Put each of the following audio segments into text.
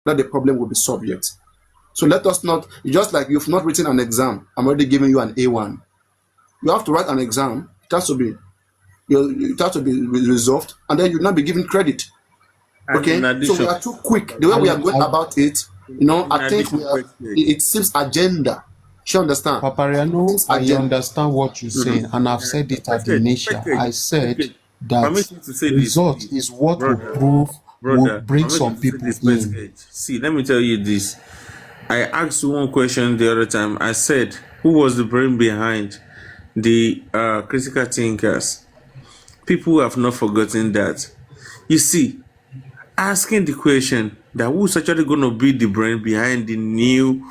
that the problem will be solved yet. So let us not, just like you've not written an exam, I'm already giving you an A1. You have to write an exam, it has to be resolved, and then you'll not be given credit. And in Okay, so we addition, are too quick. The way we are going about it, in I think addition, it seems agenda. You understand? Papariano, Seems I agenda. understand what you're saying, and I've said it at the initial. I said that permit me to say this, result please, is what will brother. prove, will Brother, bring permit me some to say people this, first in. cage. See, let me tell you this. I asked you one question the other time. I said, who was the brain behind the critical thinkers? People have not forgotten that. You see, asking the question that who's actually going to be the brain behind the new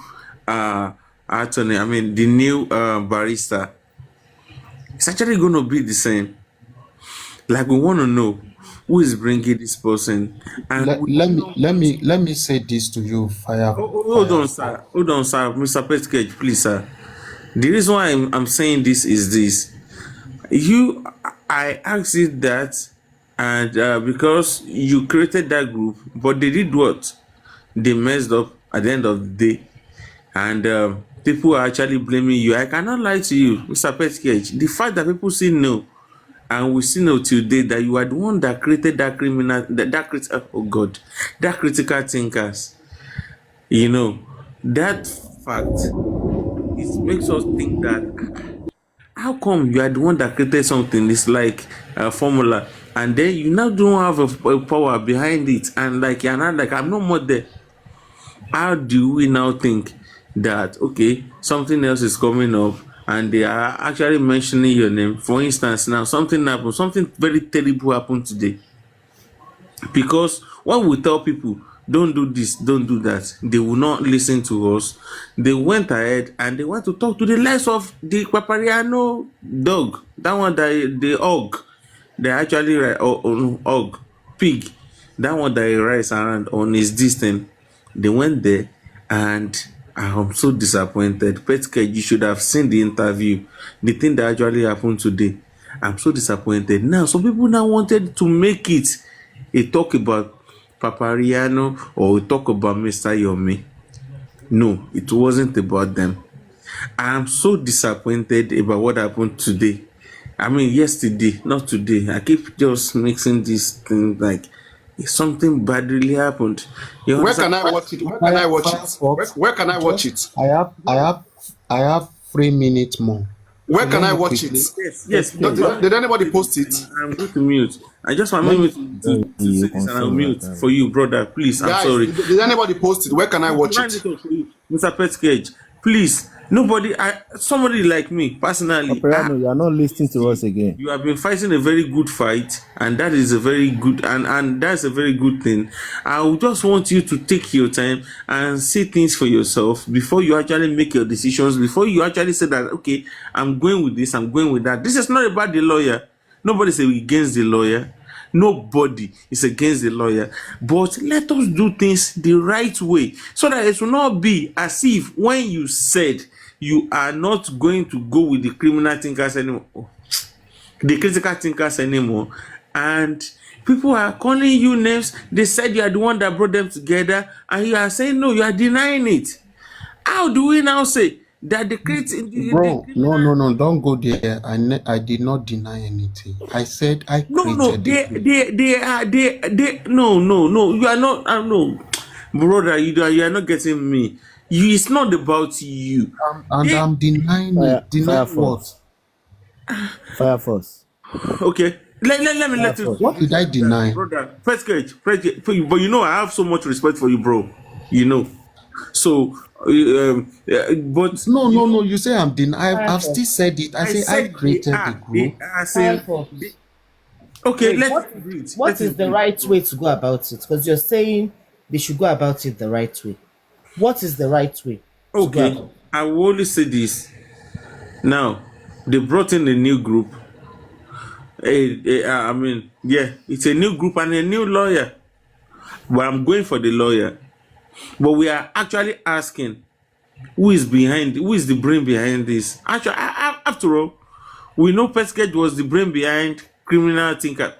attorney, the new barrister, it's actually going to be the same. Like, we want to know who is bringing this person. And Let me say this to you, hold on, sir. Hold on, sir. Mr. Petcage, please, sir. The reason why I'm saying this is this. I asked you that, and because you created that group, but they did what? They messed up at the end of the day. And people are actually blaming you. I cannot lie to you, Mr. Petcage. The fact that people say no, and we see now today that you are the one that created that that critical thinkers. That fact, it makes us think that how come you are the one that created something? It's like a formula, and then you now don't have a power behind it, and like you're not like I'm no more there. How do we now think that okay, something else is coming up? And they are actually mentioning your name. For instance, now something happened, something very terrible happened today. Because when we tell people, don't do this, don't do that, they will not listen to us. They went ahead and they want to talk to the likes of the Papariano dog, that one that the hog, they actually hog, pig, that one that he rides around on his distance. They went there and I'm so disappointed. Petke, you should have seen the interview, the thing that actually happened today. I'm so disappointed. Now, some people now wanted to make it a talk about Papariano or a talk about Mr. Yomi. No, it wasn't about them. I'm so disappointed about what happened today. Yesterday, not today. I keep just mixing this thing like something bad really happened. Where can I watch it? Where can I watch it? Where can I watch it? I have 3 minutes more. Where can I watch it? Yes. Did anybody post it? I'm going to mute. I just want me to say this and I'll mute for you, brother. Please, I'm sorry. Did anybody post it? Where can I watch it? Mr. Petcage, please. Somebody like me, personally. Papariano, you are not listening to us again. You have been fighting a very good fight, and that is a very good, and that's a very good thing. I would just want you to take your time and see things for yourself before you actually make your decisions, before you actually say that, okay, I'm going with this, I'm going with that. This is not about the lawyer. Nobody is against the lawyer. Nobody is against the lawyer, but let us do things the right way so that it will not be as if when you said you are not going to go with the criminal thinkers anymore, the critical thinkers anymore, and people are calling you names. They said you are the one that brought them together, and you are saying no, you are denying it. How do we now say that the Bro, no, don't go there. I did not deny anything. I said I created no, you are not. No, brother, you are not getting me. It's not about you. I'm denying it. Deny what? Fire Force. Okay. Let me let you. What did I deny? Brother, first cage, but I have so much respect for you, bro. So, but no. You say I'm denying. I've still said it. I say I created the group. Okay, what is the right way to go about it? Because you're saying they should go about it the right way. What is the right way? Okay, I will only say this. Now, they brought in a new group. It's a new group and a new lawyer. But I'm going for the lawyer. But we are actually asking who is the brain behind this. Actually, after all, we know Pesquet was the brain behind critical thinkers.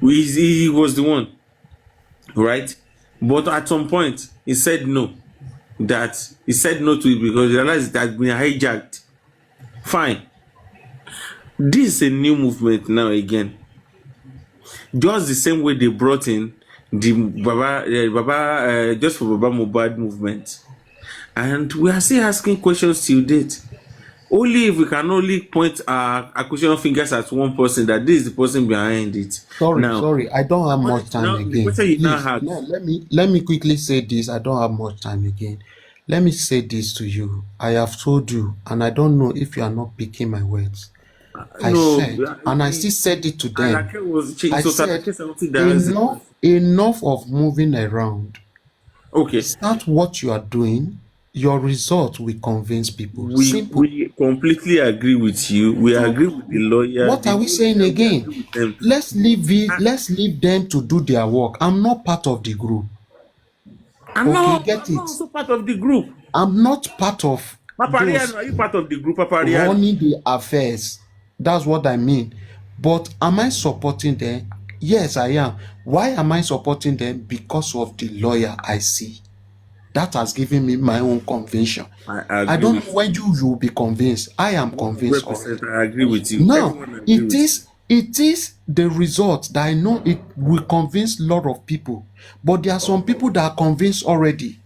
He was the one. right? But at some point, he said no. That he said no to it because he realized it had been hijacked. Fine. This is a new movement now again. Just the same way they brought in the just for Baba Mobad movement. And we are still asking questions till date. Only if we can only point our accusation fingers at one person, that this is the person behind it. Sorry, I don't have much time now, the again. question you now Please, have. no, let me quickly say this. I don't have much time again. Let me say this to you. I have told you, and I don't know if you are not picking my words. I No, said, and I still said it to them. Alake was changed. I So said, Alake something that has enough of moving around. okay. Start what you are doing. Your result will convince people. Simple. We completely agree with you. We agree with the lawyer. What are we saying again? Let's leave them to do their work. I'm not part of the group. I'm not Get it? also part of the group. I'm not part of Papariano, are you part of the group, Papariano? running the affairs. That's what I mean. But am I supporting them? Yes, I am. Why am I supporting them? Because of the lawyer I see. That has given me my own conviction. I don't know when you will be convinced. I am convinced already. I agree with you. Now, it is the result that I know it will convince a lot of people. But there are some people that are convinced already.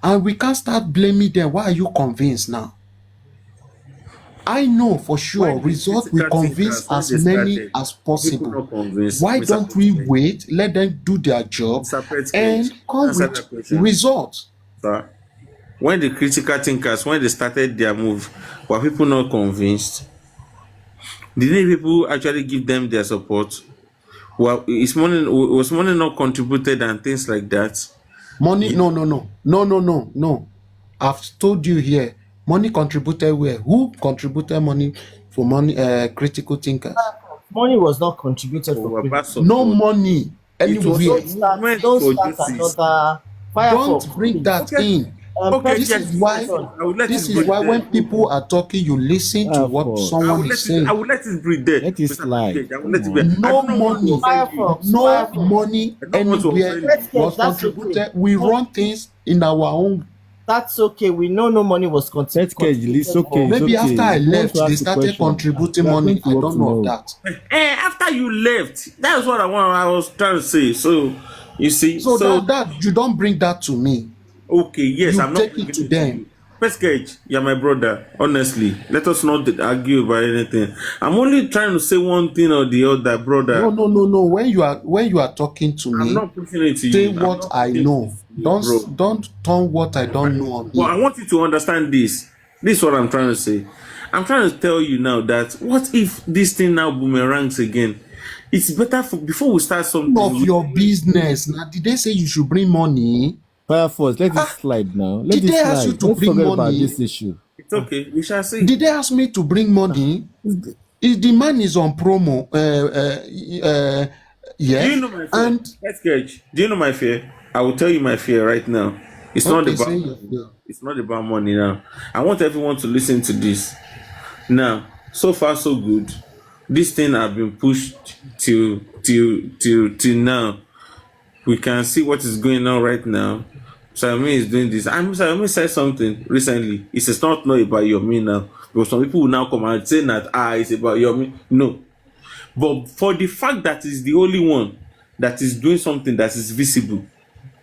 And we can't start blaming them. Why are you convinced now? I know for sure result will convince as many as possible. Why don't we wait, let them do their job and come with results? Sir, when the critical thinkers, when they started their move, were people not convinced? Did people actually give them their support? Well, was money not contributed and things like that? Money, no. I've told you here, money contributed where? Who contributed money for money? Critical thinkers. Money was not contributed for no money anywhere. Don't start another fire. Don't bring that in. This is why when people are talking, you listen to what someone is saying. I will let it breathe there. Let it slide. No money anywhere was contributed. We run things in our own. That's okay. We know no money was contributed. It's okay. Maybe after I left, they started contributing money. I don't know that. After you left, that's what I was trying to say. So you see, so that you don't bring that to me. Okay, yes, you I'm take not it to them. First Cage, you're my brother. Honestly, let us not argue about anything. I'm only trying to say one thing or the other, brother. No. When you are talking to me, I'm not pushing it to say you. what I know. Don't turn what I don't know on me. Well, I want you to understand this. This is what I'm trying to say. I'm trying to tell you now that what if this thing now boomerangs again? It's better before we start something. Of your business. Now, did they say you should bring money? Fire Force, let it slide now. Let did it they slide. ask you to Let's bring forget money? about this issue. It's okay. We shall see. Did they ask me to bring money? If the man is on promo, yes. Do you know my fear? Do you know my fear? I will tell you my fear right now. It's not about money now. I want everyone to listen to this. Now, so far so good. This thing have been pushed till now. We can see what is going on right now. Salome is doing this. Salome said something recently. It's not about Yomi now. Because some people will now come and say that it's about Yomi. No. But for the fact that is the only one that is doing something that is visible,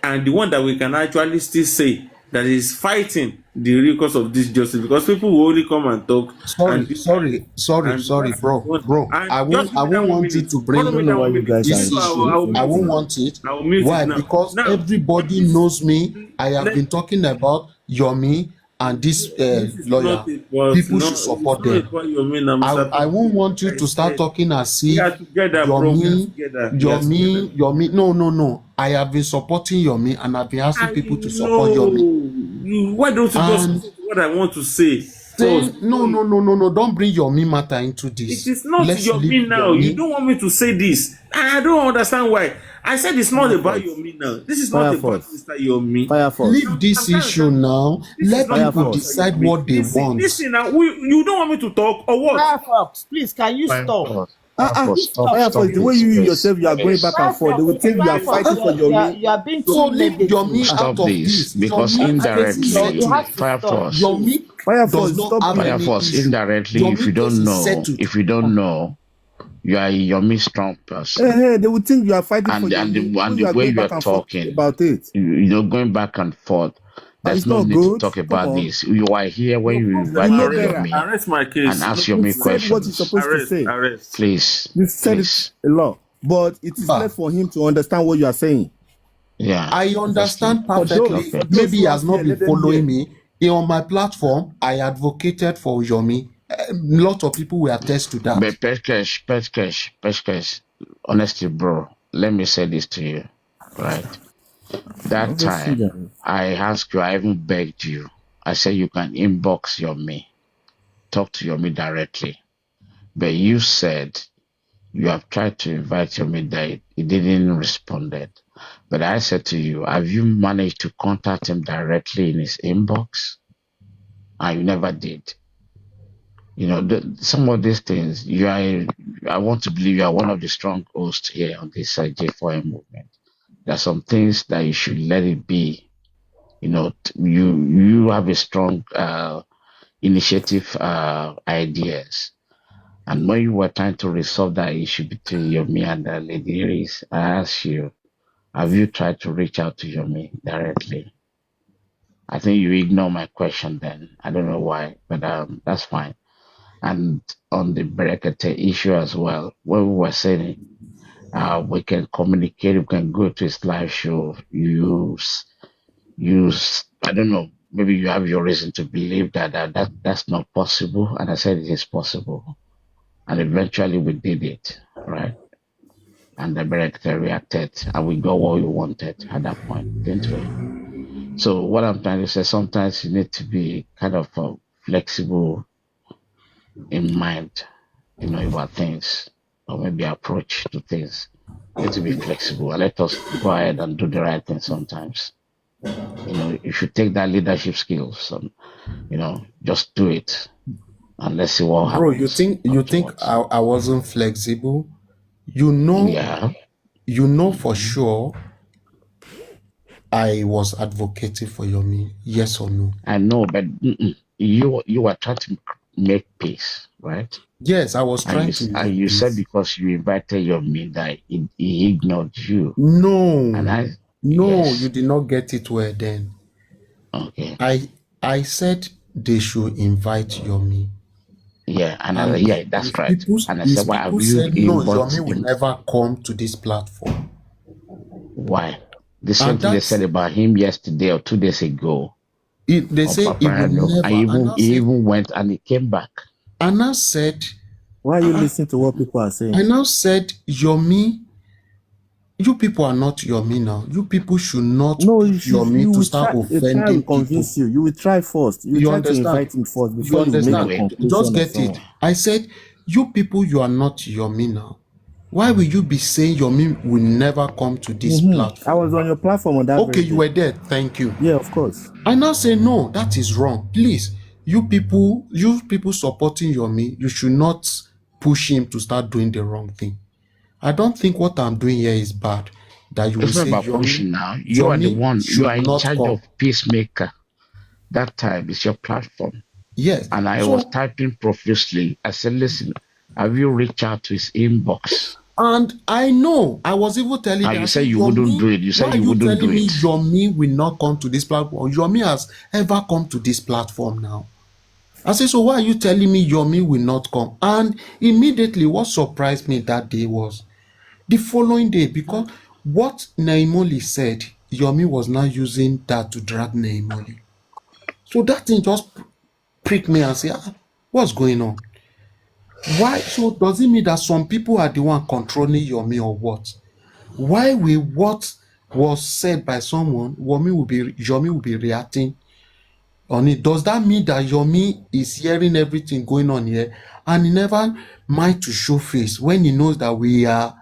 and the one that we can actually still say that is fighting the real cause of this justice, because people will only come and talk. Sorry, bro. I won't want you to bring. I won't want it. Why? Because everybody knows me. I have been talking about Yomi and this lawyer. People should support them. I won't want you to start talking as if Yomi. No. I have been supporting Yomi and I've been asking people to support Yomi. Why don't you just say what I want to say? No. Don't bring Yomi matter into this. It is not Yomi now. Yomi. You don't want me to say this. I don't understand why. I said it's not about Yomi now. This is not about Mr. Yomi. Leave this issue now. Let people decide what they want. Listen now. You don't want me to talk or what? Firefox, please, can you stop? Stop, Fire stop Force, the it. way you Please, yourself, you are going please. back and forth. They will think you are fighting for your me. You are being So too leave negative. Yomi Stop out of this this. because Yomi case is No, you indirectly, have settled. to Fire stop, Force, please. Yomi Fire does Force, not stop have it. Fire any Force, issue. indirectly, Yomi case is settled. if you don't know, you are a Yomi strong person, Hey, they will think you are fighting for and your me. When and you the are way going you are back and forth talking, about it. going back and forth. There's It's no not need to good. talk Come about on. this. You are here when No you problem. You know invited better. Yomi Arrest my and case. No ask You've Yomi problem. said what you're questions. supposed to Arrest. say. Arrest. Please, You said it please. a lot, but it is Ah, left for him to understand what you are saying. Yeah, I understand. understand For perfectly. Okay. those Maybe he who has have not here, been let them following hear. me. On my platform, I advocated for Yomi. A lot of people will attest to that. But Peshkesh, honestly, bro, let me say this to you, right? That Obviously, time, then. I asked you, I even begged you. I said you can inbox Yomi, talk to Yomi directly. But you said you have tried to invite Yomi that he didn't respond. But I said to you, have you managed to contact him directly in his inbox? And you never did. Some of these things, I want to believe you are one of the strong hosts here on this J4M movement. There are some things that you should let it be. You have a strong initiative ideas. And when you were trying to resolve that issue between Yomi and Lady Iris, I asked you, have you tried to reach out to Yomi directly? I think you ignore my question then. I don't know why, but that's fine. And on the Berekete issue as well, when we were saying we can communicate, we can go to his live show, I don't know, maybe you have your reason to believe that's not possible. And I said it is possible. And eventually we did it, right? And the Berekete reacted and we got what we wanted at that point, didn't we? So what I'm trying to say, sometimes you need to be kind of flexible in mind, about things, or maybe approach to things. You need to be flexible and let us go ahead and do the right thing sometimes. You should take that leadership skills and, just do it and let's see what Bro, happens you think afterwards. I wasn't flexible? Yeah, You know for sure I was advocating for Yomi. Yes or no? I know, but you are trying to make peace, right? Yes, I was And trying to and make you said peace. because you invited your me that he ignored you. And No, no, you yes, did not get it well then. okay. I said they should invite Yomi. Yeah, and And yeah, that's right. And I his said, why people have you said no, inboxed Yomi will him? never come to this platform. Why? The same And thing they said about him yesterday or 2 days ago they on say he will Papariano. And never. he even went and he came back. And I said, Why are you listening to what people are I saying? now said, Yomi, you people are not Yomi now. You people should not No, push Yomi you to will start try. A try will offending people. convince you. You will try first. You will You try to understand? invite him first You before you make a understand? Anyway, Just conclusion of get it. someone. I said, you people, you are not Yomi now. Why will you be saying Yomi will never come to this I was platform? on your platform on that Okay, very you day. were there. Thank you. Yeah, of course. I now say no, that is wrong. Please, you people supporting Yomi, you should not push him to start doing the wrong thing. I don't think what I'm doing here is bad. That you will it's not say about pushing now. You are the Yomi one, you should are in not charge come. of Peacemaker. That time is your platform. Yes. And I was So, typing profusely. I said, listen, have you reached out to his inbox? and I know I was even telling And them, I you said said, you wouldn't do Yomi, it. You why said are you you wouldn't do telling me it. Yomi will not come to this platform? Yomi has ever come to this platform now. I said, so why are you telling me Yomi will not come? And immediately what surprised me that day was the following day, because what Naimoli said, Yomi was now using that to drag Naimoli. So that thing just pricked me and say, what's going on? Why? So does it mean that some people are the one controlling Yomi or what? Why will what was said by someone, Yomi will be reacting on it? Does that mean that Yomi is hearing everything going on here and he never mind to show face when he knows that we are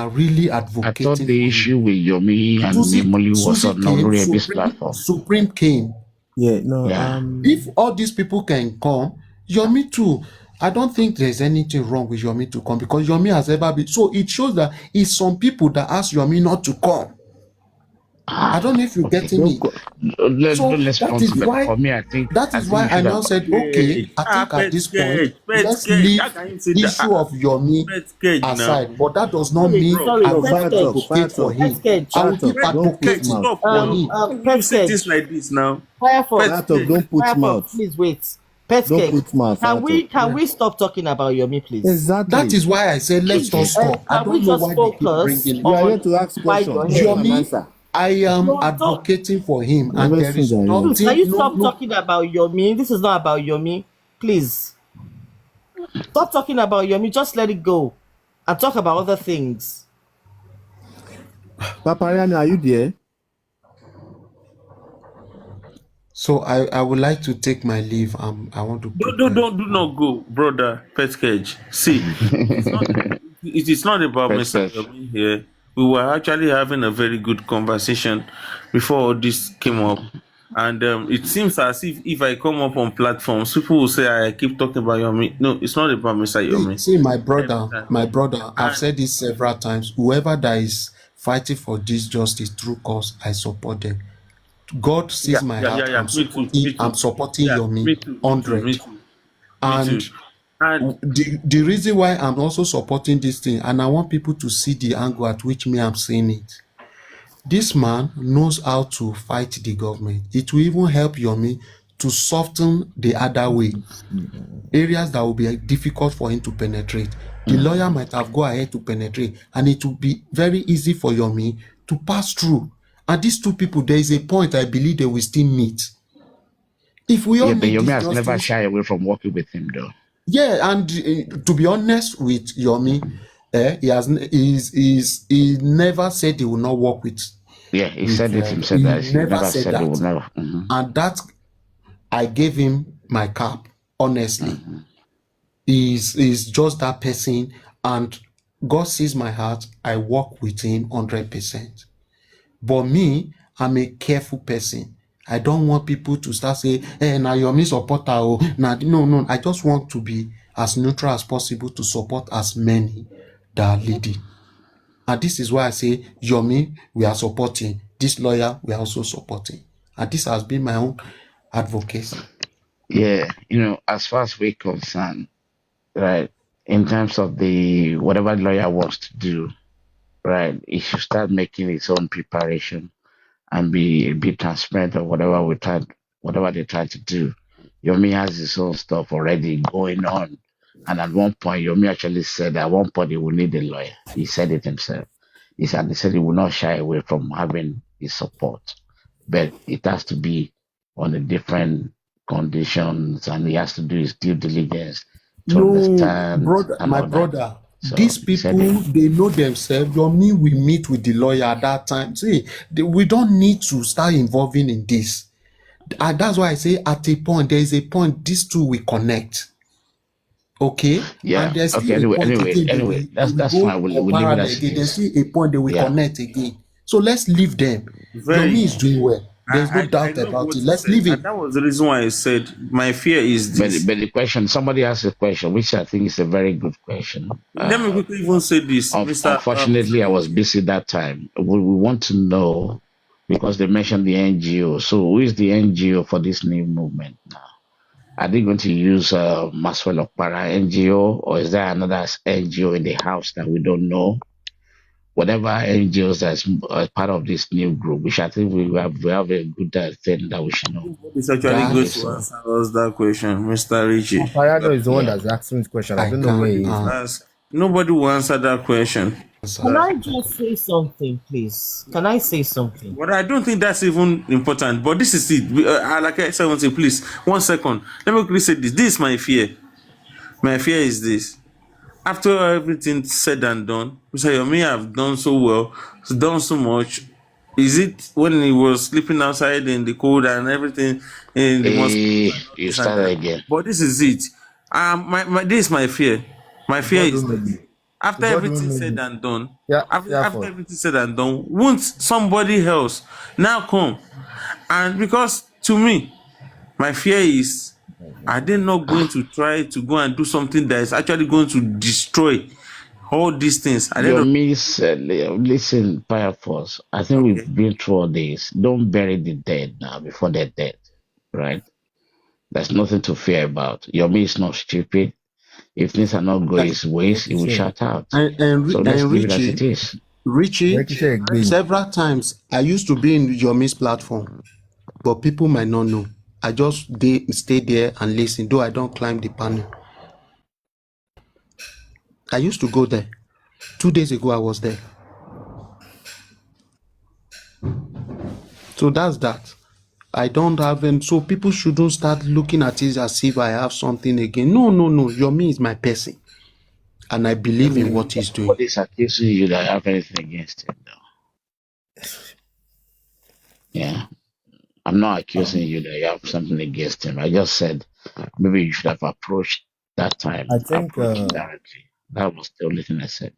really I thought advocating the for him? issue with Yomi and Nemoli was Susie on came, Olori's platform. Supreme came. Yeah, no. Yeah. If all these people can come, Yomi too. I don't think there's anything wrong with Yomi to come because Yomi has ever been. So it shows that it's some people that ask Yomi not to come. I don't know if you're Okay. getting me. So Let's that front is it. why For me, that I is think why you I should now have. said, okay, I think at Pet this point, cage, pet let's cage. How leave can you say that? issue of Yomi Pet cage now, aside. But that does not Wait, mean bro. sorry, I No, will pet not fire talk, sketch. fire advocate for talk. Pet him. sketch. I will Fire talk. keep Pet Don't put cage, advocating mouth. stop for now. him. How will you Pet say things sketch. like this now? Firefox. Pet Fire talk. cage. Don't put Firefox, mouth. please wait. Pet Don't sketch. put mouth. Fire talk. Can we stop talking about Yomi, please? That Exactly. is why I said let's Okay. just stop. I Can we don't know just why they keep focus bringing it. You are here on to ask why questions. you're Give here? an Yomi, answer. I am No, don't. advocating for him, You're and very there is strange. Please, can nothing, you no, stop no. talking about Yomi? This is not about Yomi. Please. Stop talking about Yomi. Just let it go. And talk about other things. Papariano, are you there? So I would like to take my leave. I want to prepare. Do not go, brother. Pet cage. See, it's not. It is not about Pet Mr. sketch. Yomi here. We were actually having a very good conversation before all this came up, and it seems as if I come up on platforms, people will say I keep talking about Yomi. No, it's not about Mr. Yomi. See, Every time. my brother, I've And said this several times. Whoever that is fighting for this justice through cause, I support them. God sees my heart. Me too. Me I'm too. supporting Yeah, Yomi me too. Me too. Me 100. too. Me And too. And the reason why I'm also supporting this thing, and I want people to see the angle at which me I'm seeing it. This man knows how to fight the government. It will even help Yomi to soften the other way. Areas that will be difficult for him to penetrate. The lawyer might have go ahead to penetrate, and it will be very easy for Yomi to pass through. And these two people, there is a point I believe they will still meet. If we all Yeah, but need Yomi this has never justice, shy away from working with him, though. yeah, and to be honest with Yomi, he never said he will not work with Yeah, he said it himself he that he never never said said he that, would never. and that I gave him my cap. Honestly, he's just that person, and God sees my heart. I work with him 100%. But me, I'm a careful person. I don't want people to start saying, "Hey, now you're me supporter." Oh, nah, no. I just want to be as neutral as possible to support as many that are leading. And this is why I say, Yomi, we are supporting. This lawyer, we are also supporting. And this has been my own advocacy. Yeah, as far as we're concerned, right, in terms of the whatever lawyer wants to do, right, he should start making his own preparation and be transparent of whatever they try to do. Yomi has his own stuff already going on. And at one point, Yomi actually said at one point he will need a lawyer. He said it himself. He said he will not shy away from having his support. But it has to be on a different conditions and he has to do his due diligence to No, understand brother, and my all that. brother, So these he said people, it. they know themselves. Yomi will meet with the lawyer at that time. See, we don't need to start involving in this. And that's why I say at a point, there is a point, these two will connect. Okay, and Yeah. there's Okay. still a point again Anyway, they will that's fine. go We'll leave it parallel as it again. There's is. still a point they will Yeah. connect again. So let's leave them. very. Yomi is doing well. There's no I doubt love about what it. you Let's said, leave and it. that was the reason why I said my fear is But this. but the question, somebody asked a question, which I think is a very good question. Let me quickly even say this, Unfortunately, I was Mr. busy that time. We want to know because they mentioned the NGO. So who is the NGO for this new movement now? Are they going to use Maswell Okpara NGO or is there another NGO in the house that we don't know? Whatever NGOs that's part of this new group, which I think we have a good thing that we should know. It's actually That good Okay, to so answer us that question, Mr. Richie. Papariano is the one yeah. that's asking this question. I I don't know where can he is now. Ask. Nobody will answer that question. Can answer. I just say something, please? Can I say something? But I don't think that's even important. But this is it. Like I said, please, 1 second. Let me quickly say this. This is my fear. My fear is this. After everything said and done, Mr. Yomi have done so well, done so much. Is it when he was sleeping outside in the cold and everything in the mosquito and all You this and started that? again. But this is it. This is my fear. My The fear God is who made this. you. After The God who everything made said you. and done, Yeah, yeah, after for. everything said and done, won't somebody else now come? And because to me, my fear is Are they not going to try to go and do something that is actually going to destroy all these things? Are they Your not? miss, listen, Fireforce. I think Okay. we've been through all this. Don't bury the dead now before they're dead, right? There's nothing to fear about. Your miss is not stupid. If things are not going his ways, he will Ricochet, shout out. and So let's and leave it as it Richie, is. Richie, Ricochet agree. several times I used to be in Yomi's platform, but people might not know. I just stay there and listen, though I don't climb the panel. I used to go there. 2 days ago, I was there. So that's that. I don't have, and so people shouldn't start looking at it as if I have something again. No, no, no. Yomi is my person, and I believe in what he's doing. Nobody's accusing you that I have anything against him, though. Yeah. I'm not accusing you that you have something against him. I just said maybe you should have approached that time, I think approach him directly. That was the only thing I said.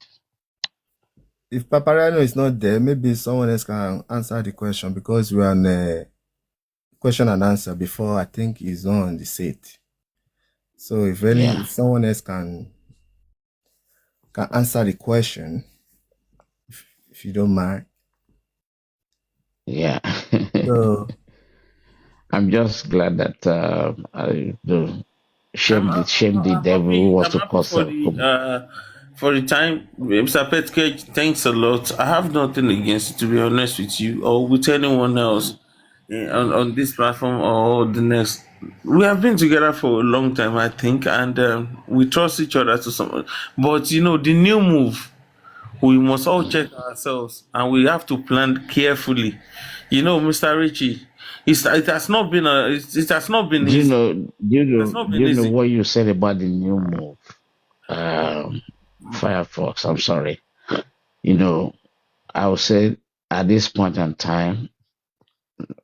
if Papariano is not there, maybe someone else can answer the question because we are on question and answer before I think he's on the set. So Yeah. if someone else can answer the question, if you don't mind. Yeah. So I'm just glad that shame the I'm devil who happy. wants I'm to happy cause for the time, Mr. Petke. Thanks a lot. I have nothing against it, to be honest with you, or with anyone else on this platform or the next. We have been together for a long time, I think, and we trust each other to some. But the new move, we must all check ourselves, and we have to plan carefully. Mr. Richie, it has not been it has not been easy. It has not do been you know easy. what you said about the new move? Um Firefox, I'm sorry. You know, I would say at this point in time,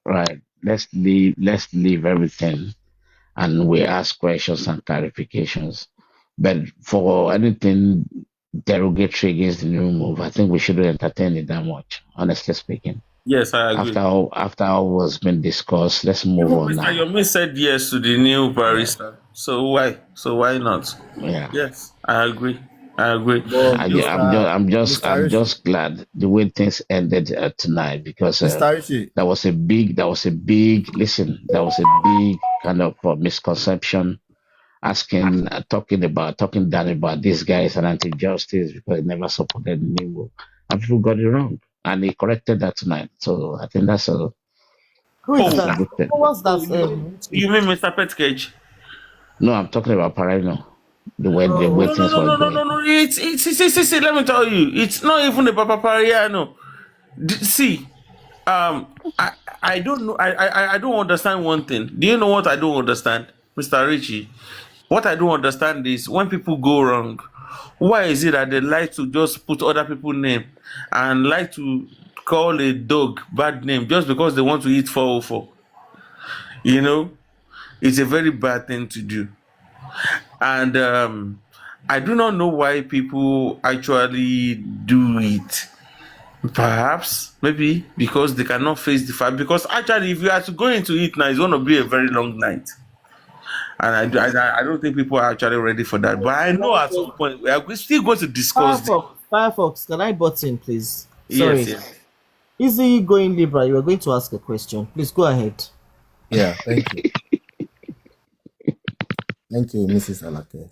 right, let's leave everything and we ask questions and clarifications. But for anything derogatory against the new move, I think we shouldn't entertain it that much, honestly speaking. Yes, I agree. After all was been discussed, let's move Even on Mr. now. Yomi said yes to the new Yeah, barista. So why? So why not? yeah. Yes, I agree. I agree. but Mr. I'm Rishi, just glad the way things ended tonight because Mr. Rishi, that was a big kind of misconception asking talking down about this guy is an anti-justice because he never supported the new move. And people got it wrong. And he corrected that tonight. So I think Who is Oh, that's a that? good thing. Who was that? oh, you mean Mr. Petcage? No, I'm talking about Parano, the way No, no, things no, were no, no, no, going. no. It's let me tell you, it's not even about Papariano. See, I don't know. I don't understand one thing. Do you know what I don't understand, Mr. Richie? What I don't understand is when people go wrong, why is it that they like to just put other people's name and like to call a dog bad name just because they want to eat 404? You know, it's a very bad thing to do. And I do not know why people actually do it. Perhaps, maybe because they cannot face the fact. Because actually, if you are to go into it now, it's going to be a very long night. And I don't think people are actually ready for that. But I know at some point we are still going to discuss this. Firefox, can I butt in, please? Yes, Sorry. yes. Easy going Libra, you were going to ask a question. Please go ahead. yeah, thank you. Thank you, Mrs. Alake.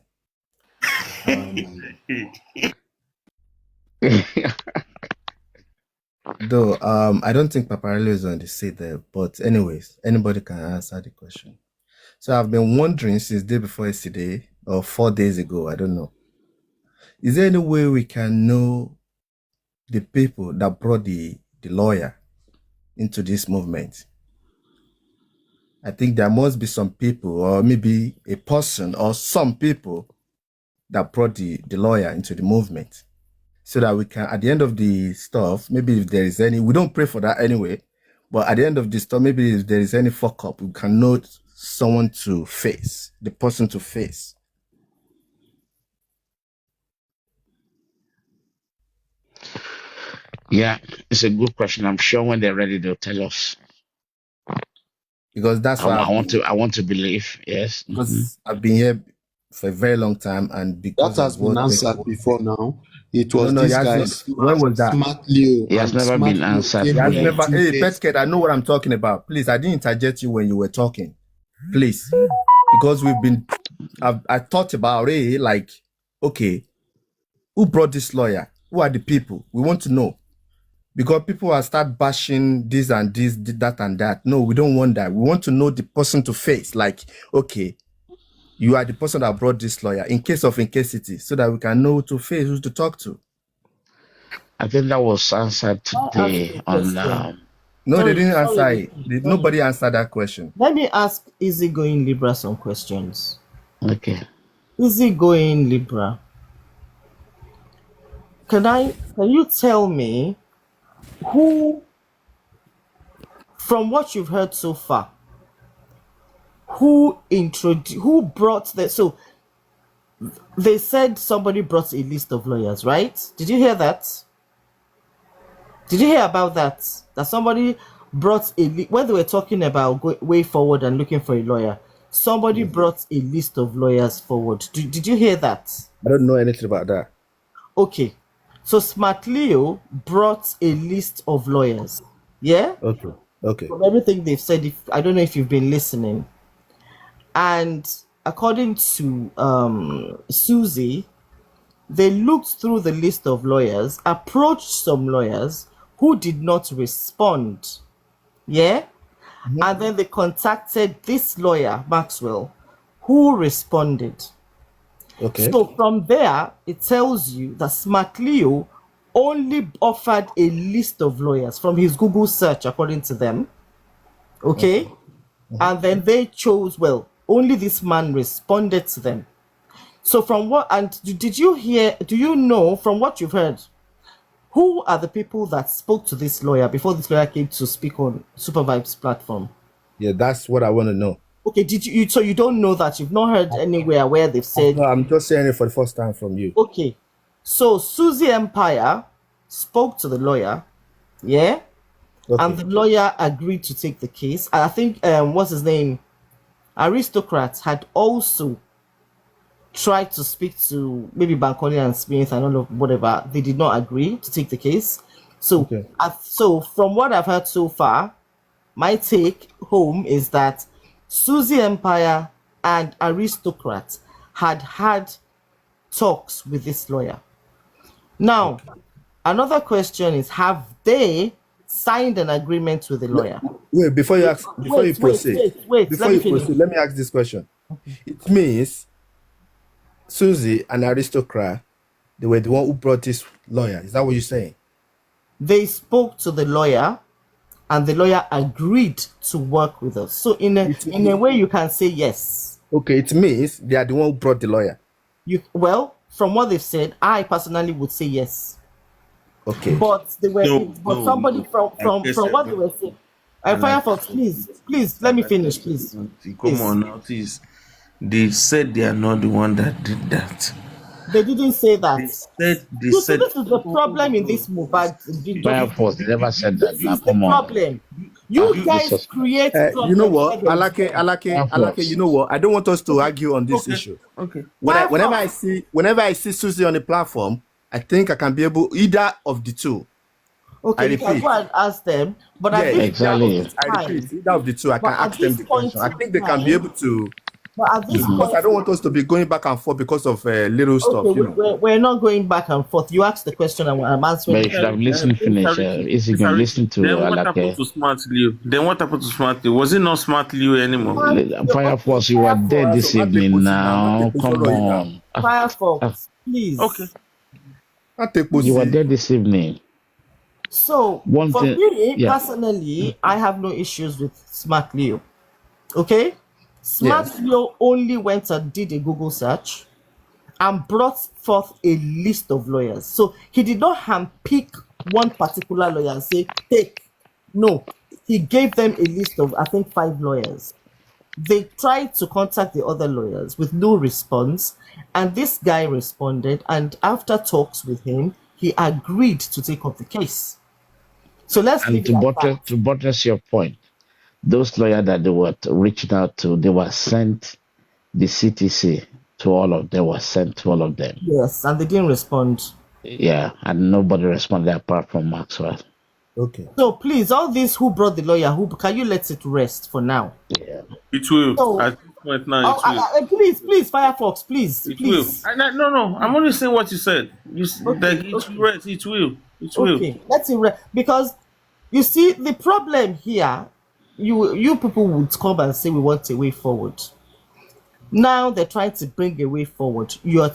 Though I don't think Paparello is on the seat there, but anyways, anybody can answer the question. So I've been wondering since day before yesterday or 4 days ago, I don't know. Is there any way we can know the people that brought the lawyer into this movement? I think there must be some people, or maybe a person, or some people that brought the lawyer into the movement, so that we can, at the end of the stuff, maybe if there is any, we don't pray for that anyway, but at the end of the stuff, maybe if there is any fuck up, we can know someone to face, the person to face. Yeah, it's a good question. I'm sure when they're ready, they'll tell us. because that's why I want to believe. Yes. because I've been here for a very long time, and That because has of been what answered before now. It no, was no, it this has guy, not. When was that? Smart Leo, It has and never Smart been Leo answered It came has here here. never. Hey, 2 days. Petkid, I know what I'm talking about. Please, I didn't interject you when you were talking. Please, because I thought about it. Like, okay, who brought this lawyer? Who are the people? We want to know. Because people will start bashing this and this, that and that. No, we don't want that. We want to know the person to face. Like, okay, you are the person that brought this lawyer in case of incasity, so that we can know who to face, who to talk to. I think that was answered I ask today you a on. question. No, they Sorry, didn't sorry, answer it. sorry. Nobody answered that question. Let me ask easygoing Libra some questions. Okay. Easygoing Libra. Can you tell me who, from what you've heard so far, who brought the, so they said somebody brought a list of lawyers, right? Did you hear that? Did you hear about that? That somebody brought when they were talking about way forward and looking for a lawyer, somebody brought a list of lawyers forward. Did you hear that? I don't know anything about that. Okay. So Smart Leo brought a list of lawyers. Yeah? Okay. Okay. From everything they've said, if I don't know if you've been listening. And according to Susie, they looked through the list of lawyers, approached some lawyers who did not respond. Yeah? And then they contacted this lawyer, Maxwell, who responded. Okay. So from there, it tells you that Smart Leo only offered a list of lawyers from his Google search, according to them. Okay? And then they chose, well, only this man responded to them. So from what, and did you hear, do you know from what you've heard, who are the people that spoke to this lawyer before this lawyer came to speak on Supervibe's platform? Yeah, that's what I want to know. Okay, did you, so you don't know that? You've not heard anywhere where they've said, No, I'm just saying it for the first time from you. okay, so Susie Empire spoke to the lawyer, yeah, and the Okay. lawyer agreed to take the case. I think what's his name, Aristocrat, had also tried to speak to maybe Bankole and Smith and all of whatever. They did not agree to take the case. So Okay. so from what I've heard so far, my take home is that Susie Empire and Aristocrat had talks with this lawyer. Now, another question is, have they signed an agreement with the lawyer? Wait, before you proceed, Wait. before Let me you finish. proceed, let me ask this question. It means Susie and Aristocrat, they were the one who brought this lawyer. Is that what you're saying? They spoke to the lawyer, and the lawyer agreed to work with us. So in a way, you can say yes. Okay, it means they are the one who brought the lawyer. Well, from what they've said, I personally would say yes. Okay. But they were, No, but no, somebody no. from Yes, what I they know. were saying. Firefox, please let me finish, please. Come Please. on now, please. They said they are not the one that did that. They didn't say that. They You see, said. this is the problem in this Mubad. Fireforce, they never said that. This Now, is the come on. problem. You guys Jesus. create You know problems. what? where there is none. Alake, you know what? I don't want us to argue on this Okay. issue. Okay. Whenever I see Susie on the platform, I think I can be able either of the two. Okay, I you can repeat. go and ask them. But Yeah, at this exactly. point in I time, repeat, either of the two, I can But at ask them this the point question. I in think they can be time- able to, but at this because point, I don't want us to be going back and forth because of little stuff, okay, you know. we're not going back and forth. You asked the question and I'm answering. But you should have listened, finish. Is he going to listen to Then what happened Alake? to Smart Leo? Then what happened to Smart Leo? Was it not Smart Leo anymore? Fireforce, you were there this evening now. Come on. Firefox, please. Okay. You were there this evening. So One for thing- me yeah. personally, I have no issues with Smart Leo. Okay, Smart Leo only went and did a Google search and brought forth a list of lawyers. So he did not handpick one particular lawyer and say, take. No, he gave them a list of, I think, 5 lawyers. They tried to contact the other lawyers with no response, and this guy responded, and after talks with him, he agreed to take up the case. So let's And leave it at that. to buttress your point, those lawyers that they were reaching out to, they were sent the CTC to all of them, was sent to all of them. Yes, and they didn't respond. Yeah, and nobody responded apart from Maxwell. Okay. So please, all these who brought the lawyer, who can you let it rest for now? Yeah. It will. So, At this point now, it will. please, Firefox, please, It will. please. No. I'm only saying what you said. Okay, Like it okay. will. It will. It will. Okay, let it rest. Because you see, the problem here, you people would come and say we want a way forward. Now they're trying to bring a way forward. You are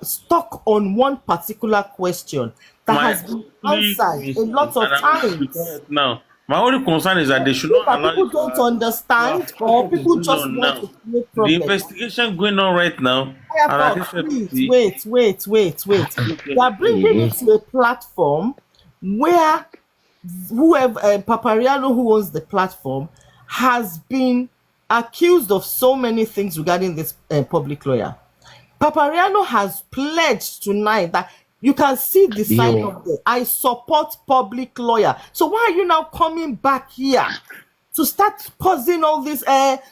stuck on one particular question that My has been only answered a lot of and I'm going to be times. quiet now. My only concern is that they should not Either allow people it don't to understand have or what is people going just on want now. to create The problems. investigation going on right now. And I think Firefox, please the wait. They are bringing it to a platform where whoever Papariano, who owns the platform, has been accused of so many things regarding this public lawyer. Papariano has pledged tonight that you can see the sign Yo. of the I support public lawyer. So why are you now coming back here to start causing all this?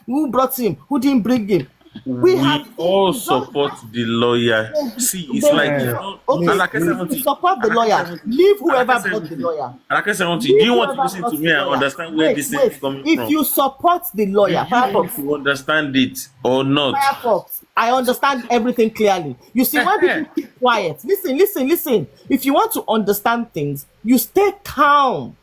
Who brought him? Who didn't bring him? We have all done support the lawyer. See, it's they- like it's not. okay, And like if you support the lawyer, leave whoever brought the lawyer. Like I said, do Leave you want to whoever listen brought to the me and lawyer. understand where this thing is coming If from? you support the Do lawyer, you want Firefox, to understand it or not? Firefox, I understand everything clearly. You see, when people keep quiet, listen. If you want to understand things, you stay calm,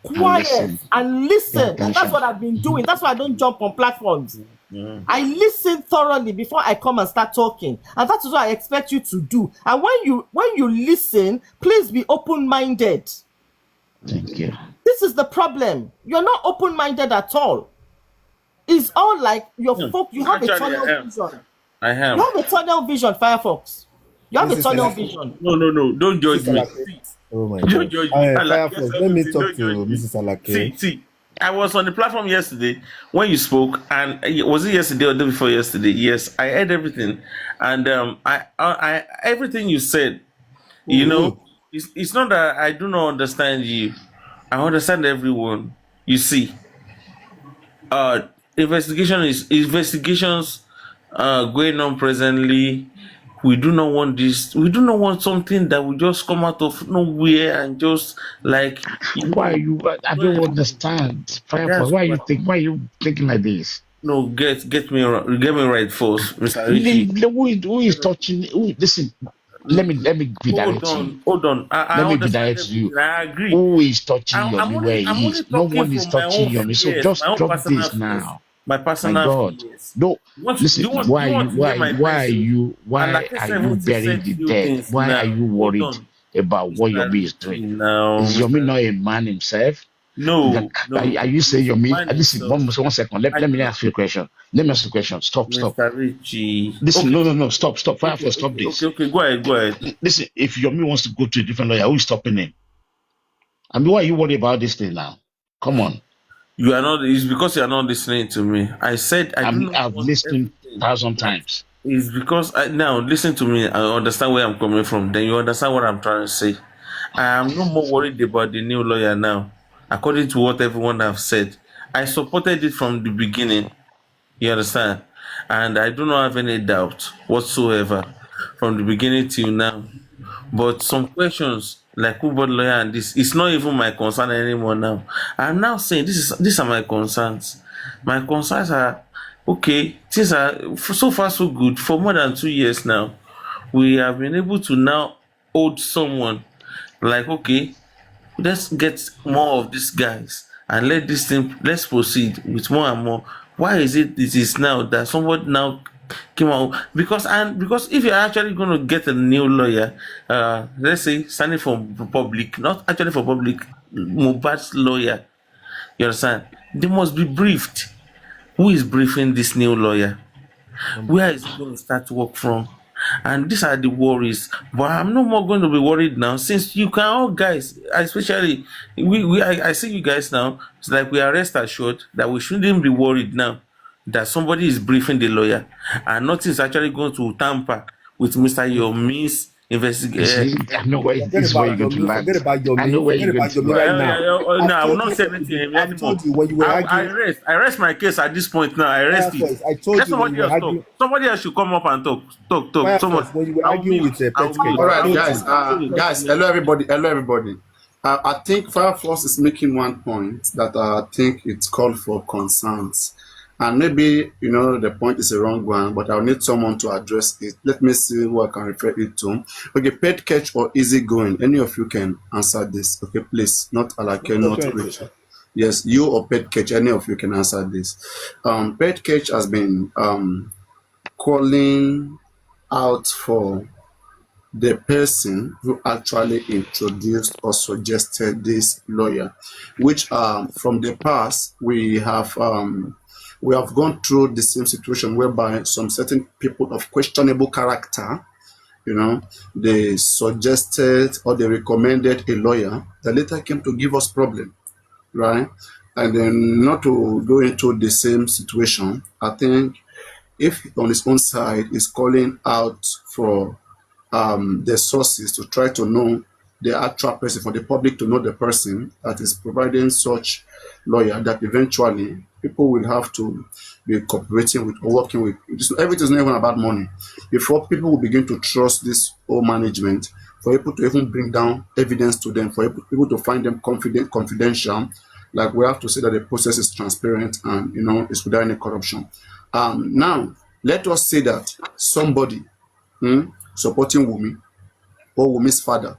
quiet, listen. and listen. And that's attention. what I've been doing. That's why I don't jump on platforms. I listen thoroughly before I come and start talking, and that is what I expect you to do. And when you listen, please be open-minded. Thank you. This is the problem. You're not open-minded at all. It's all like you have a Actually, tunnel I am. vision. I am. You have a tunnel vision, Firefox. You have a Mrs. tunnel Salake. vision. No. Don't judge me. Oh my Don't God. judge me. Firefox, let me talk to Don't judge me. Mrs. Alake. See, I was on the platform yesterday when you spoke, and was it yesterday or the day before yesterday? Yes, I heard everything, and I everything you said. You know, it's not that I do not understand you. I understand everyone. You see, investigations going on presently. We do not want this. We do not want something that will just come out of nowhere and just like Why are you? I don't understand. Firefox. Why are you thinking like this? No, get me right first, Mr. Richie. Who is touching? Listen, let me be direct to you. Hold on. I Let me be understand direct to you. everything. I agree. Who is touching I'm Yomi where only he is? No talking one is from my touching own Yomi. So fears, just my own drop personal this fears. now. My My personal God. fears. No, Do listen. you want Why to hear my message? why And like I are said, you what you burying said the few dead? things Why now. are you Hold worried on, about what Mr. Yomi is Richie. doing? Now, Is Yomi Mr. not a man himself? No, Are you saying he's a Yomi? man Listen, himself. one second. I Let me do ask not, you a question. Let me ask you a question. Stop. Mr. Richie. Listen, Okay, no. Stop. Firefly, stop this. okay. Go ahead. Listen, if Yomi wants to go to a different lawyer, who is stopping him? I mean, why are you worried about this thing now? Come on. You are not. It's because you are not listening to me. I said I do not I've want listened everything. 1,000 times. It's because now listen to me. I understand where I'm coming from. Then you understand what I'm trying to say. I am no more worried about the new lawyer now. According to what everyone have said, I supported it from the beginning. You understand? And I do not have any doubt whatsoever from the beginning till now. But some questions like who bought lawyer and this, it's not even my concern anymore now. I'm now saying these are my concerns. My concerns are okay, things are so far so good. For more than 2 years now, we have been able to now hold someone like okay, let's get more of these guys and let's proceed with more and more. Why is it is now that somebody now came out because if you're actually going to get a new lawyer, let's say standing for public, not actually for public, Mohbad's lawyer, you understand, they must be briefed. Who is briefing this new lawyer? Where is he going to start work from? And these are the worries. But I'm no more going to be worried now since you can all guys, especially I see you guys now. It's like we are rest assured that we shouldn't be worried now that somebody is briefing the lawyer and nothing is actually going to tamper with Mr. Yomi's You investigate. see, I know where Forget this is where about you're going to Yomi. Forget land. about I Yomi. know where Forget you're going about to Yomi land. right now. No, I've I will told not you say from the anything I've anymore. told you when you were arguing. I rest my case at this point now. I Fire rest it. Force. I told Let you when somebody you were else talk. arguing. Somebody else should come up and talk. Fire Someone. Force when you were I will arguing mute. with I will Petcage. mute. All I right, I will told mute. guys. you. Guys. Hello, everybody. Hello, everybody. I think Firefox is making one point that I think it's called for concerns, and maybe the point is a wrong one, but I'll need someone to address it. Let me see who I can refer it to. Okay, pet catch or easygoing. Any of you can answer this. Okay, please. Not Alake, What not question is Rachel. Yes, you or pet catch. Any of you can answer this. Pet catch has been calling out for the person who actually introduced or suggested this lawyer, which from the past we have gone through the same situation whereby some certain people of questionable character, they suggested or they recommended a lawyer that later came to give us problem, right? And then not to go into the same situation, I think if on his own side is calling out for the sources to try to know the actual person, for the public to know the person that is providing such lawyer, that eventually people will have to be cooperating with or working with. Everything is not even about money. Before people will begin to trust this whole management, for people to even bring down evidence to them, for people to find them confidential, like we have to say that the process is transparent and it's without any corruption. Now, let us say that somebody supporting Wumi or Wumi's father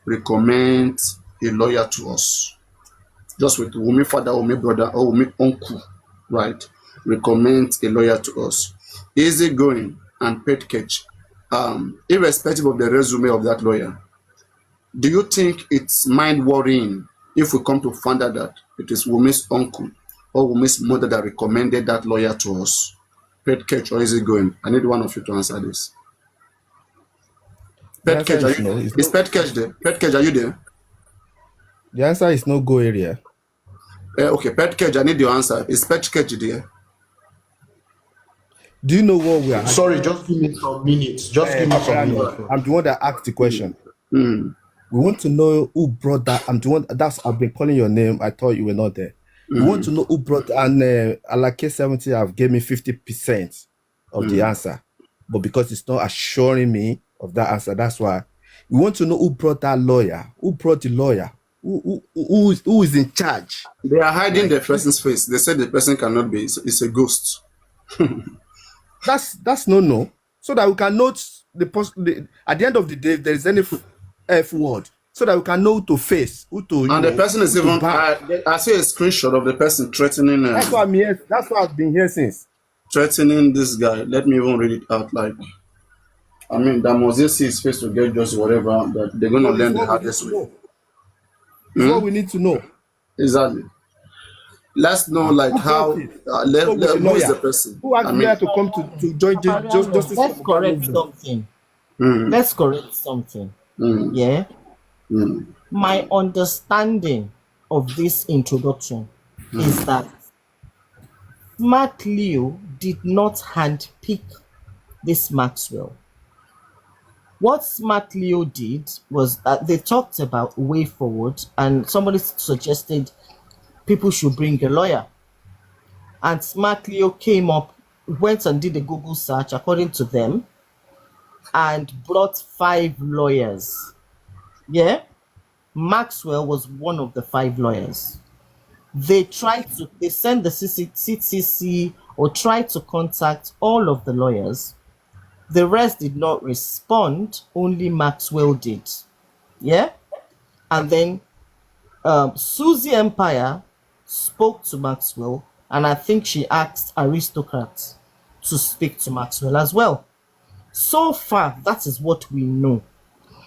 recommends a lawyer to us. Just with Wumi father, Wumi brother, or Wumi uncle, right? Recommends a lawyer to us. Easy going and pet catch. Irrespective of the resume of that lawyer, do you think it's mind worrying if we come to find out that it is Wumi's uncle or Wumi's mother that recommended that lawyer to us? Pet catch or easy going? I need one of you to answer this. The Pet answer catch, are is you no. there? Is Pet catch there? Pet catch, are you there? The answer is no go area. Okay, Pet catch, I need your answer. Is Pet catch there? Do you know what we are? Sorry, just give me some minutes. Just give me some Papariano, minutes. I'm the one that asked the question. Hmm. We want to know who brought that. I'm the one I've been calling your name. I thought you were not there. We want to know who brought, and Alake 70 have gave me 50% of the answer. But because it's not assuring me of that answer, that's why we want to know who brought that lawyer, who brought the lawyer, who is in charge. They are hiding the person's face. They said the person cannot be. It's a ghost. That's no. So that we can note at the end of the day, if there is any F word, so that we can know who to face, who to And the person is even. back. I see a screenshot of the person threatening. That's why I'm here. That's why I've been here since. Threatening this guy. Let me even read it out. Like, I mean, that Moses see his face to get just whatever. That they're gonna So it's learn the what we need hardest to way. know. It's what we need to know. Exactly. Let's know like Who how. brought it? Who was the Who is the lawyer? person? Who asked I the mean, lawyer to come to join Papariano, justice let's for the correct movement? something. mm, Let's correct something. mm, Yeah. mm, My understanding of this introduction is that Smart Leo did not handpick this Maxwell. What Smart Leo did was that they talked about way forward, and somebody suggested people should bring a lawyer. And Smart Leo came up, went and did a Google search according to them, and brought 5 lawyers. Yeah, Maxwell was one of the 5 lawyers. They sent the CCC or tried to contact all of the lawyers. The rest did not respond, only Maxwell did. Yeah? And then Susie Empire spoke to Maxwell, and I think she asked Aristocrat to speak to Maxwell as well. So far, that is what we know.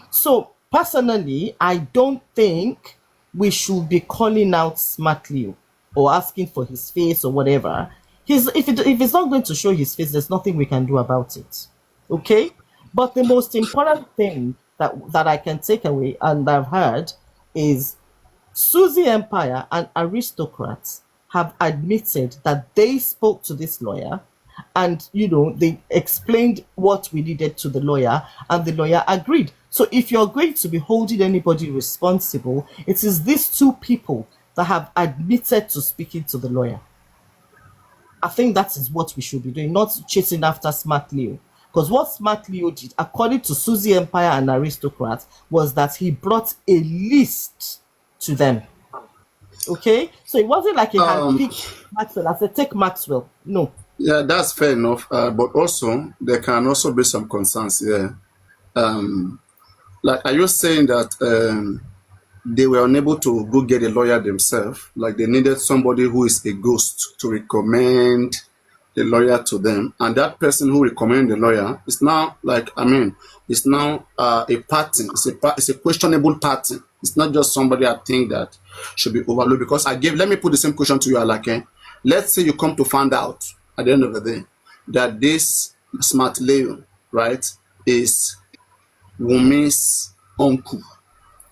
So, personally, I don't think we should be calling out Smart Leo or asking for his face or whatever. If it's not going to show his face, there's nothing we can do about it. Okay? But the most important thing that I can take away and I've heard is Susie Empire and Aristocrats have admitted that they spoke to this lawyer And they explained what we needed to the lawyer, and the lawyer agreed. So if you're going to be holding anybody responsible, it is these two people that have admitted to speaking to the lawyer. I think that is what we should be doing, not chasing after Smart Leo. Because what Smart Leo did, according to Susie Empire and Aristocrat, was that he brought a list to them. Okay? So it wasn't like he had picked Maxwell. I said, take Maxwell. No. Yeah, that's fair enough. But also, there can also be some concerns here. Like, are you saying that they were unable to go get a lawyer themselves? Like, they needed somebody who is a ghost to recommend the lawyer to them, and that person who recommended the lawyer is now it's now a party. It's a questionable party. It's not just somebody I think that should be overlooked. Because let me put the same question to you, Alake. Let's say you come to find out at the end of the day that this Smart Leo, right, is Wumi's uncle,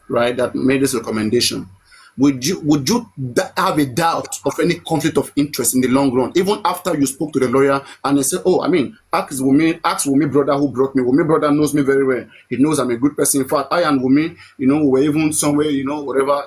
right, that made this recommendation. Would you have a doubt of any conflict of interest in the long run, even after you spoke to the lawyer and they said, "Oh, ask Wumi brother who brought me. Wumi brother knows me very well. He knows I'm a good person. In fact, I and Wumi, we were even somewhere, whatever,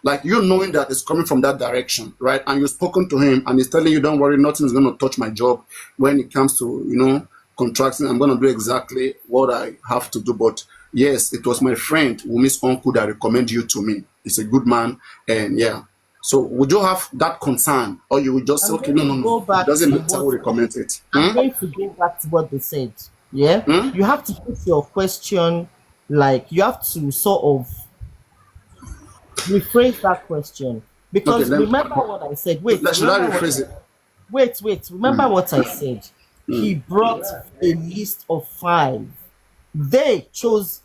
like knowing that it's coming from that direction, right? And you've spoken to him and he's telling you, don't worry, nothing is going to touch my job when it comes to, contracting. I'm going to do exactly what I have to do. But yes, it was my friend, Wumi's uncle, that recommended you to me. He's a good man, and yeah. So would you have that concern, or you would just say, okay, no, it doesn't matter who recommends it? I'm going to go back to what they said. Yeah, you have to put your question, like you have to sort of rephrase that question, because remember what I said. Should I rephrase it? Wait. Remember what I said. He brought a list of 5. They chose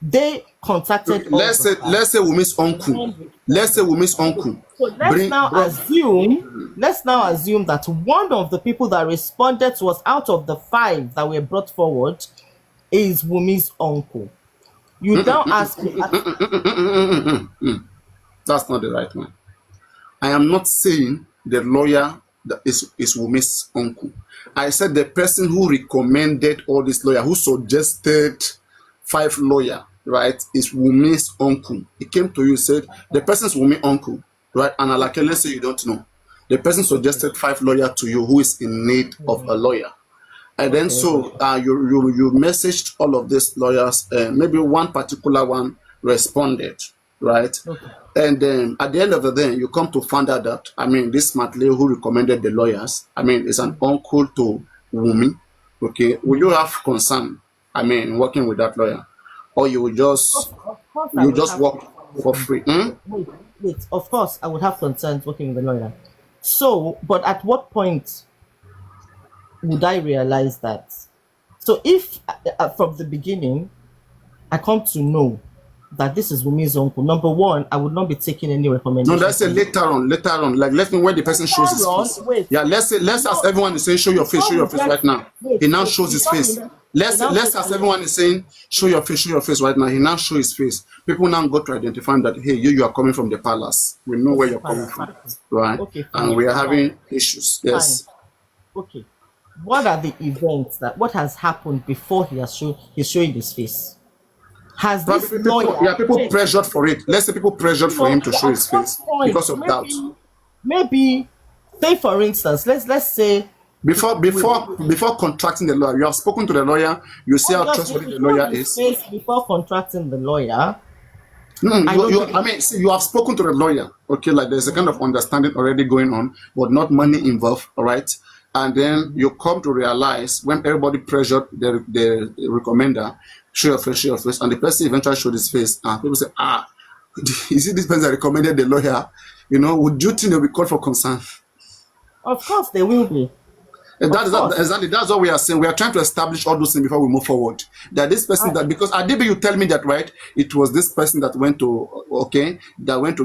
they contacted. Let's say Wumi's uncle. Let's say Wumi's uncle. So let's now assume that one of the people that responded to us out of the 5 that were brought forward is Wumi's uncle. You now ask me. That's not the right one. I am not saying the lawyer that is Wumi's uncle. I said the person who recommended all this lawyer, who suggested 5 lawyer, right, is Wumi's uncle. He came to you, said the person's Wumi's uncle, right? And let's say you don't know. The person suggested 5 lawyer to you who is in need of a lawyer. And then you messaged all of these lawyers, maybe one particular one responded, right? Okay. And then at the end of the day, you come to find out that, this Smart Leo who recommended the lawyers, is an uncle to Wumi. Okay, will you have concern, working with that lawyer? Or you will just work for free? Wait, of course I would have concerns working with the lawyer. So, but at what point would I realize that? So if from the beginning I come to know that this is Wumi's uncle, number one, I would not be taking any recommendation. No, let's say later on. Like, let's me when the person shows his face. Wait. Yeah, let's ask everyone is saying, show your face right now. He now shows his face. Let's ask everyone is saying, show your face right now. He now shows his face. People now go to identify that, hey, you are coming from the palace. We know where you're coming from, right? Okay, and we are having issues. Yes. Fine. Okay. What are the events what has happened before he's showing his face? Has this people pressured for it. Let's say people pressured for him to show his face because of doubt. Maybe, say for instance, let's say before contracting the lawyer, you have spoken to the lawyer. You see how trustworthy the lawyer is. Before contracting the lawyer. You have spoken to the lawyer. Okay, like there's a kind of understanding already going on, but not money involved. All right. And then you come to realize when everybody pressured the recommender, show your face, and the person eventually showed his face, and people say, you see this person that recommended the lawyer, would you think they'll be called for concern? Of course they will be. Exactly, that's what we are saying. We are trying to establish all those things before we move forward. That this person because Adibi, you tell me that, right? It was this person that went to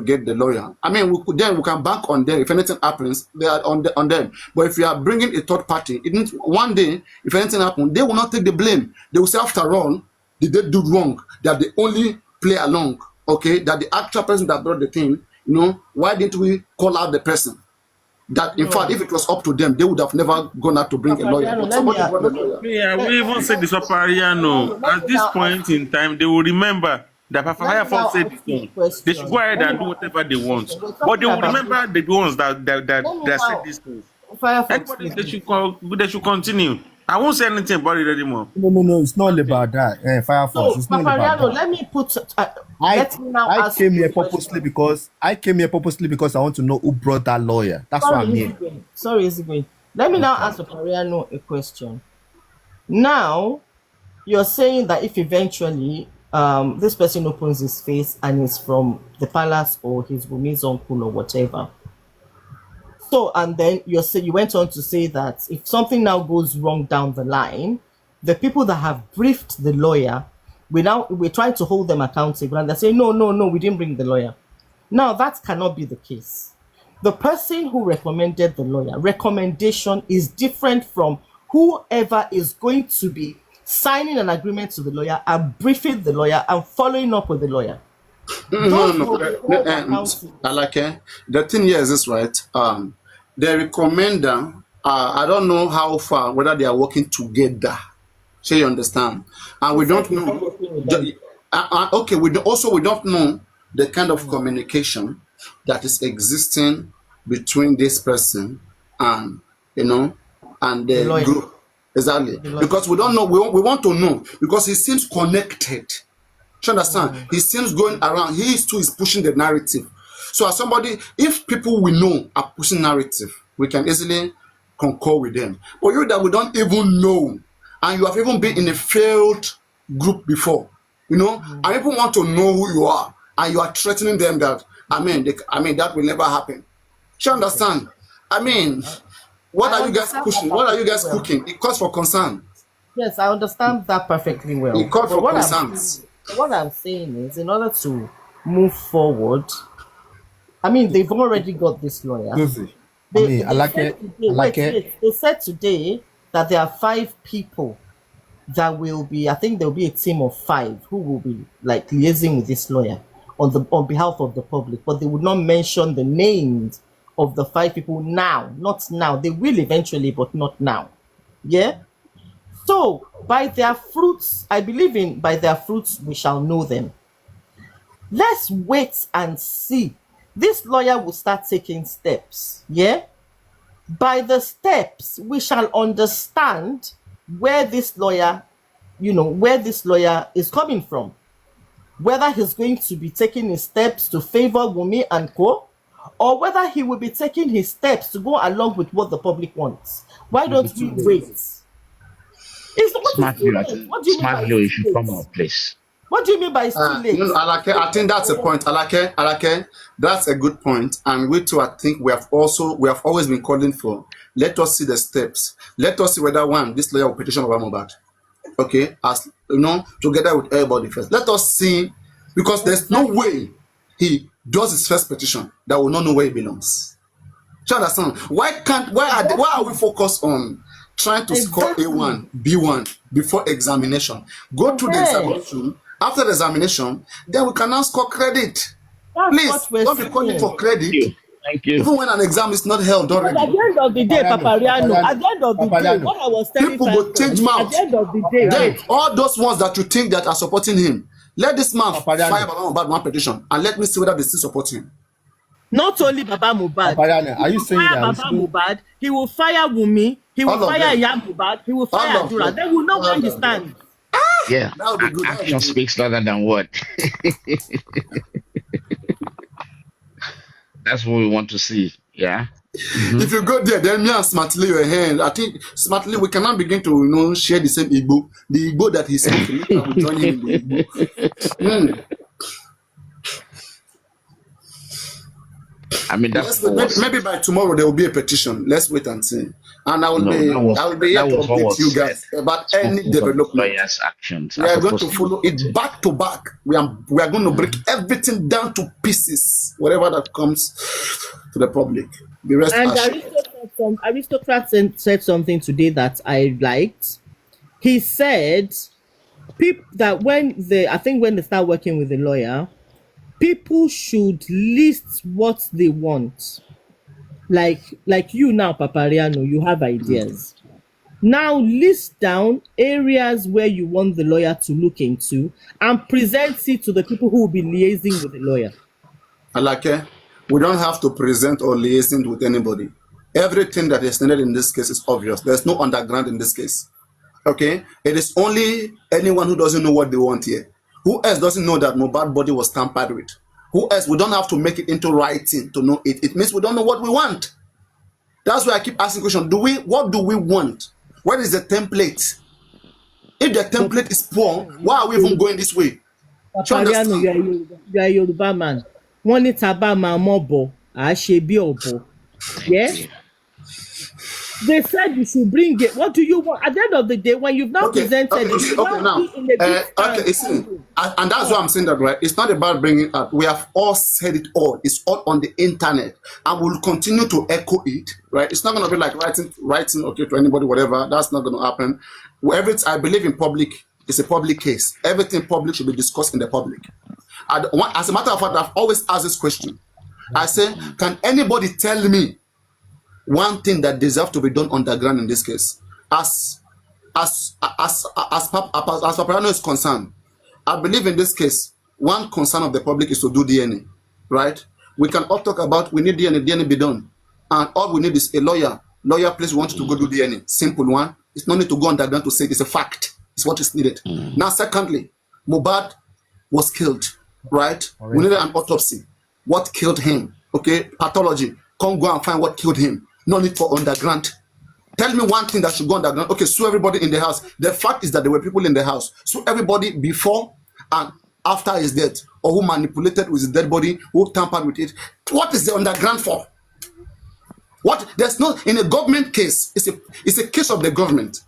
get the lawyer. We can bank on them. If anything happens, they are on them. But if you are bringing a third party, it means one day, if anything happens, they will not take the blame. They will say, after all, did they do wrong? That they only play along. Okay, that the actual person that brought the thing, why didn't we call out the person? That in fact, if it was up to them, they would have never gone out to bring a lawyer. Papariano, But somebody brought a let me lawyer. Yeah, we even said this Papariano. Papariano, let At me this now ask point in time, they will remember that let me now Papariano said ask this you a thing. They should go question. ahead Let me and do now ask whatever they you a want. question. We're But they talking will about remember the ones let me that said now these things. Firefox, Anybody please. they should continue. I won't say anything about it anymore. No. It's not all Okay. about that. Firefox. So It's not all about Papariano, that. let me put I let me now I ask came you here a purposely question. because I want to know who brought that lawyer. That's why Sorry, I'm here. Izigwe. Sorry, Izigwe. Let me now Okay. ask Papariano a question. Now, you're saying that if eventually this person opens his face and is from the palace or his Bumi's uncle or whatever. So, and then you went on to say that if something now goes wrong down the line, the people that have briefed the lawyer, we're trying to hold them accountable, and they say, no, we didn't bring the lawyer. Now that cannot be the case. The person who recommended the lawyer, recommendation is different from whoever is going to be signing an agreement to the lawyer and briefing the lawyer and following up with the lawyer. No, Those no, will be held accountable. I like it. The thing here is this, right? The recommender, I don't know how far, whether they are working together. So you understand? And He we said don't he's not know. working with them. Okay, we don't know the kind of communication that is existing between this person and and The the lawyer. group. Exactly. The lawyer. Because we don't know, we want to know because he seems connected. Do you understand? He seems going around. He too is pushing the narrative. So as somebody, if people we know are pushing narrative, we can easily concur with them. But you that we don't even know, and you have even been in a failed group before, and people want to know who you are, and you are threatening them that that will never happen. Do you understand? I mean, what I are you guys understand that pushing? What are you perfectly guys well. cooking? It calls for concern. Yes, I understand that perfectly well. It calls But for concerns. what I'm saying is, in order to move forward, I mean, they've already got this lawyer. Susie, They I like said it. today, I like it. wait. They said today that there are 5 people that will be. I think there will be a team of 5 who will be like liaising with this lawyer on behalf of the public, but they would not mention the names of the 5 people now. Not now. They will eventually, but not now. Yeah. So by their fruits, I believe in by their fruits we shall know them. Let's wait and see. This lawyer will start taking steps. Yeah. By the steps, we shall understand where this lawyer, where this lawyer is coming from. Whether he's going to be taking his steps to favor Wumi and Co., or whether he will be taking his steps to go along with what the public wants. Why don't we wait? What is too late? What do you mean by Smart Leo, you it's too should come late? up, please. What do you mean by it's too late? I think that's a point. Alake, that's a good point. And we too, I think we have always been calling for. Let us see the steps. Let us see whether this lawyer will petition Obama. Okay, as together with everybody first. Let us see, because there's no Exactly. way he does his first petition that will not know where he belongs. Do you understand? Why are we focused on trying to score Exactly. A1, B1 before examination? Go through the examination. After the examination, then we can now score credit. That's Please what we're don't be calling saying. for credit, Thank you. even when an exam is not held But at already. the end of the day, Papariano, at the end of the day, Papariano. what I was telling People go change Firefox, at mouth. the end of the day, Then wait, all those ones that you think that are supporting him, let this man Papariano. fire Baba Mohbad one petition, and let me see whether they still support him. not only Baba Mohbad, Papariano, are he you will saying fire that we Baba shouldn't? Mohbad, he will fire Wumi, he will All of fire them. Yam Mohbad, he will fire All of Adura. them. Then we'll know where All he of them. stands. Yeah, That would be good. That would be action good. speaks louder than word. That's what we want to see. Yeah. If you go there, then me and Smartly your hand. I think Smartly we cannot begin to share the same Igbo. The Igbo that he's speaking, I will join him in the Igbo. I mean, that's what was Maybe by tomorrow there will be a petition. Let's wait and see. And I will no, be here that to was what update you was said. guys about Spoke any of the development. lawyer's actions We as are going to opposed to follow it back to back. We are going to break everything down to pieces, whatever that comes to the public. The rest And assured. Aristocrat said something today that I liked. He said people that I think when they start working with a lawyer, people should list what they want. like you now, Papariano, you have ideas. Now list down areas where you want the lawyer to look into and present it to the people who will be liaising with the lawyer. Alake, we don't have to present or liaison with anybody. Everything that is needed in this case is obvious. There's no underground in this case. Okay? It is only anyone who doesn't know what they want here. Who else doesn't know that Mohbad body was tampered with? Who else? We don't have to make it into writing to know it. It means we don't know what we want. That's why I keep asking questions. What do we want? What is the template? If the template is poor, why are we even going this way? Papariano, you are a Yoruba man. Wọ́n ní tá bá máa mọ́bọ̀, à á ṣe bí ọ̀bọ. Yes? They said you should bring it. What do you want? At the end of the day, when you've now presented it, you now be in a good stand. And that's why I'm saying that, right? It's not about bringing it up. We have all said it all. It's all on the internet, and we'll continue to echo it, right? It's not going to be like writing, okay, to anybody, whatever. That's not going to happen. I believe in public. It's a public case. Everything public should be discussed in the public. As a matter of fact, I've always asked this question. I say, can anybody tell me one thing that deserves to be done underground in this case? As Papariano is concerned, I believe in this case, one concern of the public is to do DNA, right? We can all talk about we need DNA be done. And all we need is a lawyer. Lawyer, please, we want you to go do DNA. Simple one. It's no need to go underground to say it. It's a fact. It's what is needed. Now, secondly, Mohbad was killed, right? We needed an autopsy. What killed him? Okay, pathology. Come go and find what killed him. No need for underground. Tell me one thing that should go underground. Okay, sue everybody in the house. The fact is that there were people in the house. Sue everybody before and after his death, or who manipulated with his dead body, who tampered with it. What is the underground for? What? There's no, in a government case, it's a case of the government.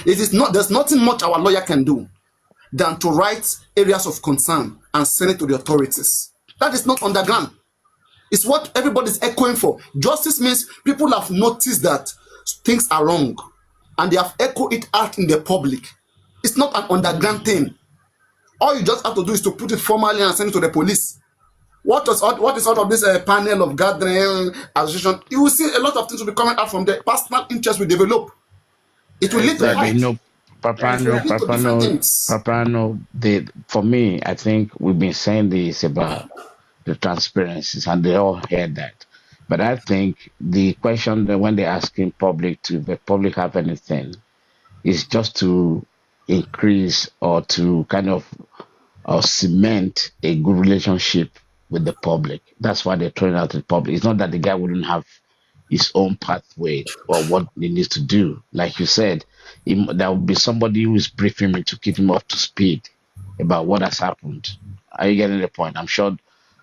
It is not. There's nothing much our lawyer can do than to write areas of concern and send it to the authorities. That is not underground. It's what everybody's echoing for. Justice means people have noticed that things are wrong and they have echoed it out in the public. It's not an underground thing. All you just have to do is to put it formally and send it to the police. What is out of this panel of gathering association? You will see a lot of things will be coming out from the personal interest we develop. It will lead to fight. Papariano, for me, I think we've been saying this about the transparencies, and they all heard that. But I think the question that when they're asking public to the public have anything is just to increase or to kind of cement a good relationship with the public. That's why they're throwing out to the public. It's not that the guy wouldn't have his own pathway or what he needs to do. Like you said, there will be somebody who is briefing me to keep him up to speed about what has happened. Are you getting the point? I'm sure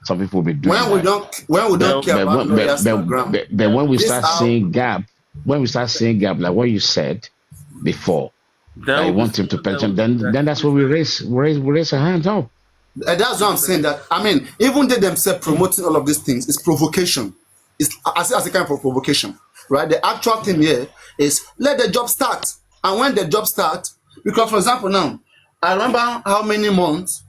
some people will be doing when that. We don't care about lawyers on ground. But when we start seeing gap, like what you said before, that you want him to pension, then that's what we raise our hands up. That's why I'm saying that. I mean, even they themselves promoting all of these things is provocation. It's as a kind of provocation, right? The actual thing here is let the job start. And when the job starts, because for example now, I remember how many months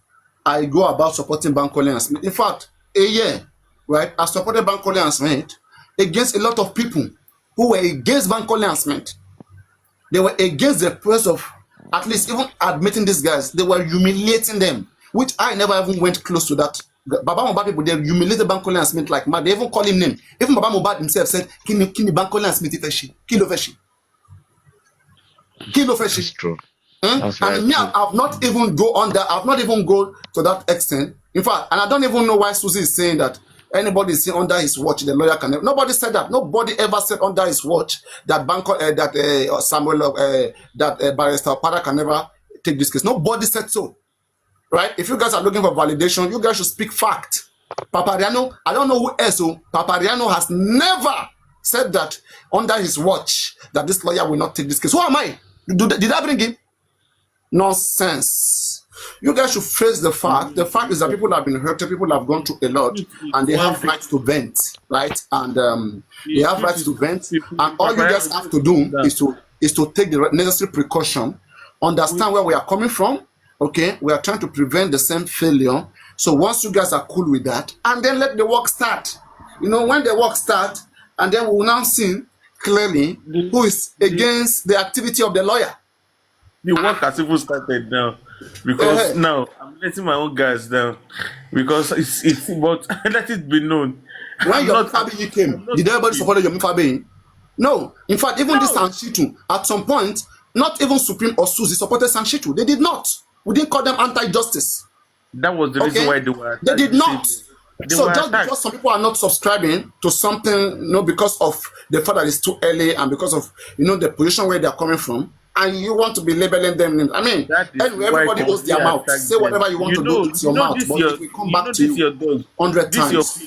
I go about supporting Bankole and Smith. In fact, a year, right? I supported Bankole and Smith against a lot of people who were against Bankole and Smith. They were against the press of at least even admitting these guys. They were humiliating them, which I never even went close to that. Baba Mohbad people, they humiliated Bankole and Smith like mad. They even call him name. Even Baba Mohbad himself said, Kini Bankole and Smith ifeshi. Kilo feshi. That's true. That's and me, I've not even go on that. I've not even go to that extent. In fact, and I don't even know why Susie is saying that anybody is under his watch, the lawyer can never. Nobody said that. Nobody ever said under his watch that Barrister Opara can never take this case. Nobody said so. Right? If you guys are looking for validation, you guys should speak fact. Papariano, I don't know who else. Papariano has never said that under his watch that this lawyer will not take this case. Who am I? Did I bring him? Nonsense. You guys should face the fact. The fact is that people have been hurt, people have gone through a lot, and they have rights to vent, right? And they have rights to vent, and all you guys have to do is to take the necessary precaution, understand where we are coming from. Okay, we are trying to prevent the same failure. So once you guys are cool with that, and then let the work start. You know, when the work starts, And then we will now see clearly The, who is the, against the activity of the lawyer. the work has even started now because Uh, now I'm letting my own guys down because it's but let it be known. when I'm your not I'm, Fabiyi came, I'm not did everybody stupid. support your Fabiyi? No. In fact, even this No, Sanshitu, at some point, not even Supreme or Susie supported Sanshitu. They did not. We didn't call them anti-justice. that was the reason Okay? why they were They attacked did this not. evening. They So were just attacked. because some people are not subscribing to something, because of the fact that it's too early and because of the position where they are coming from, and you want to be labeling them names. I mean, That is anyway, why everybody owns Kumasi their mouth. attacked Say them. whatever you want to do with your mouth, but it will come back to This you your dog, 100 times.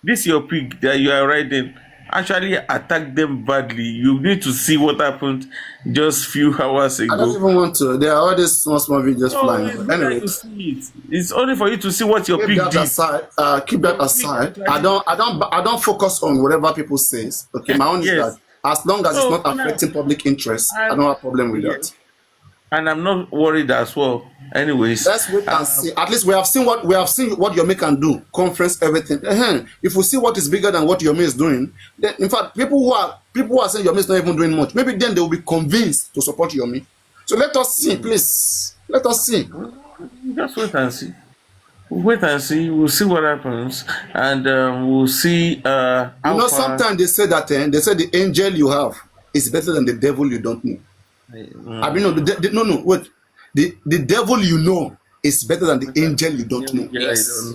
this your pig that you are riding actually attacked them badly. You need to see what happened just few hours I don't ago. even want to. There are all these small videos No, flying. it's But good that anyway, you see it. It's only for you to see what your keep pig that did. aside. Keep that Your pig aside. I actually, don't. I don't. I don't focus on whatever people says. Okay, my own is that yes. as long as it's So not now, affecting public interest, I and don't have a problem with yes, that. and I'm not worried as well. Anyways, Let's wait and um, see. At least we have seen what Yomi can do. Conference, everything. If we see what is bigger than what Yomi is doing, then in fact, people who are saying Yomi is not even doing much. Maybe then they will be convinced to support Yomi. So let us see, please. Let us see. just wait and see. We'll wait and see. We'll see what happens, and we'll see how far. Sometimes they say that they say the angel you have is better than the devil you don't know. I mean, no, no, no, wait. The devil you know is better than the angel you don't know. Yeah, I don't Yes.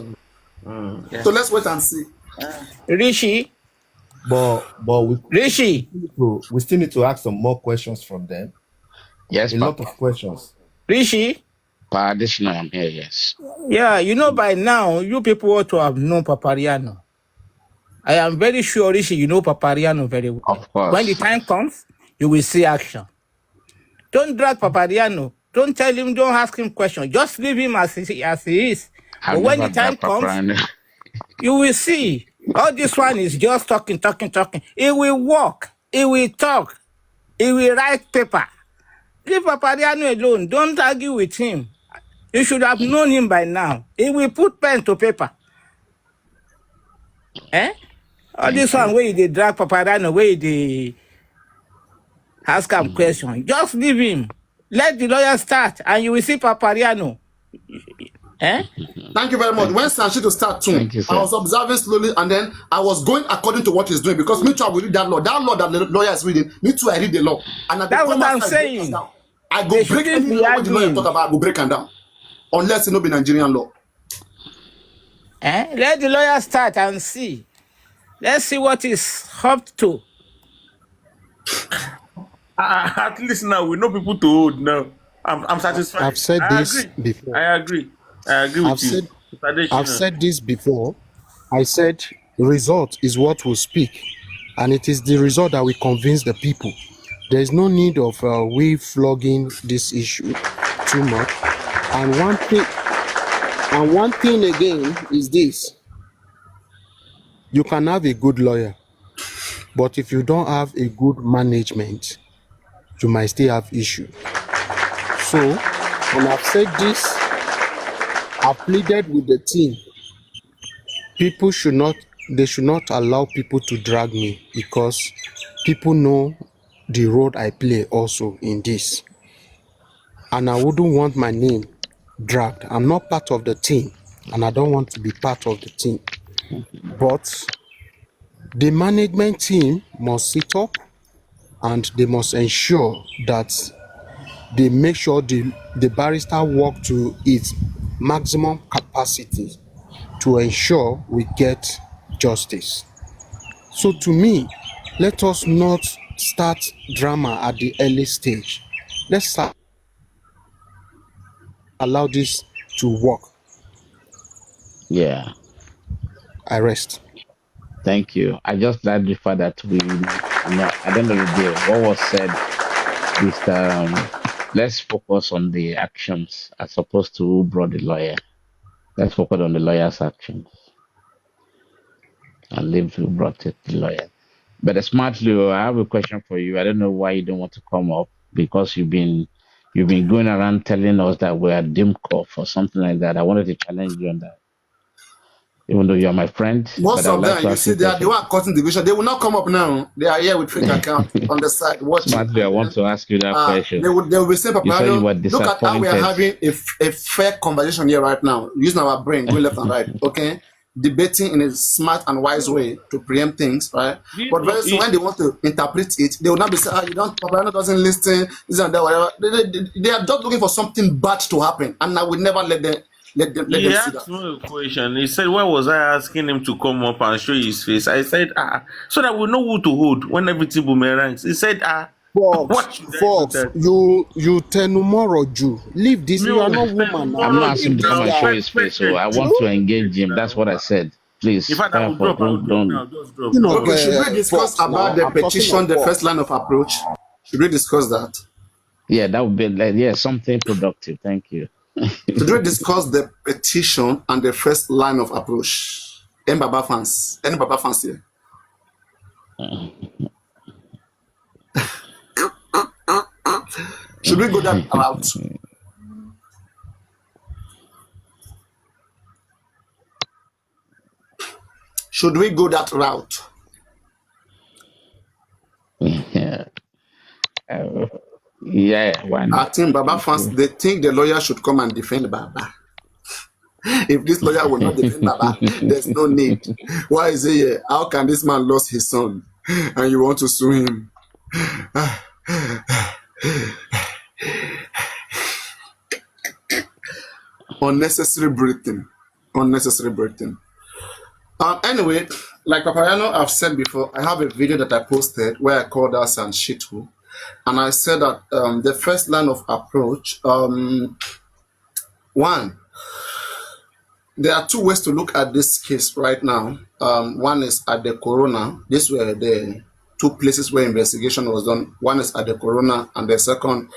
know. Yeah. So let's wait and see. Rishi, But Rishi, we still need to ask some more questions from them. Yes, A lot Papa. of questions. Rishi. Pa, additional, I'm here, yes. Yeah, by now, you people ought to have known Papariano. I am very sure, Rishi, you know Papariano very well. Of When the course. time comes, you will see action. Don't drag Papariano. Don't tell him, don't ask him questions. Just leave him as he is. I've But when never the time dragged comes, Papariano. you will see. All this one is just talking, talking, talking. He will walk. He will talk. He will write paper. Leave Papariano alone. Don't argue with him. You should have known him by now. He will put pen to paper. Eh? All this Thank you. one where they drag Papariano, where they ask him question. Just leave him. Let the lawyer start, and you will see Papariano. Eh? Thank you very much. Thank When you. Sanchito start too, Thank you, I sir. was observing slowly and then I was going according to what he's doing because me too, I will read that law. That law that the lawyer is reading, me too, I read the law. And I go That's what come I'm outside, break it saying. down. I They go break shouldn't any be law when the lawyer talk arguing. about, I go break them down. Unless it no be Nigerian law. Eh? Let the lawyer start and see. Let's see what he's up to. At least now we know people to hold now. I'm I've satisfied. said I this agree. before. I agree. I agree I've with you. said Mr. I've Adesina. said this before. I said result is what will speak, and it is the result that will convince the people. There is no need of we flogging this issue too much. And one thing again is this: you can have a good lawyer, but if you don't have a good management, you might still have issue. So, and I've said this, I've pleaded with the team. People should not, they should not allow people to drag me because people know the role I play also in this. And I wouldn't want my name dragged. I'm not part of the team and I don't want to be part of the team. But the management team must sit up and they must ensure that they make sure the barrister work to its maximum capacity to ensure we get justice. So to me, let us not start drama at the early stage. Let's allow this to work. Yeah. I rest. Thank you. I just like the fact that at the end of the day, what was said is let's focus on the actions as opposed to who brought the lawyer. Let's focus on the lawyer's actions and leave who brought it, the lawyer. But smartly, I have a question for you. I don't know why you don't want to come up because you've been going around telling us that we're DIMCOF or something like that. I wanted to challenge you on that. even though you're my friend. Most But I would of like them, to you ask you see, a they are the question. one causing division. They will not come up now. They are here with fake account on the side watching, Smartly, I and want then to ask you that question. they will be saying, You said you Papariano, were look at how we are disappointed. having a fair conversation here right now, using our brain, going left and right, okay? Debating in a smart and wise way to preempt things, right? Do you But know very soon, when they want to interpret it, they will not be saying, you don't, Papariano doesn't listen, this and that, whatever. They are just looking for something bad to happen, and I will never let He them see that. asked me a question. He said, "Why was I asking him to come up and show his face?" I said, so that we know who to hold when everything boomerangs." He said, Fox, why should I do Fox, that? you tenumoro Jew. Leave this. Me You are ò not fẹ́ woman I'm now. not tomorrow asking Jew him Leave to come this now. and show guy. his face, so I Jew want to no be engage Jew him. That's what I now. said. In Please, fact, I will therefore, drop. I will drop don't. now. Just drop. Talking Don't of Okay, worry. should we discuss Fox about now. the I'm talking petition, of the first Fox. line of approach? Should we discuss that? Yeah, that would be like, yeah, something productive. Thank you. Should we discuss the petition and the first line of approach? Any Baba fans here? Should we go that route? Should we go that route? Yeah. Yeah, why I not? think Baba fans, they think the lawyer should come and defend Baba. If this lawyer will not defend Baba, there's no need. Why is he here? How can this man lose his son and you want to sue him? Unnecessary breathing. Unnecessary breathing. Anyway, like Papariano, I've said before, I have a video that I posted where I called us and Shitu. And I said that the first line of approach, one, there are two ways to look at this case right now. One is at the coroner. These were the two places where investigation was done. One is at the coroner, and the second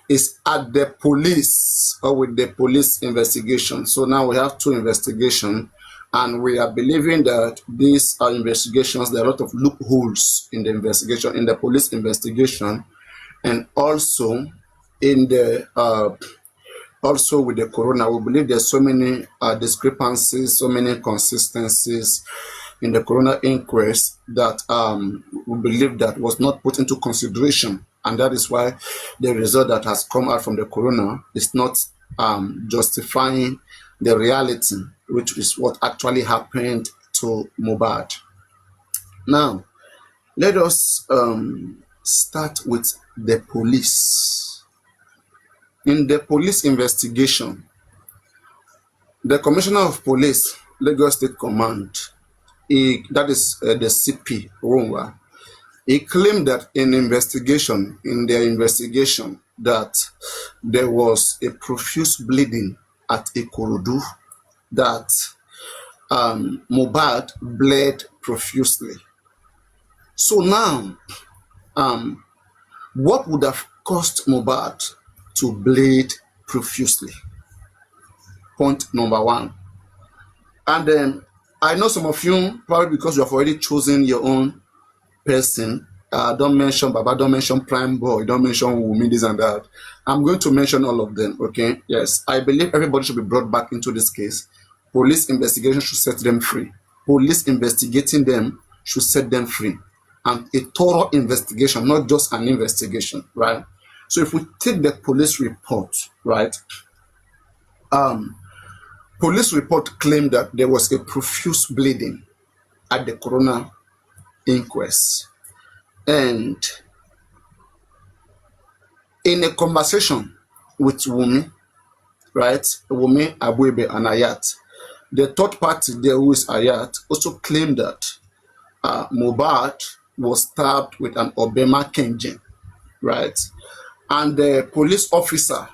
is at the police or with the police investigation. So now we have two investigations, and we are believing that these are investigations. There are a lot of loopholes in the investigation, in the police investigation, and also in the also with the corona. We believe there's so many discrepancies, so many consistencies in the corona inquest that we believe that was not put into consideration, and that is why the result that has come out from the corona is not justifying the reality, which is what actually happened to Mohbad. Now, let us start with the police. In the police investigation, the Commissioner of Police, Lagos State Command, that is the CP, Runwa, he claimed that in their investigation, that there was a profuse bleeding at Ikorodu, that Mohbad bled profusely. So now, what would have caused Mohbad to bleed profusely? Point number one. And then I know some of you, probably because you have already chosen your own person, don't mention Baba, don't mention Prime Boy, don't mention Wumi, this and that. I'm going to mention all of them, okay? Yes, I believe everybody should be brought back into this case. Police investigation should set them free. Police investigating them should set them free. And a thorough investigation, not just an investigation, right? So if we take the police report, right? Police report claimed that there was a profuse bleeding at the coroner inquest. And in a conversation with Wumi, right? Wumi, Abuebe, and Ayat, the third party there, who is Ayat, also claimed that Mohbad was stabbed with an Obema Kenjen, right? And the police officer,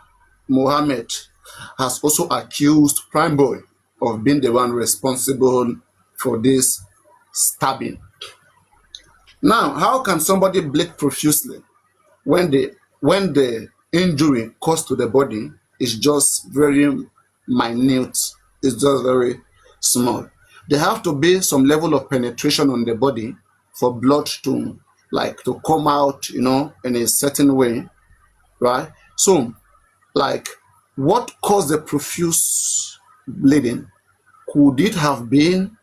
Mohammed, has also accused Prime Boy of being the one responsible for this stabbing. Now, how can somebody bleed profusely when the injury caused to the body is just very minute, it's just very small? There have to be some level of penetration on the body for blood to come out, in a certain way, right? So, like, what caused the profuse bleeding? Could it have been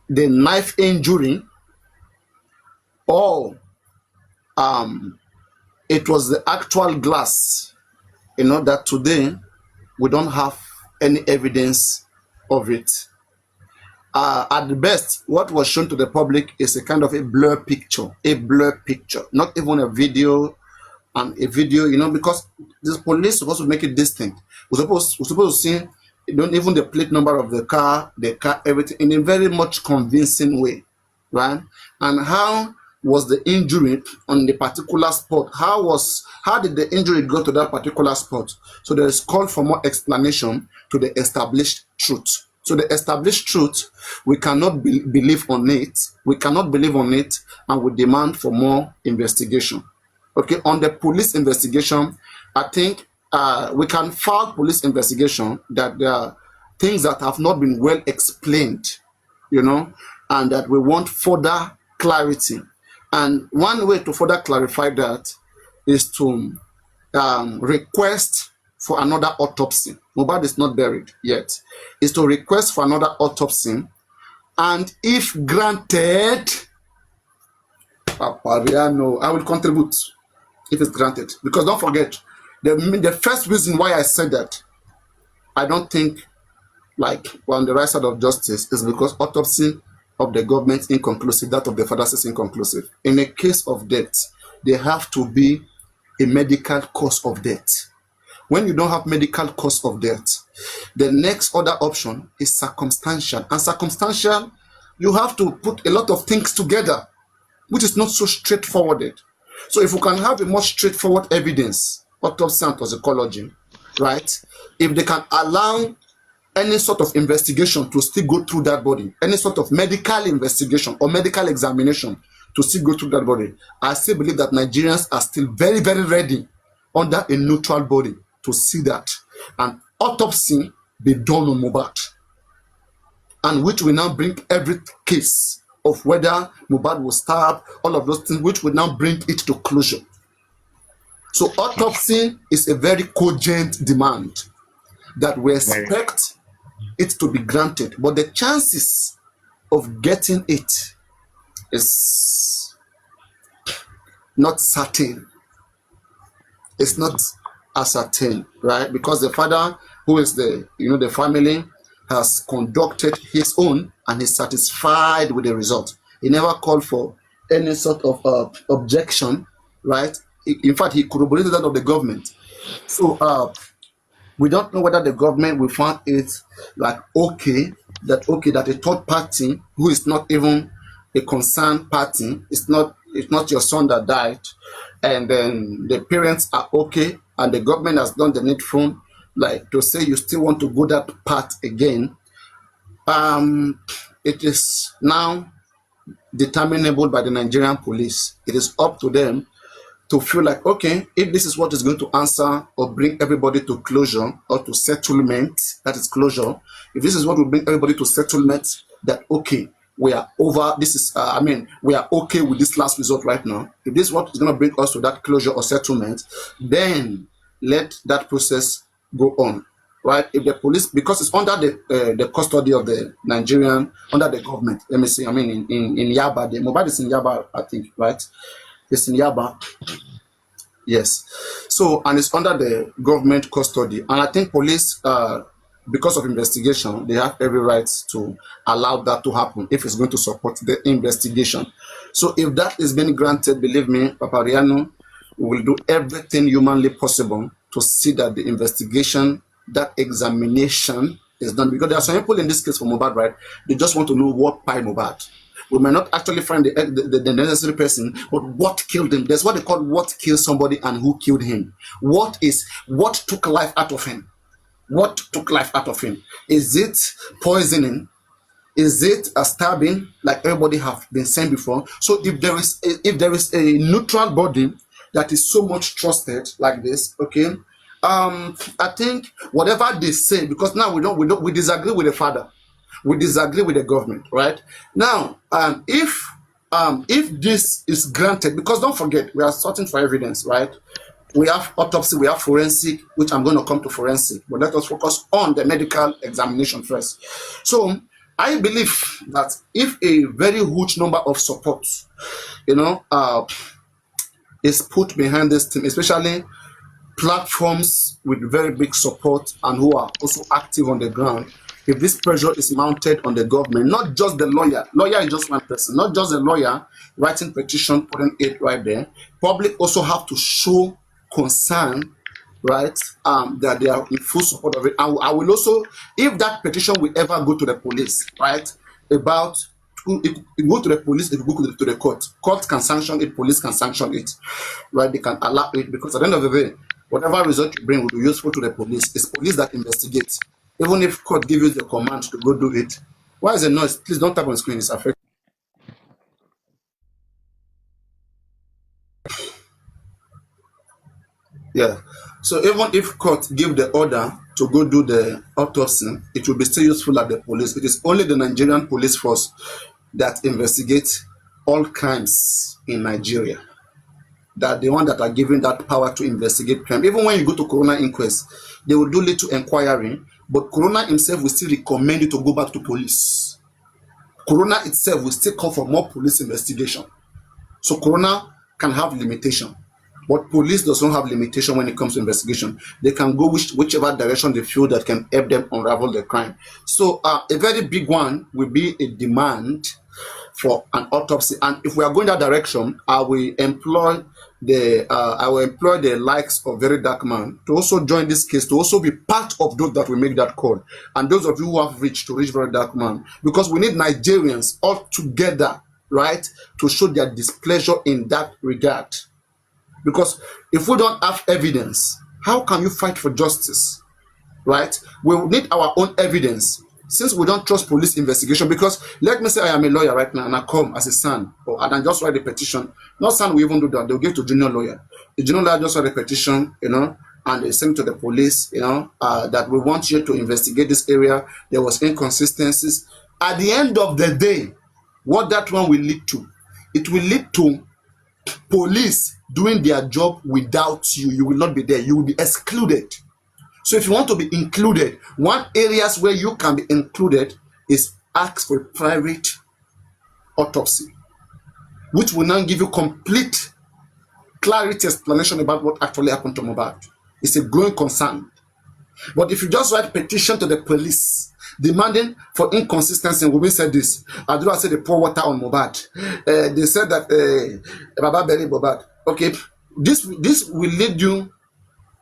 the knife injury, or it was the actual glass? That today we don't have any evidence of it. At the best, what was shown to the public is a kind of a blur picture, not even a video. And a video, because the police supposed to make it distinct. We're supposed to see, even the plate number of the car, everything in a very much convincing way, right? And how was the injury on the particular spot? How did the injury go to that particular spot? So there is call for more explanation to the established truth. So the established truth, we cannot believe on it. We cannot believe on it, and we demand for more investigation. Okay, on the police investigation, I think we can file police investigation that there are things that have not been well explained, and that we want further clarity. And one way to further clarify that is to request for another autopsy. Mohbad is not buried yet. Is to request for another autopsy, and if granted, Papariano, I will contribute if it's granted. Because don't forget, the first reason why I said that I don't think we're on the right side of justice is because autopsy of the government is inconclusive, that of the fathers is inconclusive. In a case of death, there have to be a medical cause of death. When you don't have medical cause of death, the next other option is circumstantial. And circumstantial, you have to put a lot of things together, which is not so straightforward. So if we can have a more straightforward evidence, autopsy and toxicology, right? If they can allow any sort of investigation to still go through that body, any sort of medical investigation or medical examination to still go through that body, I still believe that Nigerians are still very, very ready under a neutral body to see that. And autopsy be done on Mohbad. And which will now bring every case of whether Mohbad was stabbed, all of those things, which will now bring it to closure. So autopsy is a very cogent demand that we expect it to be granted. But the chances of getting it is not certain. It's not ascertained, right? Because the father, who is the family, has conducted his own and is satisfied with the result. He never called for any sort of objection, right? In fact, he corroborated that of the government. So we don't know whether the government will find it okay that a third party who is not even a concerned party, it's not your son that died, and then the parents are okay, and the government has done the needful, to say you still want to go that path again. It is now determinable by the Nigerian police. It is up to them to feel like, okay, if this is what is going to answer or bring everybody to closure or to settlement, that is closure. If this is what will bring everybody to settlement, that okay, we are over. This is, we are okay with this last result right now. If this is what is going to bring us to that closure or settlement, then let that process go on, right? If the police, because it's under the custody of the Nigerian, under the government. Let me see. In Yaba, the Mohbad is in Yaba, I think, right? It's in Yaba. Yes. So, and it's under the government custody. And I think police, because of investigation, they have every right to allow that to happen if it's going to support the investigation. So if that is being granted, believe me, Papariano will do everything humanly possible to see that the investigation, that examination is done. Because there are some people in this case for Mohbad, right? They just want to know what by Mohbad. We may not actually find the necessary person, but what killed him? There's what they call what killed somebody and who killed him. What took life out of him? What took life out of him? Is it poisoning? Is it a stabbing, like everybody have been saying before? So if there is a neutral body that is so much trusted like this, okay, I think whatever they say, because now we disagree with the father. We disagree with the government, right? Now, if this is granted, because don't forget, we are searching for evidence, right? We have autopsy, we have forensic, which I'm going to come to forensic, but let us focus on the medical examination first. So I believe that if a very huge number of support, you know, is put behind this team, especially platforms with very big support and who are also active on the ground, if this pressure is mounted on the government, not just the lawyer is just one person, not just the lawyer writing petition, putting it right there, public also have to show concern, right, that they are in full support of it. And I will also, if that petition will ever go to the police, right, about it go to the police, it will go to the court. Court can sanction it, police can sanction it, right? They can allow it, because at the end of the day, whatever result you bring will be useful to the police. It's police that investigates. Even if court gives you the command to go do it, why is the noise? Please don't tap on the screen. It's affecting. Yeah. So even if court give the order to go do the autopsy, it will be still useful at the police. It is only the Nigerian police force that investigates all crimes in Nigeria, that the one that are given that power to investigate crime. Even when you go to coroner inquest, they will do little inquiry, but coroner himself will still recommend you to go back to police. Coroner itself will still call for more police investigation. So coroner can have limitation, but police does not have limitation when it comes to investigation. They can go whichever direction they feel that can help them unravel the crime. So a very big one will be a demand for an autopsy, and if we are going that direction, I will employ the likes of Very Dark Man to also join this case, to also be part of those that will make that call, and those of you who have reached to reach Very Dark Man, because we need Nigerians all together, right, to show their displeasure in that regard. Because if we don't have evidence, how can you fight for justice, right? We need our own evidence. Since we don't trust police investigation, because let me say I am a lawyer right now and I come as a son, and I just write a petition. No son will even do that. They'll give to junior lawyer. The junior lawyer just write a petition, and they send to the police, that we want you to investigate this area. There was inconsistencies. At the end of the day, what that one will lead to, it will lead to police doing their job without you. You will not be there. You will be excluded. So if you want to be included, one areas where you can be included is ask for a private autopsy, which will now give you complete clarity explanation about what actually happened to Mohbad. It's a growing concern. But if you just write petition to the police demanding for inconsistency, women said this, Adura said they pour water on Mohbad. They said that Baba buried Mohbad. Okay, this will lead you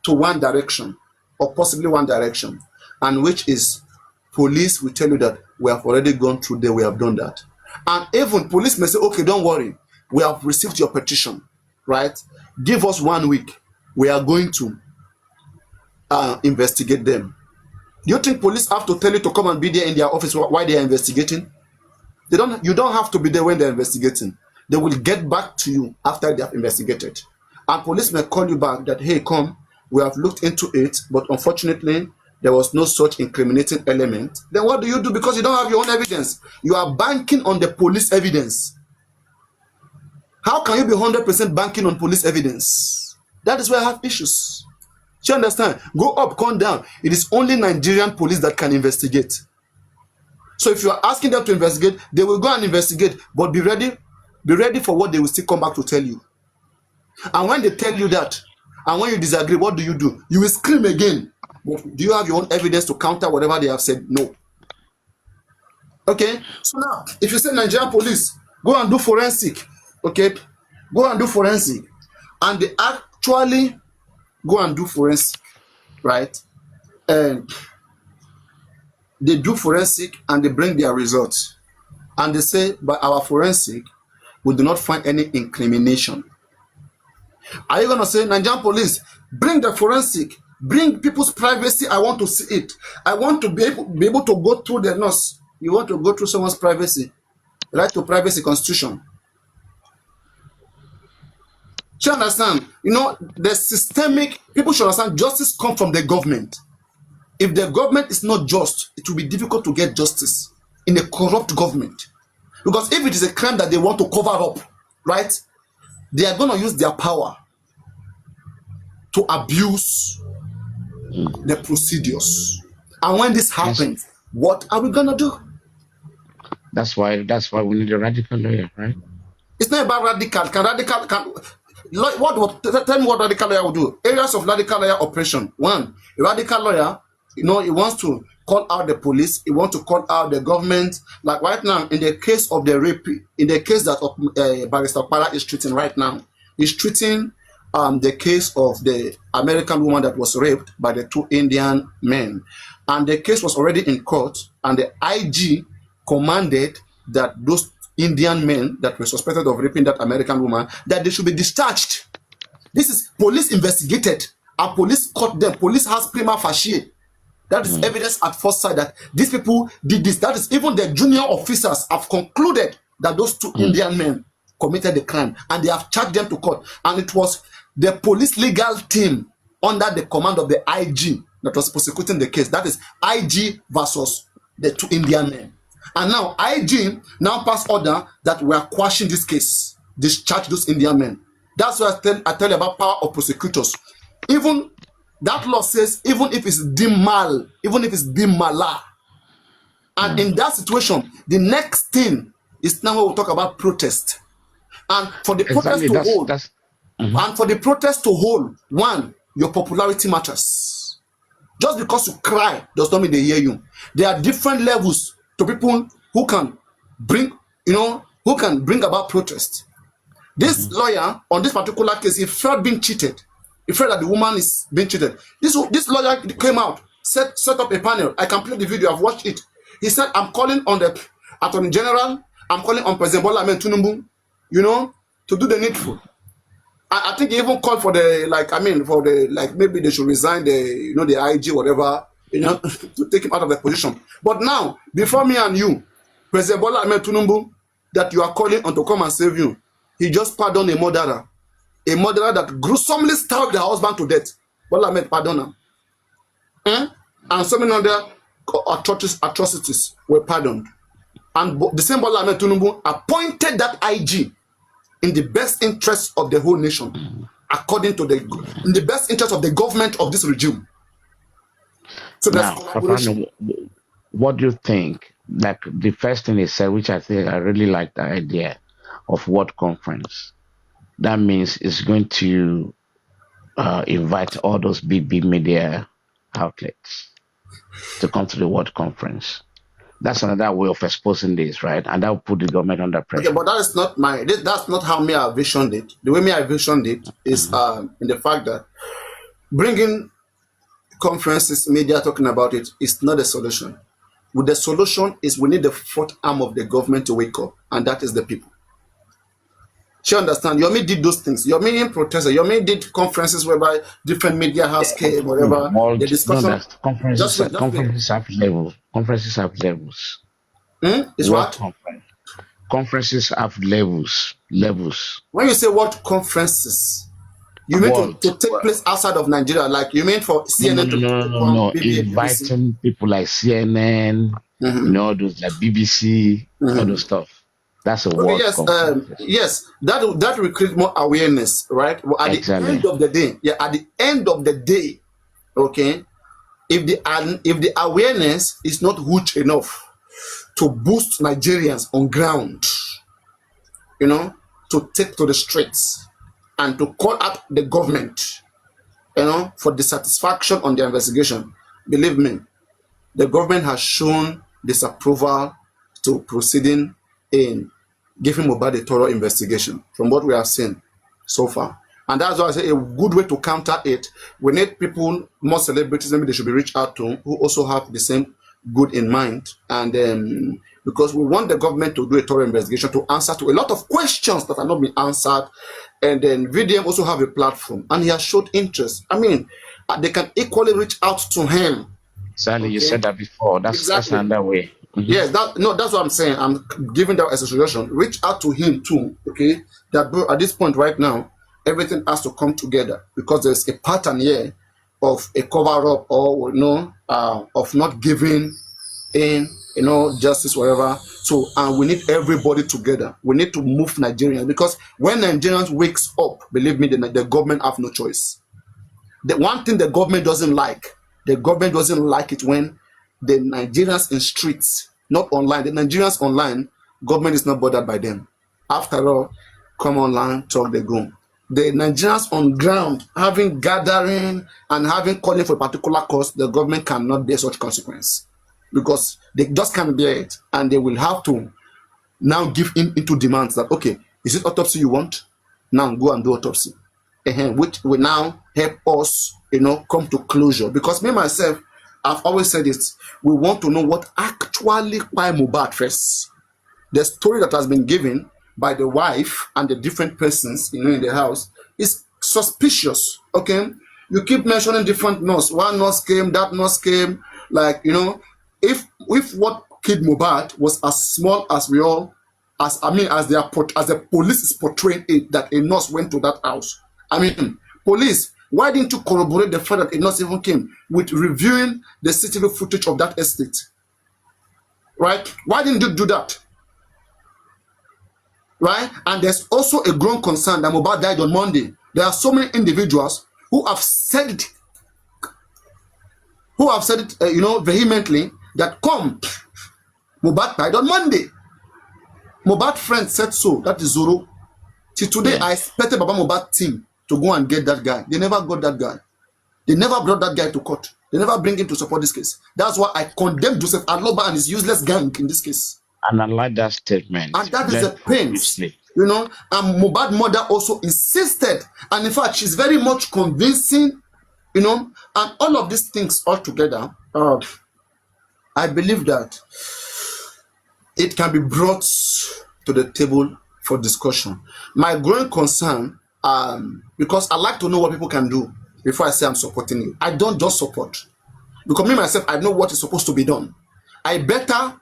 to one direction, or possibly one direction, and which is police will tell you that we have already gone through there, we have done that. And even police may say, okay, don't worry, we have received your petition, right? Give us 1 week. We are going to investigate them. Do you think police have to tell you to come and be there in their office while they are investigating? You don't have to be there when they're investigating. They will get back to you after they have investigated. And police may call you back that, hey, come, we have looked into it, but unfortunately, there was no such incriminating element. Then what do you do? Because you don't have your own evidence. You are banking on the police evidence. How can you be 100% banking on police evidence? That is where I have issues. Do you understand? Go up, come down. It is only Nigerian police that can investigate. So if you are asking them to investigate, they will go and investigate, but be ready for what they will still come back to tell you. And when they tell you that, and when you disagree, what do? You will scream again. But do you have your own evidence to counter whatever they have said? No. Okay? So now, if you say Nigerian police, go and do forensic. Okay? Go and do forensic. And they actually go and do forensic, right? And they do forensic and they bring their results. And they say, by our forensic, we do not find any incrimination. Are you going to say, Nigerian police, bring the forensic, bring people's privacy, I want to see it. I want to be able to go through the nurse. You want to go through someone's privacy. Right to privacy constitution. Do you understand? The systemic, people should understand justice comes from the government. If the government is not just, it will be difficult to get justice in a corrupt government. Because if it is a crime that they want to cover up, right, they are going to use their power. to abuse the procedures. And when this Yes. happens, what are we gonna do? That's why we need a radical lawyer, right? It's not about radical. Tell me what radical lawyer will do? Areas of radical lawyer operation. One, a radical lawyer, he wants to call out the police. He wants to call out the government. Like right now, in the case of the rape, in the case that Barrister Para is treating right now, he's treating the case of the American woman that was raped by the two Indian men, and the case was already in court, and the IG commanded that those Indian men that were suspected of raping that American woman, that they should be discharged. This is police investigated, and police caught them. Police has prima facie. That is evidence at first sight that these people did this. That is, even the junior officers have concluded that those two Indian men committed the crime, and they have charged them to court. And it was the police legal team under the command of the IG that was prosecuting the case. That is IG versus the two Indian men. And now IG now passed order that we are quashing this case, discharge those Indian men. That's why I tell you about power of prosecutors. Even that law says, even if it's deemed mal, even if it's deemed mala, and in that situation, the next thing is now we'll talk about protest. And for the protest to hold, and for the protest to hold, one, your popularity matters. Just because you cry does not mean they hear you. There are different levels to people who can bring, who can bring about protest. This lawyer on this particular case, he felt being cheated. He felt that the woman is being cheated. This lawyer came out, set up a panel. I can play the video. I've watched it. He said, "I'm calling on the Attorney General. I'm calling on President Bola Ahmed Tinubu, to do the needful." I think he even called for maybe they should resign the IG, whatever, to take him out of the position. But now, before me and you, President Bola Ahmed Tinubu, that you are calling on to come and save you, he just pardoned a murderer that gruesomely stabbed her husband to death. Bola Ahmed pardoned her. And so many other atrocities were pardoned. And the same Bola Ahmed Tinubu appointed that IG in the best interest of the whole nation, in the best interest of the government of this regime. So now, Papariano, what do you think? Like the first thing he said, which I think I really like the idea of what conference. That means it's going to invite all those big media outlets to come to the World Conference. That's another way of exposing this, right? And that will put the government under pressure. Okay, but that's not how me I visioned it. The way me I visioned it is in the fact that bringing conferences, media talking about it is not a solution. The solution is we need the fourth arm of the government to wake up, and that is the people. You understand? Yomi did those things. Yomi protested. Yomi did conferences whereby different media house came, whatever. Well, the discussion. Conferences have levels. Conferences have levels. It's what? Conferences have levels. When you say what conferences, you mean to take place outside of Nigeria? Like you mean for CNN No. Inviting people like CNN, those like BBC, all those stuff. That's a world. Yes, that will create more awareness, right? At the end of the day, okay, if the awareness is not huge enough to boost Nigerians on ground, to take to the streets and to call out the government, for dissatisfaction on the investigation, believe me, the government has shown disapproval to proceeding in giving Mohbad a thorough investigation from what we have seen so far. And that's why I say a good way to counter it, we need people, more celebrities, maybe they should be reached out to, who also have the same good in mind. And because we want the government to do a thorough investigation to answer to a lot of questions that are not being answered. And then VDM also have a platform, and he has showed interest. I mean, they can equally reach out to him. Sally, you said that before. That's another way. Yes, that's what I'm saying. I'm giving that as a suggestion. Reach out to him too, okay? That at this point right now, everything has to come together because there's a pattern here of a cover-up or of not giving in, justice, whatever. So, and we need everybody together. We need to move Nigerians because when Nigerians wakes up, believe me, the government have no choice. The one thing the government doesn't like it when the Nigerians in streets, not online, the Nigerians online, government is not bothered by them. After all, come online, talk the go. The Nigerians on ground having gathering and having calling for a particular cause, the government cannot bear such consequence because they just can't bear it, and they will have to now give in into demands that okay, is it autopsy you want? Now go and do autopsy, which will now help us, come to closure. Because me myself, I've always said it. We want to know what actually why Mohbad first. The story that has been given by the wife and the different persons, in the house is suspicious. Okay, you keep mentioning different nurse. One nurse came, that nurse came. Like, if what killed Mohbad was as small as we all, as the police is portraying it, that a nurse went to that house. I mean, police, why didn't you corroborate the fact that a nurse even came with reviewing the CCTV footage of that estate? Right? Why didn't you do that? Right? And there's also a growing concern that Mohbad died on Monday. There are so many individuals who have said it, vehemently that Mohbad died on Monday. Mohbad friend said so. That is Zoro. Till today, I expected Baba Mohbad team to go and get that guy. They never got that guy. They never brought that guy to court. They never bring him to support this case. That's why I condemn Joseph Aloba and his useless gang in this case. And I like that statement. And that is the pains. And Mohbad mother also insisted. And in fact, she's very much convincing, and all of these things all together, I believe that it can be brought to the table for discussion. My growing concern, because I like to know what people can do before I say I'm supporting you. I don't just support. Because me myself, I know what is supposed to be done. I better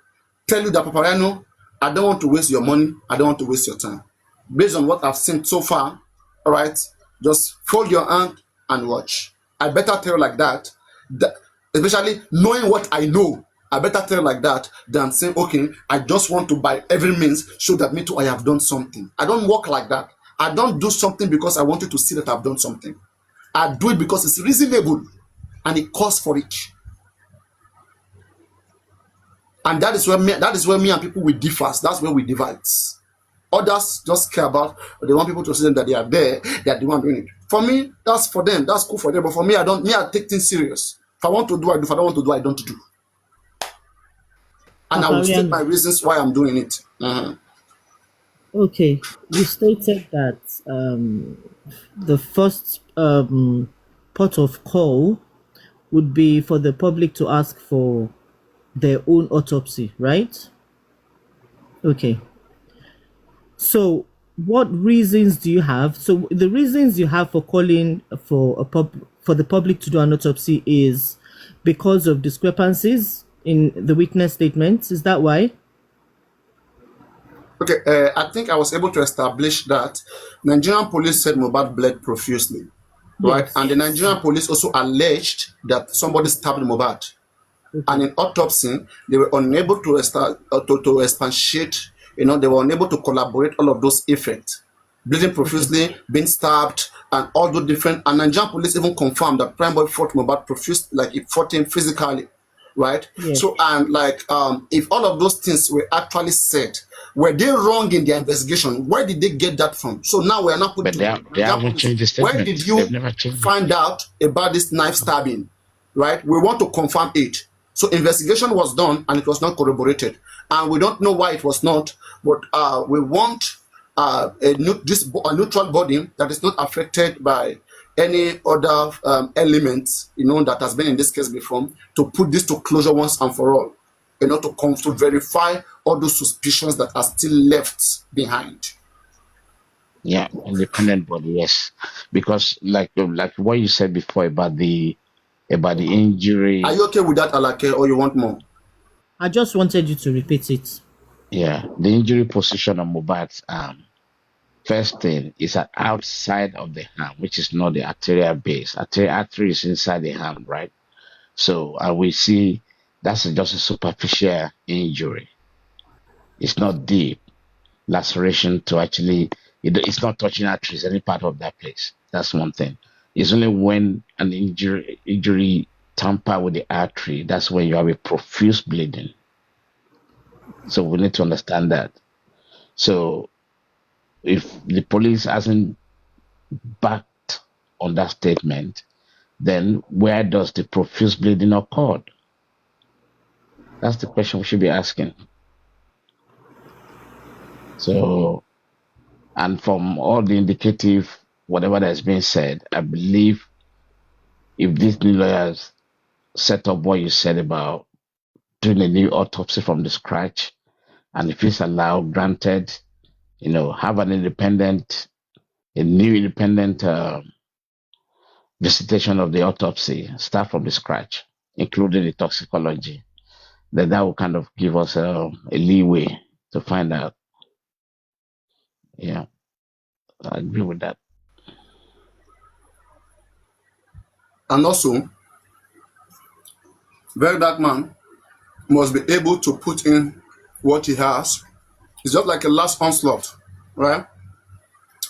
tell you that, Papariano, I don't want to waste your money. I don't want to waste your time. Based on what I've seen so far, all right, just fold your hand and watch. I better tell you like that, especially knowing what I know. I better tell you like that than saying, okay, I just want to by every means show that me too, I have done something. I don't work like that. I don't do something because I want you to see that I've done something. I do it because it's reasonable and it costs for it. And that is where me and people will differ. That's where we divide. Others just care about, they want people to see them that they are there, they are the one doing it. For me, that's for them, that's cool for them. But for me, I take things serious. If I want to do, I do. If I don't want to do, I don't do. And I will state my reasons why I'm doing it. Okay, you stated that the first port of call would be for the public to ask for their own autopsy, right? Okay. So, what reasons do you have? So, the reasons you have for calling for the public to do an autopsy is because of discrepancies in the witness statements. Is that why? Okay, I think I was able to establish that Nigerian police said Mohbad bled profusely, right? And the Nigerian police also alleged that somebody stabbed Mohbad. Okay. And in autopsy, they were unable to expatiate, they were unable to collaborate all of those effects. Bleeding profusely, being stabbed, and all the different. And Nigerian police even confirmed that Prime Boy fought Mohbad profusely, like he fought him physically, right? Yes. So, and if all of those things were actually said, were they wrong in their investigation? Where did they get that from? So now we are not putting. But they haven't changed the statement. Where did you find out about this knife stabbing? Right? We want to confirm it. So investigation was done and it was not corroborated, and we don't know why it was not. But we want a neutral body that is not affected by any other elements, that has been in this case before, to put this to closure once and for all. To verify all those suspicions that are still left behind. Yeah, independent body, yes. Because like what you said before about the injury. Are you okay with that, Alake, or you want more? I just wanted you to repeat it. Yeah, the injury position on Mohbad's arm. First thing is outside of the arm, which is not the arterial base. Artery is inside the arm, right? So we see that's just a superficial injury. It's not deep laceration to actually. It's not touching arteries, any part of that place. That's one thing. It's only when an injury tamper with the artery, that's when you have a profuse bleeding. So we need to understand that. So if the police hasn't backed on that statement, then where does the profuse bleeding occur? That's the question we should be asking. So, and from all the indicative, whatever that's been said, I believe if these new lawyers set up what you said about doing a new autopsy from the scratch, and if it's allowed, granted, have a new independent visitation of the autopsy, start from the scratch, including the toxicology, then that will kind of give us a leeway to find out. Yeah, I agree with that. And also, very dark man must be able to put in what he has. It's just like a last onslaught, right?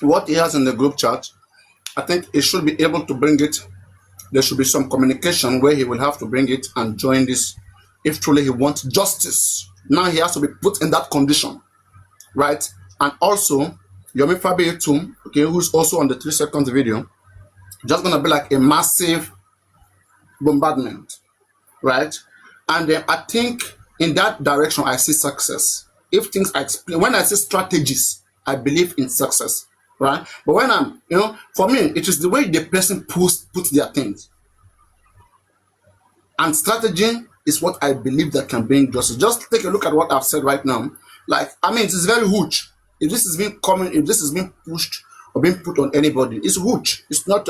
What he has in the group chat, I think he should be able to bring it. There should be some communication where he will have to bring it and join this if truly he wants justice. Now he has to be put in that condition, right? And also, Yomi Fabi too, okay, who's also on the 3 seconds video, just gonna be like a massive bombardment, right? And then I think in that direction I see success. If things I explain, when I say strategies, I believe in success, right? But when I'm, for me, it is the way the person puts their things. And strategy is what I believe that can bring justice. Just take a look at what I've said right now. Like, I mean, it is very huge. If this is being if this is being pushed or being put on anybody, it's huge. It's not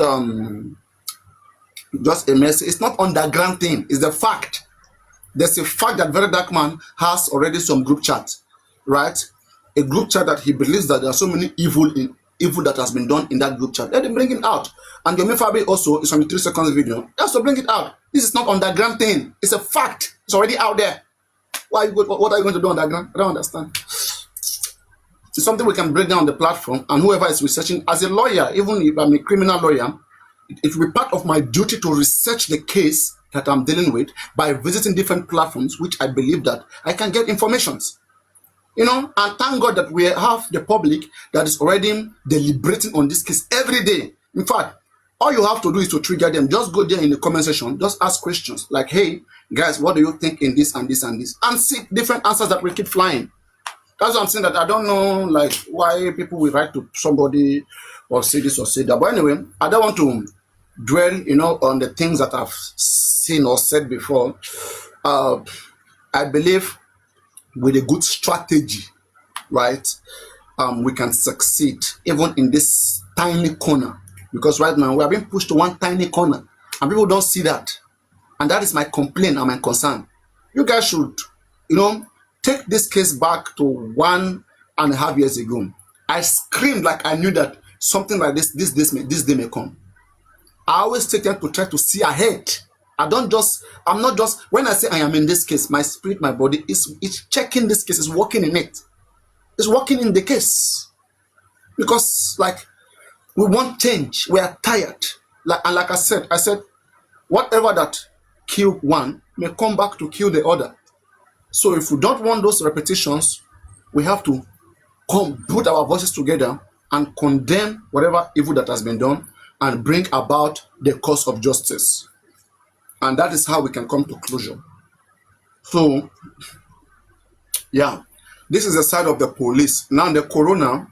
just a message. It's not underground thing. It's the fact. There's a fact that Very Dark Man has already some group chat, right? A group chat that he believes that there are so many evil that has been done in that group chat. Let him bring it out. And Yomi Fabi also is on the 3 seconds video. He has to bring it out. This is not underground thing. It's a fact. It's already out there. What are you going to do underground? I don't understand. It's something we can bring down on the platform, and whoever is researching, as a lawyer, even if I'm a criminal lawyer, it will be part of my duty to research the case that I'm dealing with by visiting different platforms, which I believe that I can get informations. And thank God that we have the public that is already deliberating on this case every day. In fact, all you have to do is to trigger them. Just go there in the comment section, just ask questions like, hey, guys, what do you think in this and this and this? And see different answers that will keep flying. That's what I'm saying, that I don't know, like, why people will write to somebody or say this or say that. But anyway, I don't want to dwell, on the things that I've seen or said before. I believe with a good strategy, right, we can succeed even in this tiny corner. Because right now we are being pushed to one tiny corner, and people don't see that. And that is my complaint and my concern. You guys should, take this case back to 1.5 years ago. I screamed like I knew that something like this day may come. I always take time to try to see ahead. I'm not just, when I say I am in this case, my spirit, my body is checking this case, is working in it. It's working in the case. Because, like, we want change. We are tired. Like I said, whatever that killed one may come back to kill the other. So if we don't want those repetitions, we have to put our voices together and condemn whatever evil that has been done and bring about the cause of justice. And that is how we can come to closure. So, yeah, this is the side of the police. Now the coroner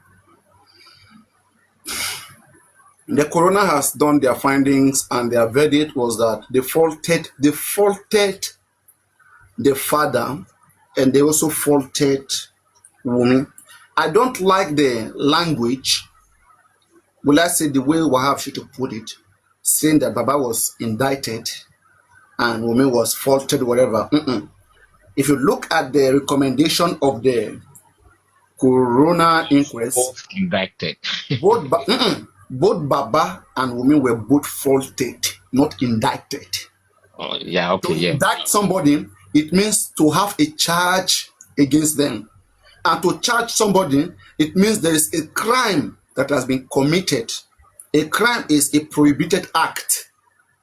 has done their findings, and their verdict was that they faulted the father, and they also faulted Wunmi. I don't like the language, will I say the way Wahab should put it, saying that Baba was indicted and Wunmi was faulted, whatever. If you look at the recommendation of the coroner inquest, Both indicted. both Baba and Wunmi were both faulted, not indicted. Oh, yeah, okay, To yeah. indict somebody, it means to have a charge against them. And to charge somebody, it means there is a crime that has been committed A crime is a prohibited act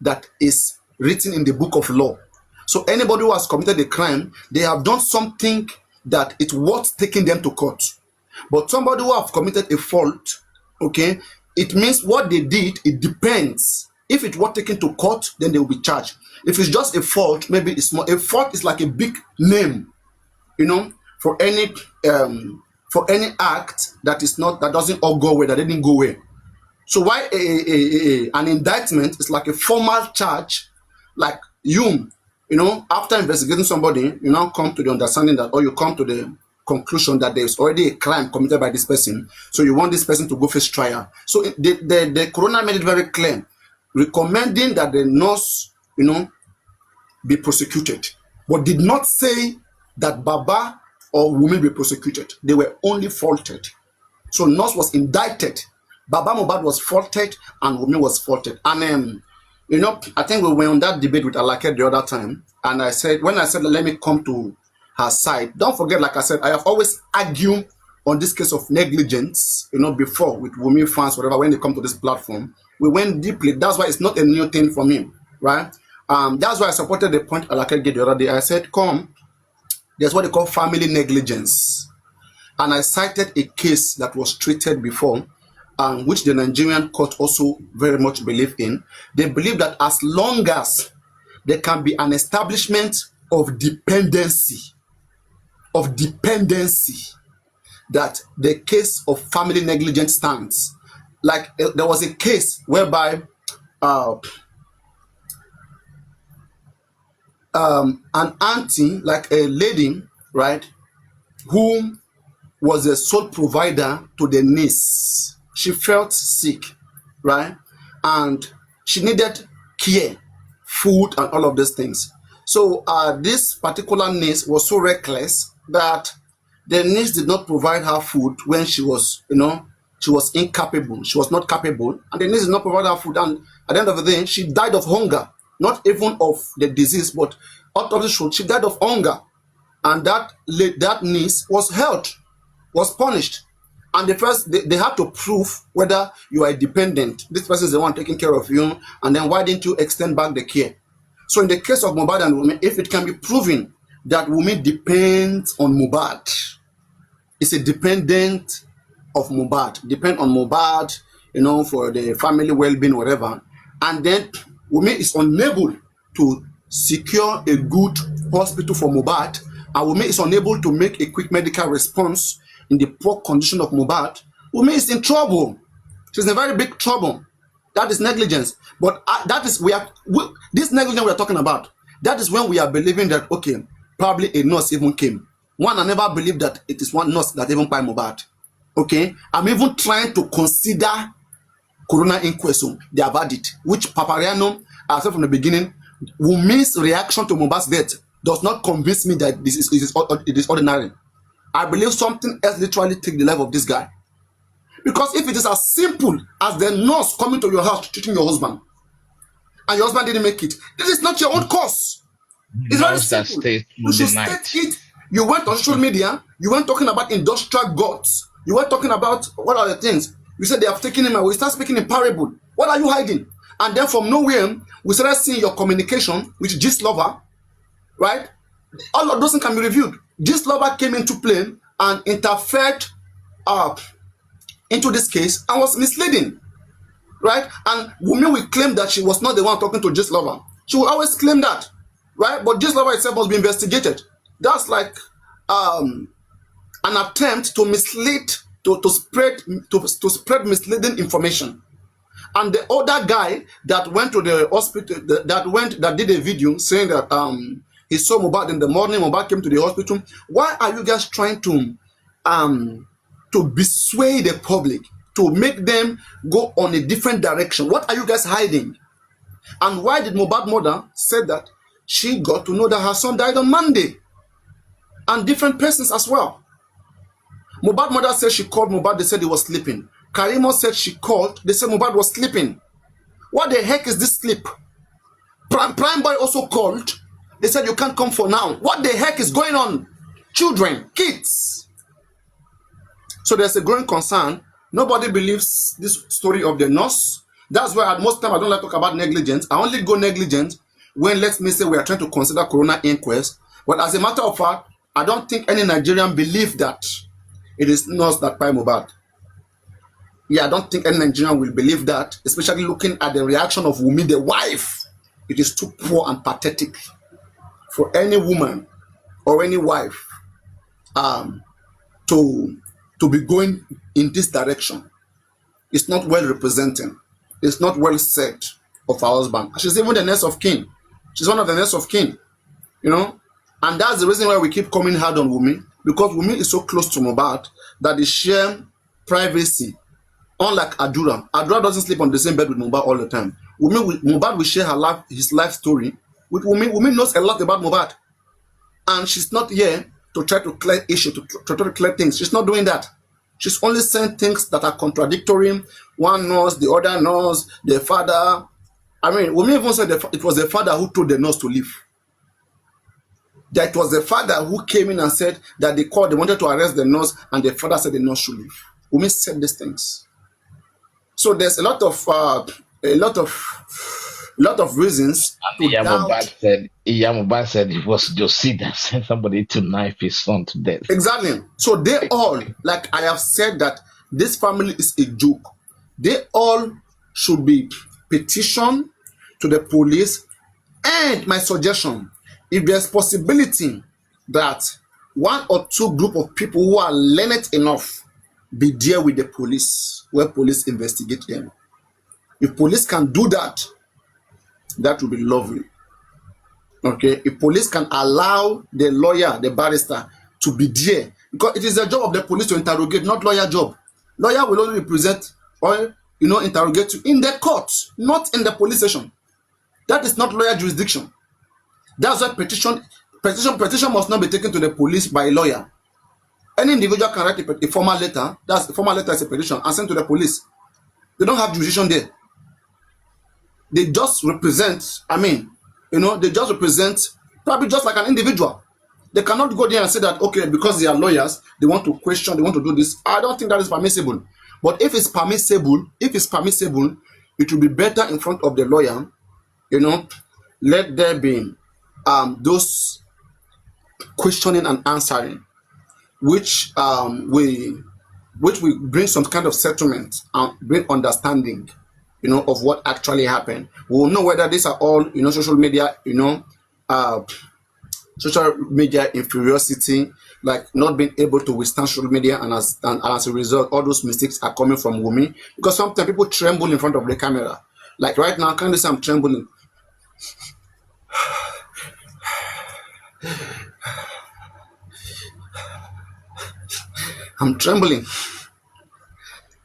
that is written in the book of law. So anybody who has committed a crime, they have done something that it's worth taking them to court. But somebody who have committed a fault, okay, it means what they did, it depends. If it was taken to court, then they will be charged. If it's just a fault, maybe it's small. A fault is like a big name, for any act that is not, that doesn't all go away, that didn't go away. So why an indictment is like a formal charge, like after investigating somebody, you now come to the understanding that, or you come to the conclusion that there's already a crime committed by this person. So you want this person to go face trial. So the coroner made it very clear, recommending that the nurse, be prosecuted, but did not say that Baba or Wunmi be prosecuted. They were only faulted. So nurse was indicted, Baba Mohbad was faulted, and Wunmi was faulted. And I think we were on that debate with Alake the other time, and when I said let me come to her side, don't forget, like I said, I have always argued on this case of negligence, before with Wunmi fans, whatever, when they come to this platform. We went deeply. That's why it's not a new thing for me, right? That's why I supported the point Alake gave the other day. I said, there's what they call family negligence. And I cited a case that was treated before, which the Nigerian court also very much believe in. They believe that as long as there can be an establishment of dependency, that the case of family negligence stands. Like there was a case whereby an auntie, like a lady, right, who was a sole provider to the niece. She felt sick, right? And she needed care, food, and all of these things. So this particular niece was so reckless that the niece did not provide her food when she was, she was incapable. She was not capable. And the niece did not provide her food. And at the end of the day, she died of hunger. Not even of the disease, but out of the truth, she died of hunger. And that niece was held, was punished. And they had to prove whether you are dependent. This person is the one taking care of you. And then why didn't you extend back the care? So in the case of Mohbad and Wunmi, if it can be proven that Wunmi depends on Mohbad, it's a dependent of Mohbad, depend on Mohbad, for the family well-being, whatever. And then Wunmi is unable to secure a good hospital for Mohbad, and Wunmi is unable to make a quick medical response in the poor condition of Mohbad. Wunmi is in trouble. She's in very big trouble. That is negligence. But this negligence we are talking about, that is when we are believing that, okay, probably a nurse even came. One, I never believed that it is one nurse that even by Mohbad. Okay? I'm even trying to consider coroner inquest. They have had it, which Papariano, I said from the beginning, Wunmi's reaction to Mohbad's death does not convince me that it is ordinary. I believe something else literally take the life of this guy. Because if it is as simple as the nurse coming to your house treating your husband, and your husband didn't make it, this is not your own cause. It's very simple. You should state it. You went on social media, you went talking about industrial gods, you were talking about what are the things. You said they have taken him away. We start speaking in parable. What are you hiding? And then from nowhere, we started seeing your communication with Gist Lover, right? All of those things can be reviewed. Gist Lover came into play and interfered into this case and was misleading, right? And Wunmi will claim that she was not the one talking to Gist Lover. She will always claim that, right? But Gist Lover itself must be investigated. That's like an attempt to mislead, to spread misleading information. And the other guy that went to the hospital, that did a video saying that he saw Mohbad in the morning, Mohbad came to the hospital. Why are you guys trying to persuade the public, to make them go on a different direction? What are you guys hiding? And why did Mohbad mother say that she got to know that her son died on Monday? And different persons as well. Mohbad mother said she called Mohbad, they said he was sleeping. Karimo said she called, they said Mohbad was sleeping. What the heck is this sleep? Prime Boy also called, they said you can't come for now. What the heck is going on? Children, kids. So there's a growing concern Nobody believes this story of the nurse. That's why at most time I don't like to talk about negligence. I only go negligent when, let me say, we are trying to consider corona inquest. But as a matter of fact, I don't think any Nigerian believe that it is nurse that kpai Mohbad. Yeah, I don't think any Nigerian will believe that, especially looking at the reaction of Wumi, the wife. It is too poor and pathetic for any woman or any wife to be going in this direction. It's not well representing. It's not well said of her husband. She's even the next of kin. She's one of the next of kin, you know. And that's the reason why we keep coming hard on Wumi, because Wumi is so close to Mohbad that they share privacy. Unlike Adura, Adura doesn't sleep on the same bed with Mohbad all the time. Mohbad will share his life story with Wumi. Wumi knows a lot about Mohbad, and she's not here to try to clear issue, to try to clear things. She's not doing that. She's only saying things that are contradictory. One knows, the other knows, the father. I mean, Wumi even said it was the father who told the nurse to leave. That it was the father who came in and said that they wanted to arrest the nurse, and the father said the nurse should leave. Wumi said these things. So there's a lot of reasons to doubt. Iyamubad said it was Josie that sent somebody to knife his son to death. Exactly. So they all, like I have said, that this family is a joke. They all should be petitioned to the police. And my suggestion, if there's possibility that one or two group of people who are learned enough be there with the police, where police investigate them. If police can do that, that would be lovely. Okay, if police can allow the lawyer, the barrister, to be there, because it is the job of the police to interrogate, not lawyer job. Lawyer will only represent or interrogate you in the court, not in the police station. That is not lawyer jurisdiction. That's why petition must not be taken to the police by a lawyer. Any individual can write a formal letter. That's the formal letter is a petition and send to the police. They don't have jurisdiction there. They just represent. They just represent probably just like an individual. They cannot go there and say that, okay, because they are lawyers, they want to question, they want to do this. I don't think that is permissible. But if it's permissible, it will be better in front of the lawyer. Let there be those questioning and answering, which will bring some kind of settlement and bring understanding, of what actually happened. We will know whether these are all, social media, social media inferiority, like not being able to withstand social media, and as a result, all those mistakes are coming from Wumi. Because sometimes people tremble in front of the camera. Like right now, can you see I'm trembling? I'm trembling.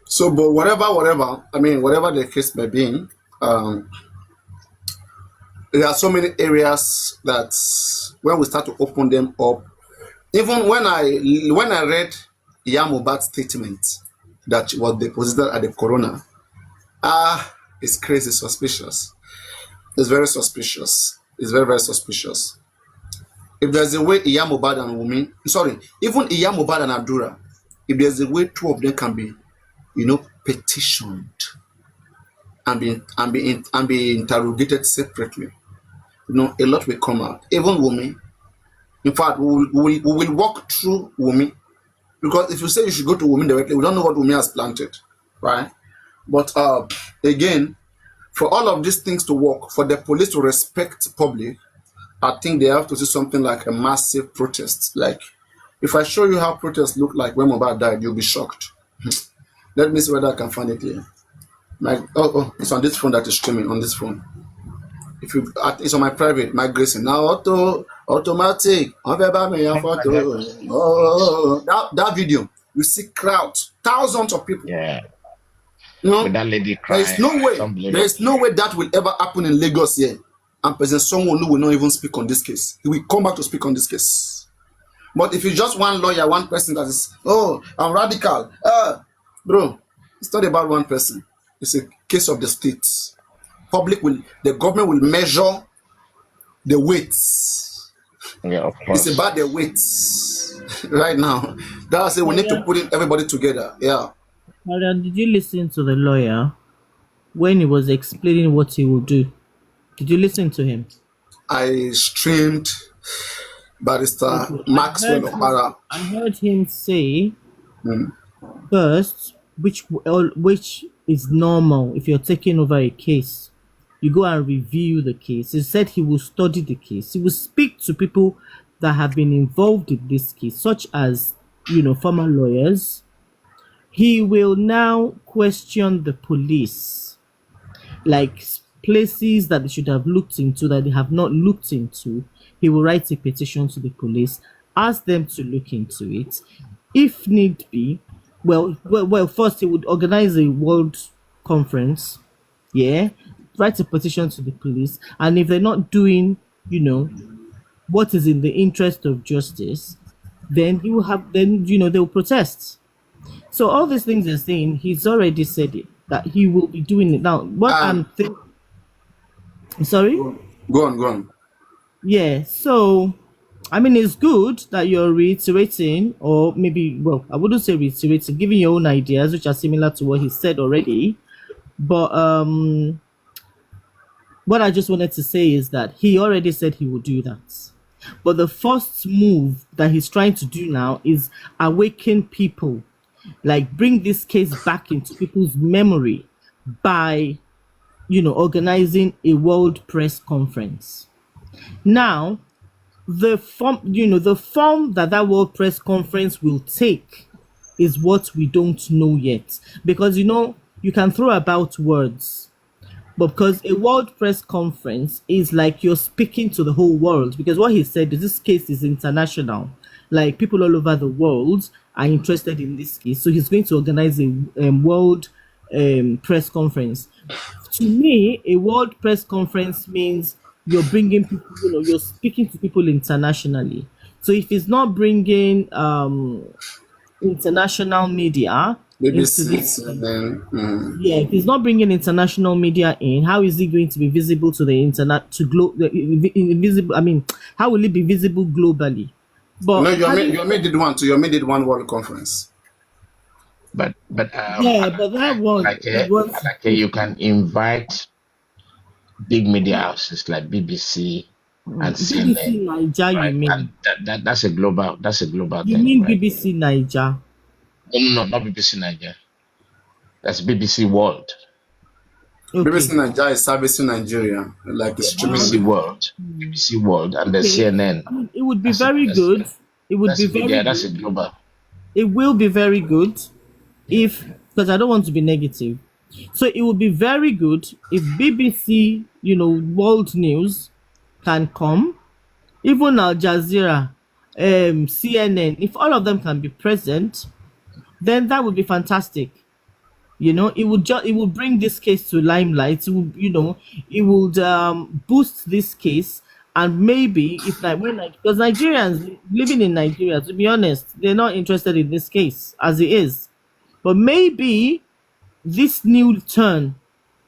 So, but whatever the case may be, there are so many areas that when we start to open them up, even when I read Iyamubad's statement that was deposited at the coroner, it's crazy suspicious. It's very suspicious. It's very, very suspicious. If there's a way Iyamubad and Wumi, even Iyamubad and Adura, if there's a way two of them can be, petitioned and be interrogated separately, a lot will come out. Even Wumi. In fact, we will walk through Wumi, because if you say you should go to Wumi directly, we don't know what Wumi has planted, right? But again, for all of these things to work, for the police to respect public, I think they have to do something like a massive protest. Like, if I show you how protests look like when Mohbad died, you'll be shocked. Let me see whether I can find it here. It's on this phone that is streaming on this phone. It's on my private, my Grayson. Now automatic. That video, you see crowds, thousands of people. Yeah. With that lady crying. There's no way that will ever happen in Lagos here. And President Sanwo-Olu will not even speak on this case. He will come back to speak on this case. But if you just one lawyer, one person that is, I'm radical. Bro, it's not about one person. It's a case of the states. The government will measure the weights. Yeah, of course. It's about the weights right now. That's it. We need to put everybody together. Yeah. Mariam, did you listen to the lawyer when he was explaining what he will do? Did you listen to him? I streamed Barrister Okay. Maxwell O'Hara. I heard him say Mm. first, which is normal if you're taking over a case. You go and review the case. He said he will study the case. He will speak to people that have been involved in this case, such as former lawyers. He will now question the police, like places that they should have looked into that they have not looked into. He will write a petition to the police, ask them to look into it. If need be, first he would organize a world conference, yeah, write a petition to the police, and if they're not doing, you know, what is in the interest of justice, then he will have, then they will protest. So all these things you're saying, he's already said it that he will be doing it. Now, what I'm And thinking, sorry, go on. yeah. So, I mean, it's good that you're reiterating, or maybe, well, I wouldn't say reiterating, giving your own ideas, which are similar to what he said already. But what I just wanted to say is that he already said he will do that. But the first move that he's trying to do now is awaken people, like bring this case back into people's memory by, organizing a world press conference. Now, the form that world press conference will take is what we don't know yet, because you can throw about words, but because a world press conference is like you're speaking to the whole world, because what he said is this case is international. Like people all over the world are interested in this case. So he's going to organize a world press conference. To me, a world press conference means you're bringing people, you're speaking to people internationally. So if he's not bringing international media into BBC, this, CNN. yeah, if he's not bringing international media in, how is he going to be visible to the internet, invisible? I mean, how will it be visible globally? No, But your mate did one too. Your mate did one world conference. But yeah, but that one it was you can invite big media houses like BBC and BBC CNN, Niger. You right? mean And that's a global you thing, mean right? BBC Niger? No, not BBC Nigeria. That's BBC World. BBC Okay, Nigeria is servicing Nigeria, like it's streaming BBC the. World. BBC World and the okay. CNN. I mean, it would be That's a very that's good. It would that's be a big, very yeah, that's a good. global. It will be very good if, because I don't want to be negative. So it would be very good if BBC, World News can come, even Al Jazeera, CNN, if all of them can be present, then that would be fantastic. It would bring this case to limelight. It would boost this case, and maybe if like when like because Nigerians living in Nigeria, to be honest, they're not interested in this case as it is. But maybe this new turn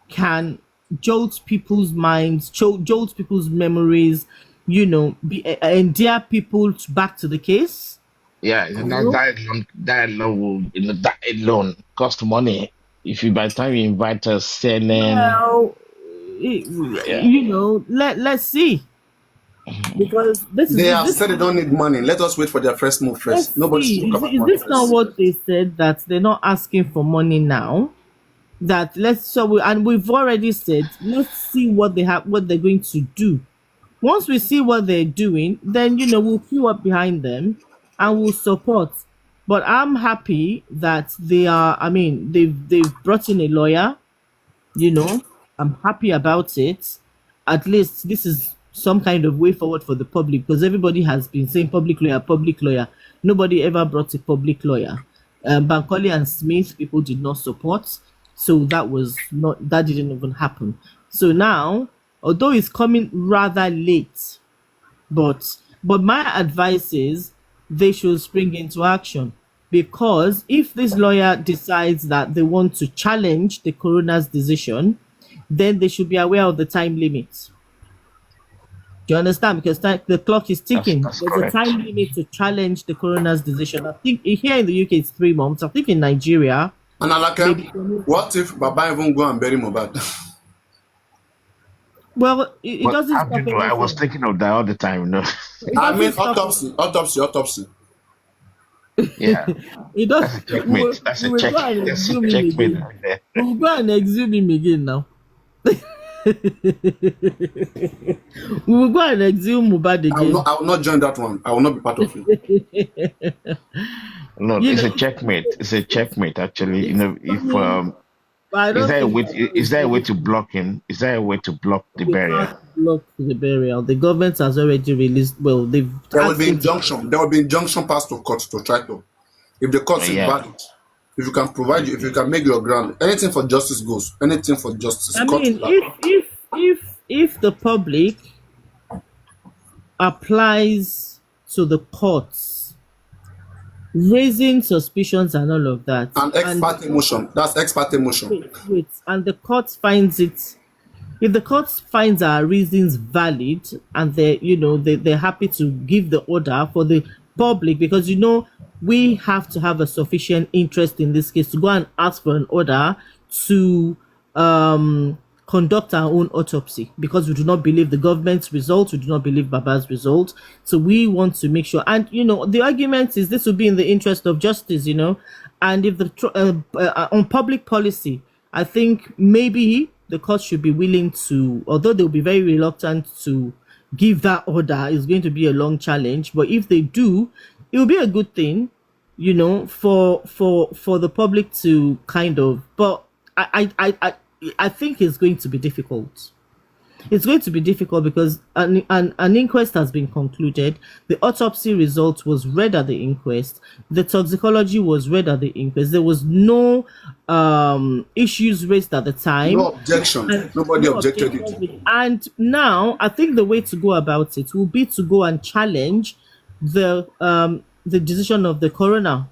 can jolt people's minds, jolt people's memories, endear people back to the case. Yeah, and that alone will, that alone cost money. If you by the time you invite us CNN, Well, yeah, let's see, because this They is have this. said they don't need money. Let us wait for their first move Let's first. Nobody see. spoke Is, about is money this not first. what they said, that they're not asking for money now? That and we've already said let's see what they have, what they're going to do. Once we see what they're doing, then we'll queue up behind them and we'll support. But I'm happy that they are. I mean, they've brought in a lawyer. you know I'm happy about it. At least this is some kind of way forward for the public, because everybody has been saying public lawyer. Nobody ever brought a public lawyer. Bankole and Smith, people did not support, so that didn't even happen. So now, although it's coming rather late, but my advice is they should spring into action, because if this lawyer decides that they want to challenge the coroner's decision, then they should be aware of the time limit. Do you understand? Because the clock is ticking. that's There's a correct. time limit to challenge the coroner's decision. I think here in the UK it's 3 months. I think in Nigeria And Maybe. Alake, what if Baba even go and bury Mohbad? Well, it But doesn't how do stop you know? I was anything. thinking of that all the time. It I doesn't mean, stop. autopsy, autopsy, autopsy. Yeah, It does. that's a checkmate. That's We a will check. go and That's a exhume him checkmate again. right there. We will go and exhume him again now. We will go and exhume Mubad again. I will not join that one. I will not be part of it. No, You it's a know, checkmate. It's a checkmate. Actually, it's if funny, but I is don't there a think way? it's very Is there a way to safe. block him? Is there a way to block the You burial? can't block the burial. The government has already released. Well, they've There will asked be him to. injunction. There will be injunction passed to court to try to. If the court is Yeah. valid, if you can provide, if you can make your ground, anything for justice goes. Anything for justice, I court mean, will allow. if the public applies to the courts, raising suspicions and all of that, An ex and parte motion. That's ex parte motion. wait, and the court finds it. If the court finds our reasons valid and they're happy to give the order for the public, because we have to have a sufficient interest in this case to go and ask for an order to conduct our own autopsy, because we do not believe the government's results, we do not believe Baba's result. So we want to make sure, and the argument is this will be in the interest of justice, and if on public policy, I think maybe the court should be willing to, although they'll be very reluctant to give that order. It's going to be a long challenge, but if they do, it will be a good thing, for the public to kind of. But I think it's going to be difficult. It's going to be difficult because an inquest has been concluded. The autopsy result was read at the inquest. The toxicology was read at the inquest. There was no issues raised at the time. No objection. And Nobody no objected objections it. with- And now I think the way to go about it will be to go and challenge the decision of the coroner.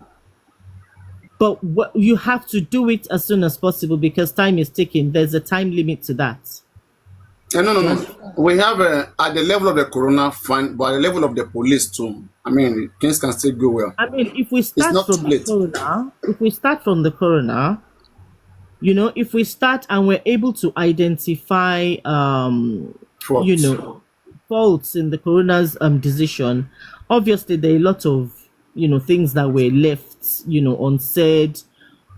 But you have to do it as soon as possible because time is ticking. There's a time limit to that. No. We have at the level of the corona fine, but at the level of the police too. I mean, things can still go well. I mean, if we start not from too the late. coroner, if we start and we're able to identify, Frauds. faults in the coroner's decision, obviously there are a lot of, things that were left, unsaid.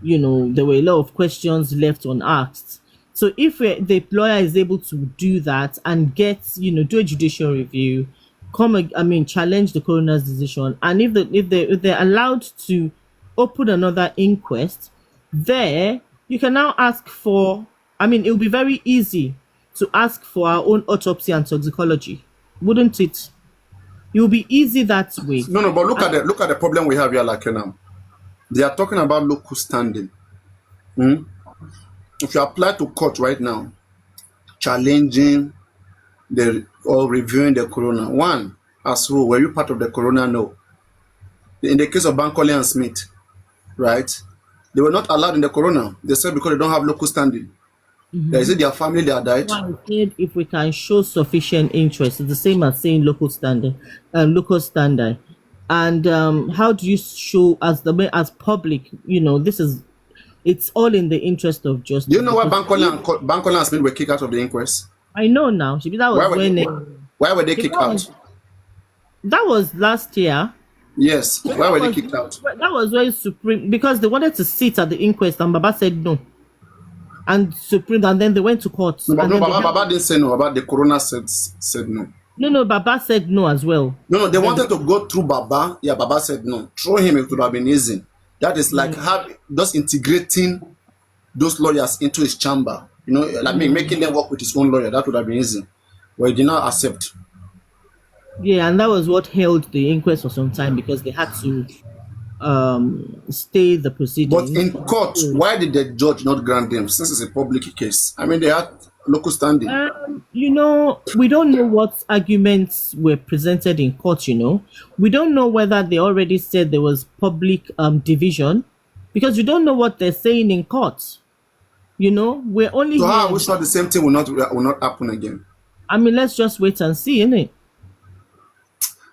There were a lot of questions left unasked. So if the lawyer is able to do that and get, do a judicial review, challenge the coroner's decision, and if they're allowed to open another inquest, there you can now ask for. I mean, it will be very easy to ask for our own autopsy and toxicology, wouldn't it? It will be easy that way. No, but look at the problem we have here, like now. They are talking about local standing. If you apply to court right now, challenging or reviewing the corona, one, as rule, were you part of the corona? No. In the case of Bankole and Smith, right? They were not allowed in the corona. They said because they don't have local standing. They said their family they are died. Why I said if we can show sufficient interest, it's the same as saying local standard. And how do you show as public? It's all in the interest of justice. Do you know why because Bankole and Smith were kicked out of the inquest? I know now. Maybe that Why was were they kicked out? that was last year. Yes. Why were they kicked out? That was when Supreme, because they wanted to sit at the inquest and Baba said no. And Supreme, and then they went to court. No, and then Baba didn't say no. About the corona said no. No, Baba said no as well. No, they wanted to go through Baba. Yeah, Baba said no. Through him, it would have been easy. That is like just integrating those lawyers into his chamber. Making them work with his own lawyer. That would have been easy. But he did not accept. Yeah, and that was what held the inquest for some time because they had to stay the proceedings. But in court, why did the judge not grant them? Since it's a public case, I mean, they had local standing. We don't know what arguments were presented in court. We don't know whether they already said there was public division, because you don't know what they're saying in court. We're only. So how are here. we sure the same thing will not happen again? I mean, let's just wait and see, innit?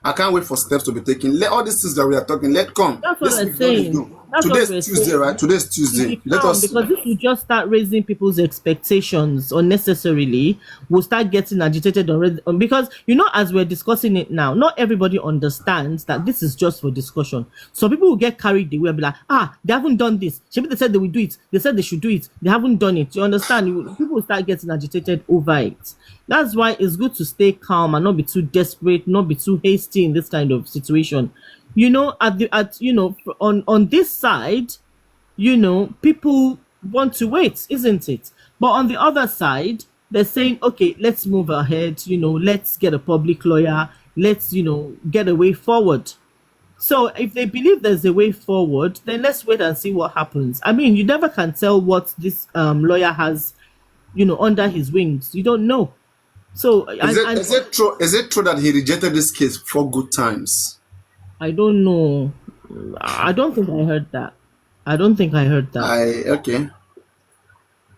I can't wait for steps to be taken. Let all these things that we are talking, let come. That's what This I'm week, don't saying. do. That's what we're Today's Tuesday, saying. right? Today's To Tuesday. be Let calm, us. because if you just start raising people's expectations unnecessarily, we'll start getting agitated already. Because as we're discussing it now, not everybody understands that this is just for discussion. So people will get carried away and be like, they haven't done this. Maybe they said they will do it. They said they should do it. They haven't done it. You understand? People will start getting agitated over it. That's why it's good to stay calm and not be too desperate, not be too hasty in this kind of situation. On this side, people want to wait, isn't it? But on the other side, they're saying, okay, let's move ahead, let's get a public lawyer, let's, get a way forward. So if they believe there's a way forward, then let's wait and see what happens. I mean, you never can tell what this lawyer has, under his wings. You don't know. So Is it true that he rejected this case for good times? I don't know. I don't think I heard that. I don't think I heard that. Okay.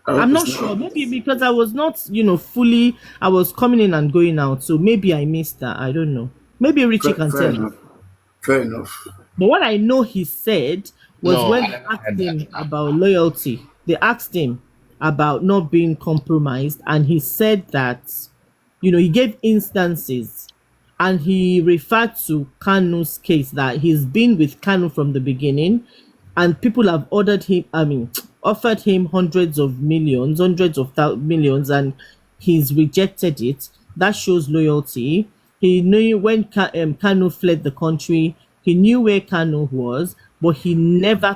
I hope I'm it's not sure. Maybe because I was not, fully. I was coming in and going out, so maybe I missed that. I don't know. Maybe Richie can Fair tell me. enough. Fair enough. But what I know he said was No, when I they never asked heard him that. about loyalty, they asked him about not being compromised, and he said that, he gave instances, and he referred to Kanu's case, that he's been with Kanu from the beginning, and people have offered him hundreds of millions, millions, and he's rejected it. That shows loyalty. He knew when Kanu fled the country, he knew where Kanu was, but he never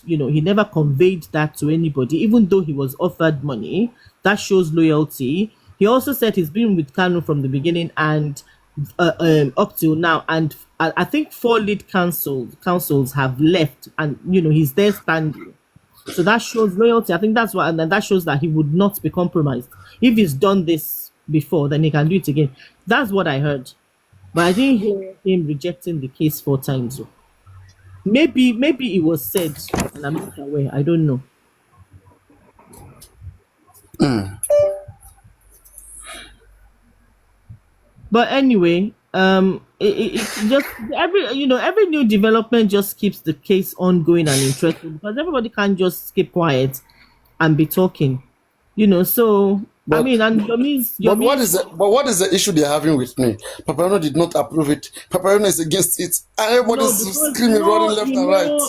he never conveyed that to anybody, even though he was offered money. That shows loyalty. He also said he's been with Kanu from the beginning and up till now, and I think 4 lead councils have left, and he's there standing. So that shows loyalty. I think that's what, and then that shows that he would not be compromised. If he's done this before, then he can do it again. That's what I heard, but I didn't hear him rejecting the case 4 times. Though. Maybe it was said, and I'm not aware. I don't know. But anyway, it just every new development just keeps the case ongoing and interesting, because everybody can't just keep quiet and be talking, So I But mean, and but what is the issue they're having with me? Papariano did not approve it. Papariano is against it, and no, everybody's because screaming, running left and right.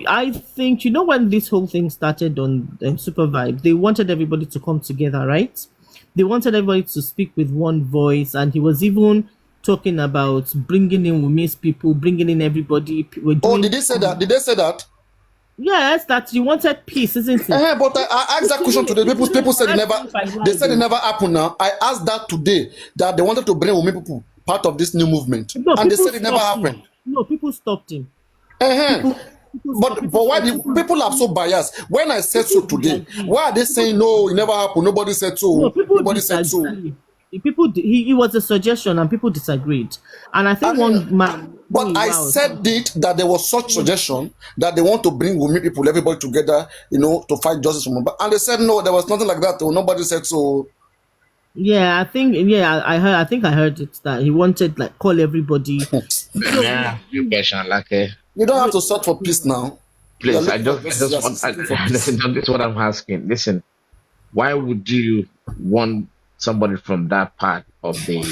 I think when this whole thing started on Super Vibe, they wanted everybody to come together, right? They wanted everybody to speak with one voice, and he was even talking about bringing in Wumi's people, bringing in everybody. Oh, did they say that? Did they say that? Yes, that you wanted peace, isn't it? But I asked that question today. People said it never. They said it never happened. Now I asked that today, that they wanted to bring Wumi people part of this new movement, No, and they people said it never stopped him. happened. No, people stopped him. Uh-huh. But why people are so biased? When I said so today, why are they saying no? It never happened. Nobody said so. No, people Nobody said so. disagree. It was a suggestion, and people disagreed. And I think one man. But I said it that there was such suggestion that they want to bring Wumi people, everybody together, to fight justice for Mohbad. And they said no, there was nothing like that. Nobody said so. Yeah, I think I heard. I think I heard it that he wanted call everybody. Yeah, you question, like, You don't have to search for peace now. please, I just want, listen, this is what I'm asking. Listen, why would you want somebody from that part of the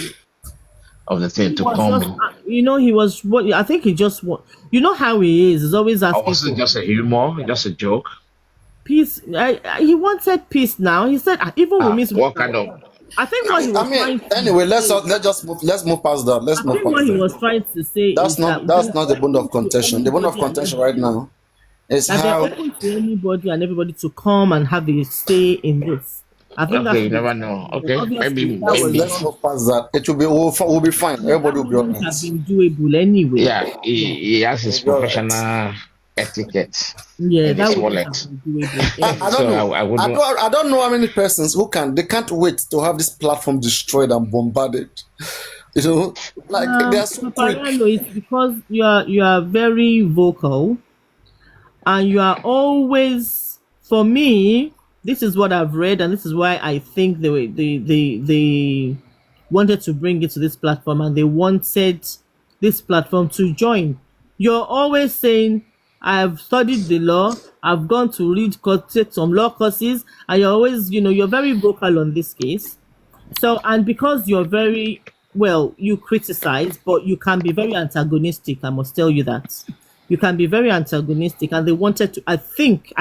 thing to come in? He was what I think he just want. You know how he is. He's always Or asking was it for just a humor, just a joke? peace. He wanted peace. Now he said even Wumi's. What kind of? I think what he was trying to anyway, say, let's move past that. Let's I move think past what he that. was trying to say That's is not the bone of contention. The bone of contention right now is that they're how. open to anybody and everybody to come and have a say in this. I think Okay, you that's never know. Okay, obviously maybe, that was maybe. Let's move past that. It will be we'll be fine. Everybody will be that wouldn't have alright. been doable anyway. Yeah, he has his You're right. professional etiquette Yeah, in that his wouldn't wallet. have been doable. I don't So know. I wouldn't. I don't know how many persons who can't wait to have this platform destroyed and bombarded. They are so quick. Papariano, it's because you are very vocal, and you are always, for me, this is what I've read, and this is why I think the wanted to bring it to this platform and they wanted this platform to join. You're always saying, I've studied the law, I've gone to take some law courses, and you're always, you're very vocal on this case. So, and because you're very, well, you criticize, but you can be very antagonistic, I must tell you that. You can be very antagonistic, and they wanted to, I think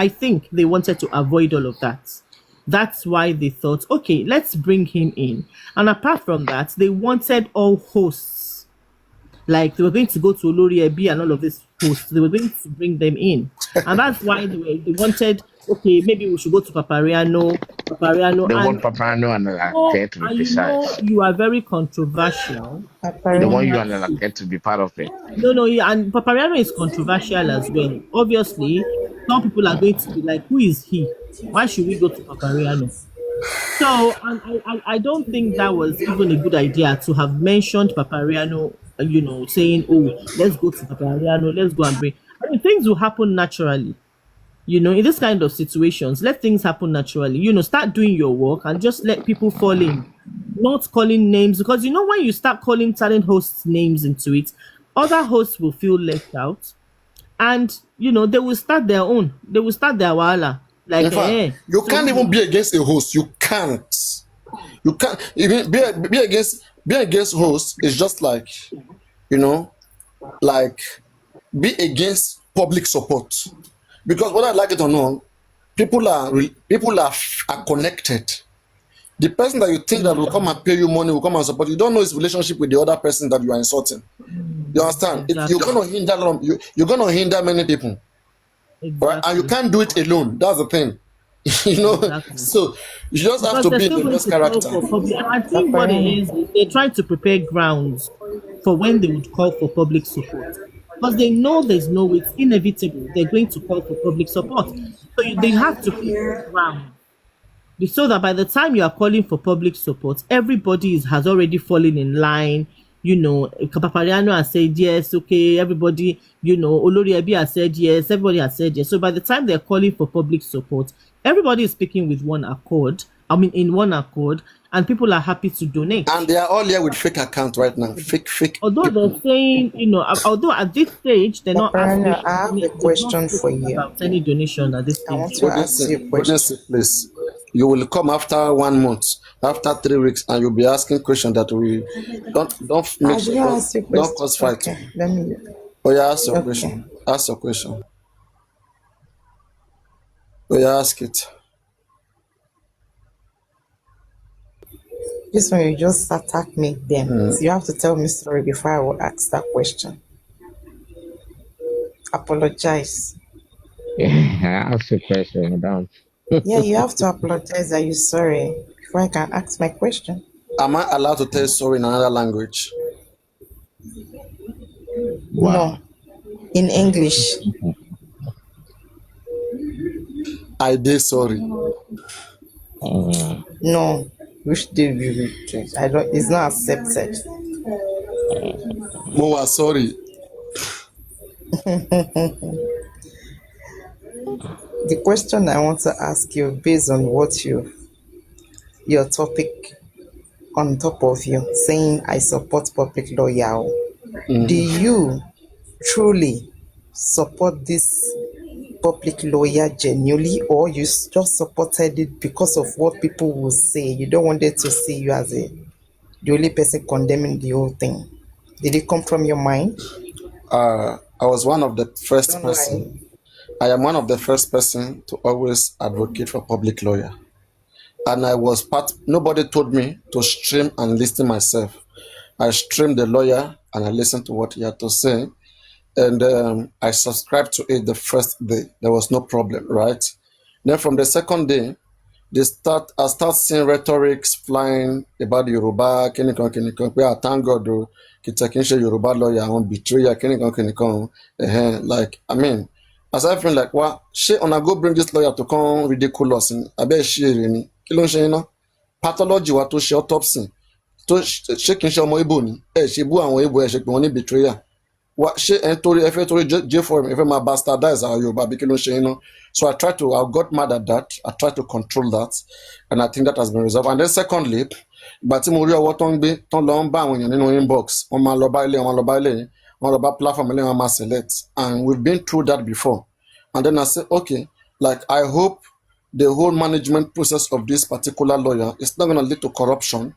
they wanted to avoid all of that. That's why they thought, okay, let's bring him in. And apart from that, they wanted all hosts. Like they were going to go to Olori Ebi and all of these hosts. They were going to bring them in. And that's why they wanted, okay, maybe we should go to Papariano. They want And Papariano and Alake to be precise. you are very controversial. They want you Papariano. and Alake to be part of it. No, yeah, and Papariano is controversial as well. Obviously, some people are going to be like, who is he? Why should we go to Papariano? So, and I don't think that was even a good idea to have mentioned Papariano, saying, oh, let's go to Papariano, let's go and bring. I mean, things will happen naturally. In this kind of situations, let things happen naturally. Start doing your work and just let people fall in. Not calling names, because when you start calling certain hosts names into it, other hosts will feel left out, and they will start their own. They will start their wala. Like, In fact, you can't even be against a host. You can't. You can't even be against host is just like, like be against public support. Because whether I like it or not, people are connected. The person that you think that will come and pay you money, will come and support you, don't know his relationship with the other person that you are insulting. You understand? Exactly. You're gonna hinder many people. Right? And you can't do it alone. That's the thing. Exactly. So you just have Because to they're be still the going best to call character. for public. I think what it is, they're trying to prepare grounds for when they would call for public support. Because they know there's no way, it's inevitable. They're going to call for public support. So they have to prepare ground. So that by the time you are calling for public support, everybody has already fallen in line. Papariano has said yes, okay, everybody, Olori Ebi has said yes, everybody has said yes. So by the time they're calling for public support, everybody is speaking with one accord. I mean, in one accord, and people are happy to donate. And they are all here with fake accounts right now. Fake. Although they're saying, although at this stage they're not asking, Papariano, I have a question for you. about any donation at this I want stage. to ask you a question. Please. You will come after 1 month, after 3 weeks, and you'll be asking questions that we don't I make didn't ask you a don't cause question. fight. Okay, let me. Oh yeah, ask your Okay. question. Ask your question. Oh yeah, ask it. This one you just attack me then. So you have to tell me sorry before I will ask that question. Apologize. Yeah, ask a question, madam. Yeah, you have to apologize that you're sorry before I can ask my question. Am I allowed to tell sorry in another language? No, in English. I did sorry. No, which did you reject? I don't. It's not accepted. Moa, sorry. The question I want to ask you, based on what your topic on top of you, saying I support public lawyer, do you truly support this public lawyer genuinely, or you just supported it because of what people will say? You don't want them to see you as the only person condemning the whole thing. Did it come from your mind? I was one of the first Don't person. lie. I am one of the first person to always advocate for public lawyer. And I was nobody told me to stream and listen myself. I streamed the lawyer and I listened to what he had to say. And I subscribed to it the first day. There was no problem, right? Then from the second day, I start seeing rhetorics flying about Yoruba, kinikan, where I thank God, Kitakinsha Yoruba lawyer, on betrayer, kinikan. Like, I mean, as I feel like, what, she on I go bring this lawyer to come ridiculous, and I bet she really, pathology, what to she autopsy, to she can show my bony, she boo and way, she can betrayer. What she and Tori J for him, if my bastardize our Yoruba, so I got mad at that. I tried to control that, and I think that has been resolved. And then secondly, ìgbà tí mo rí ọwọ́ tó ń gbé tán lọ ń bá àwọn èèyàn nínú inbox wọ́n máa lọ bá ilé wọn lọ bá ilé wọn lọ bá platform ilé wọn máa select, and we've been through that before. And then I said, okay, like I hope the whole management process of this particular lawyer is not going to lead to corruption,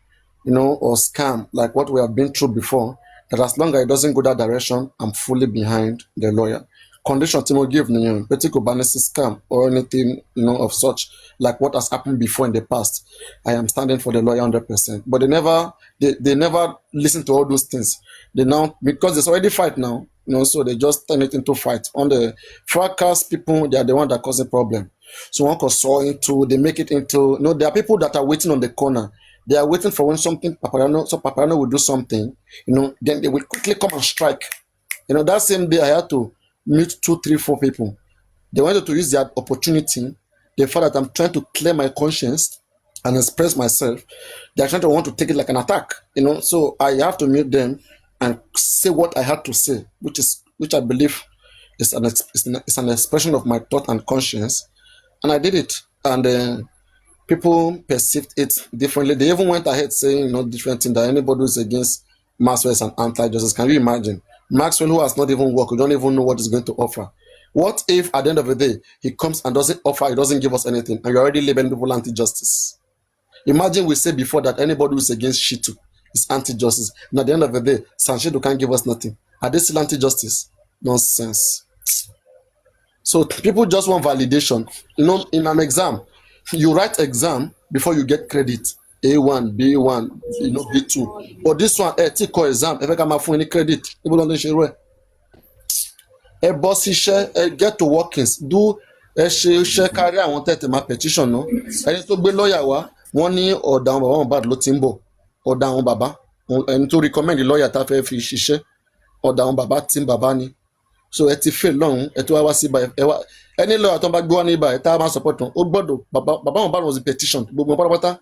or scam like what we have been through before. That as long as it doesn't go that direction, I'm fully behind the lawyer. Condition Timo give particular banisi scam or anything of such like what has happened before in the past. I am standing for the lawyer 100%. But they never listen to all those things. They now, because there's already fight now, so they just turn it into fight. On the fracas people, they are the one that cause the problem. So one cause saw into, they make it into, there are people that are waiting on the corner. They are waiting for when Papariano will do something, then they will quickly come and strike. That same day I had to meet 2, 3, 4 people. They wanted to use their opportunity. They thought that I'm trying to clear my conscience and express myself. They're trying to want to take it like an attack, So I have to meet them and say what I had to say, which I believe is an expression of my thought and conscience. And I did it. And people perceived it differently. They even went ahead saying, different thing, that anybody who's against Maxwell is an anti-justice. Can you imagine? Maxwell, who has not even worked, we don't even know what he's going to offer. What if at the end of the day, he comes and doesn't offer, he doesn't give us anything, and you're already labeling people anti-justice? Imagine we say before that anybody who's against Shitu is anti-justice, and at the end of the day, Sanshitu can't give us nothing. Are they still anti-justice? Nonsense. So people just want validation. In an exam, you write exam before you get credit. A1, B1, B2. But this one, take exam, if I come for any credit, people don't share. A boss get to workings, do share carry àwọn tẹ̀tẹ̀ máa petition no. Ẹni tó gbé lọ́ọ̀yà wá, wọ́n ní ọ̀dà àwọn bàbá wọn bá ló ti ń bọ̀. Ọ̀dà àwọn bàbá, ẹni tó recommend lọ́ọ̀yà tá fẹ́ fi ṣiṣẹ́. Ọ̀dà àwọn bàbá tí ń bàbá ni. So ẹ ti fail lọ́hùn, ẹ tó wá sí ibà ẹ wá. Ẹni lọ́ọ̀yà tó ń bá gbé wá ní ibà ẹ tá a máa support wọn. Ó gbọ́dọ̀ bàbá wọn bá was the petition. Gbogbo pátápátá.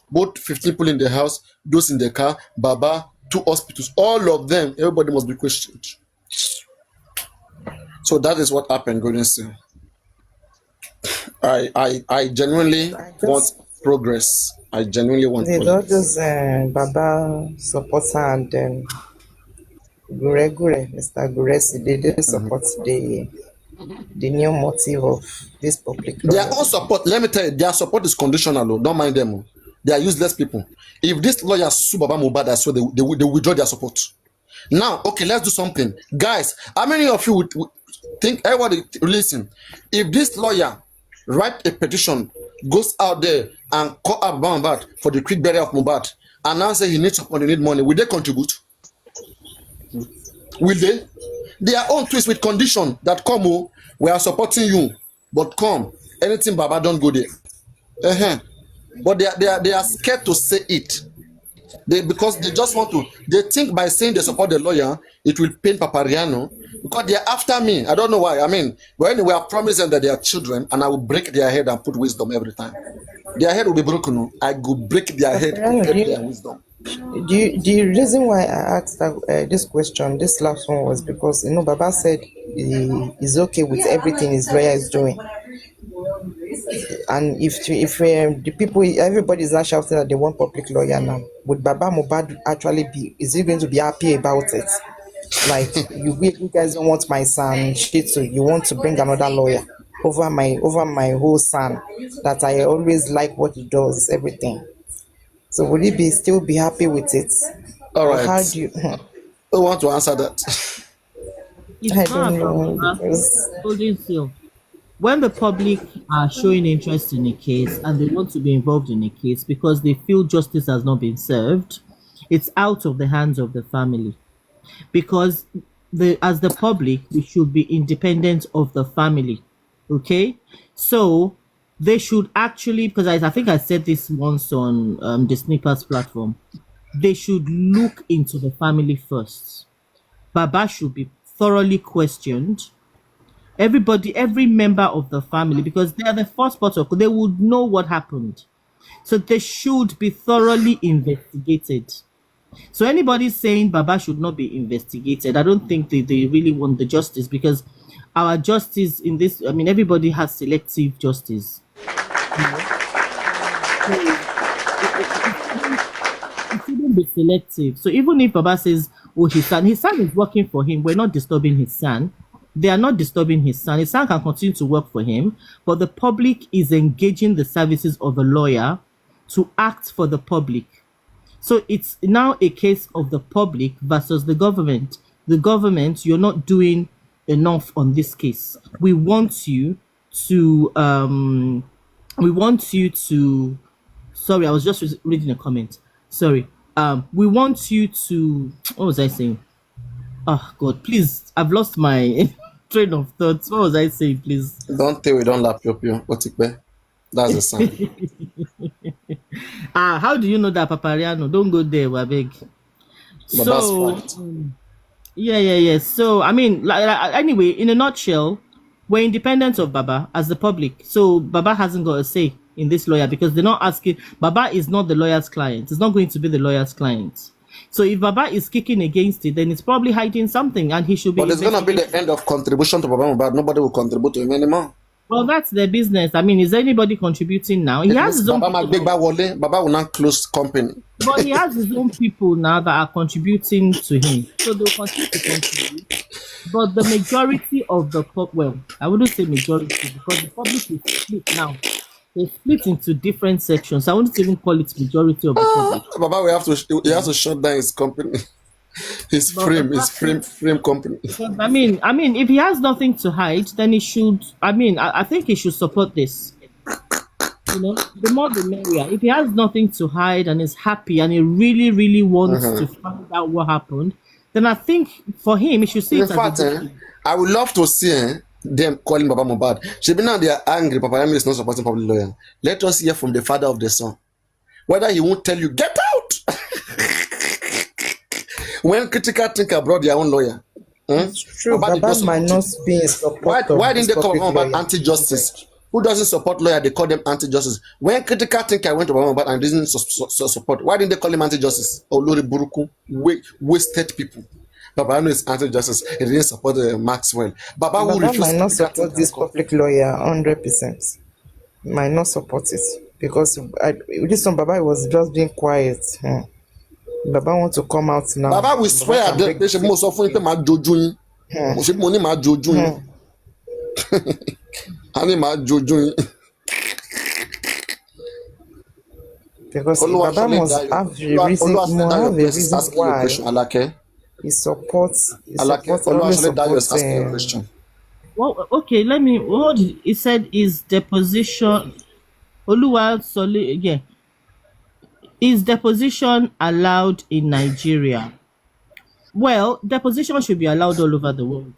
Both 15 people in the house, those in the car, Baba, 2 hospitals, all of them, everybody must be questioned. So that is what happened, Golden State. I genuinely want progress. I genuinely want They progress. don't just Baba supporter and Mr. Guresi, they do support the new motive of this public Their lawyer. own support, let me tell you, their support is conditional. Don't mind them. They are useless people. If this lawyer sue Baba Mohbad, I swear they withdraw their support. Now, okay, let's do something. Guys, how many of you would think, everybody listen, if this lawyer write a petition, goes out there and call up Mohbad for the quick burial of Mohbad, and now say he needs support, he need money, will they contribute? Will they? Their own twist with condition that come, we are supporting you, but come, anything Baba don't go there. But they are scared to say it. Because they just want to, they think by saying they support the lawyer, it will pain Papariano, because they are after me. I don't know why. I mean, when we are promising that they are children, and I will break their head and put wisdom every time. Their head will be broken. I will break their head and get their wisdom. The reason why I asked this question, this last one, was because Baba said he's okay with everything his lawyer is doing. And if the people, everybody is not shouting that they want public lawyer now, would Baba Mohbad actually be? Is he going to be happy about it? Like you guys don't want my son Shitu, you want to bring another lawyer over my whole son that I always like what he does, everything. So would he still be happy with it? All right. How do you? Who want to answer that? It's I not don't know, Baba because holding still. When the public are showing interest in a case and they want to be involved in a case because they feel justice has not been served, it's out of the hands of the family. Because as the public, we should be independent of the family. Okay? So they should actually, because I think I said this once on the Snippers platform, they should look into the family first. Baba should be thoroughly questioned. Everybody, every member of the family, because they are the first part of, they would know what happened. So they should be thoroughly investigated. So anybody saying Baba should not be investigated, I don't think they really want the justice, because our justice in this, I mean, everybody has selective justice. You know? So shouldn't be selective. So even if Baba says, oh, his son is working for him, we're not disturbing his son. They are not disturbing his son. His son can continue to work for him, but the public is engaging the services of a lawyer to act for the public. So it's now a case of the public versus the government. The government, you're not doing enough on this case. We want you to sorry, I was just reading a comment. Sorry. We want you to, what was I saying? Oh God, please, I've lost my train of thoughts. What was I saying, please? Don't tell we don't lap your pure. That's the sign. How do you know that, Papariano? Don't go there, Wabeg. But that's So fact. yeah. So I mean, anyway, in a nutshell, we're independent of Baba as the public. So Baba hasn't got a say in this lawyer because they're not asking. Baba is not the lawyer's client. It's not going to be the lawyer's client. So if Baba is kicking against it, then it's probably hiding something, and he should be. But it's gonna be the end of contribution to Baba Mohbad. Nobody will contribute to him anymore. Well, that's their business. I mean, is anybody contributing now? He It has means his own Baba people, Wale, Baba will not close company. but he has his own people now that are contributing to him. So they'll continue to contribute. But the majority of the well, I wouldn't say majority because the public is split now. They split into different sections. I wouldn't even call it majority of the public. Baba will have to he has to shut down his company. His frame company. I mean, if he has nothing to hide, then he should. I think he should support this. You know, the more the merrier. If he has nothing to hide and is happy and he really, really wants to find out what happened, then I think for him, he should see In it as fact, a good thing. I would love to see them calling Baba Mohbad. She be now they are angry. Papariano is not supporting public lawyer. Let us hear from the father of the son whether he won't tell you get out. When critical thinker brought their own lawyer. It's true. Baba did Baba not might support not it. be in support Why of didn't this they call public Baba Mohbad lawyer. anti-justice? Who doesn't support lawyer? They call them anti-justice. When critical thinker went to Baba Mohbad and didn't support, why didn't they call him anti-justice? Olori Buruku, wasted people. Papariano is anti-justice. He didn't support Maxwell. Baba who Baba refused might not critical support thinker this call. public lawyer 100%. Might not support it because this one Baba was just being quiet. Baba want to come out now. Baba will swear at them. They should most often pay my jojo. Should money my jojo. Ani my jojo. Because Baba must have a reason, Asking your why question, Alake. he supports. He Alake, supports always Oluwashole Dayo is supports. asking your question. Well, okay, let me. What he said is deposition. Oluwa Soli, yeah. Is deposition allowed in Nigeria? Well, deposition should be allowed all over the world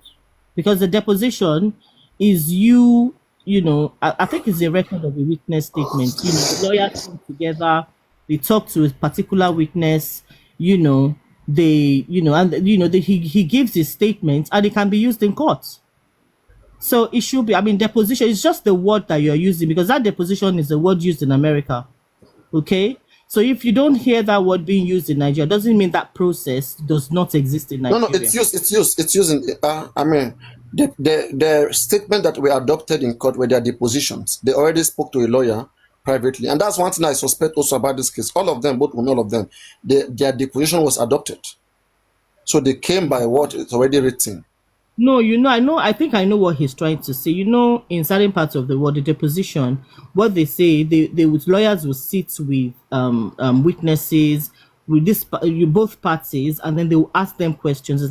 because the deposition is you know, I think it's a record of a witness statement. You know, the lawyers come together, they talk to a particular witness, you know, he gives his statement and it can be used in court. So it should be, I mean, deposition is just the word that you're using because that deposition is the word used in America. Okay? So if you don't hear that word being used in Nigeria, doesn't mean that process does not exist in Nigeria. No, it's used in, I mean, the statement that we adopted in court were their depositions. They already spoke to a lawyer privately. And that's one thing I suspect also about this case. All of them, both all of them, their deposition was adopted. So they came by what is already written. No, I think I know what he's trying to say. You know, in certain parts of the world, the deposition, what they say, they would lawyers will sit with witnesses with both parties, and then they will ask them questions.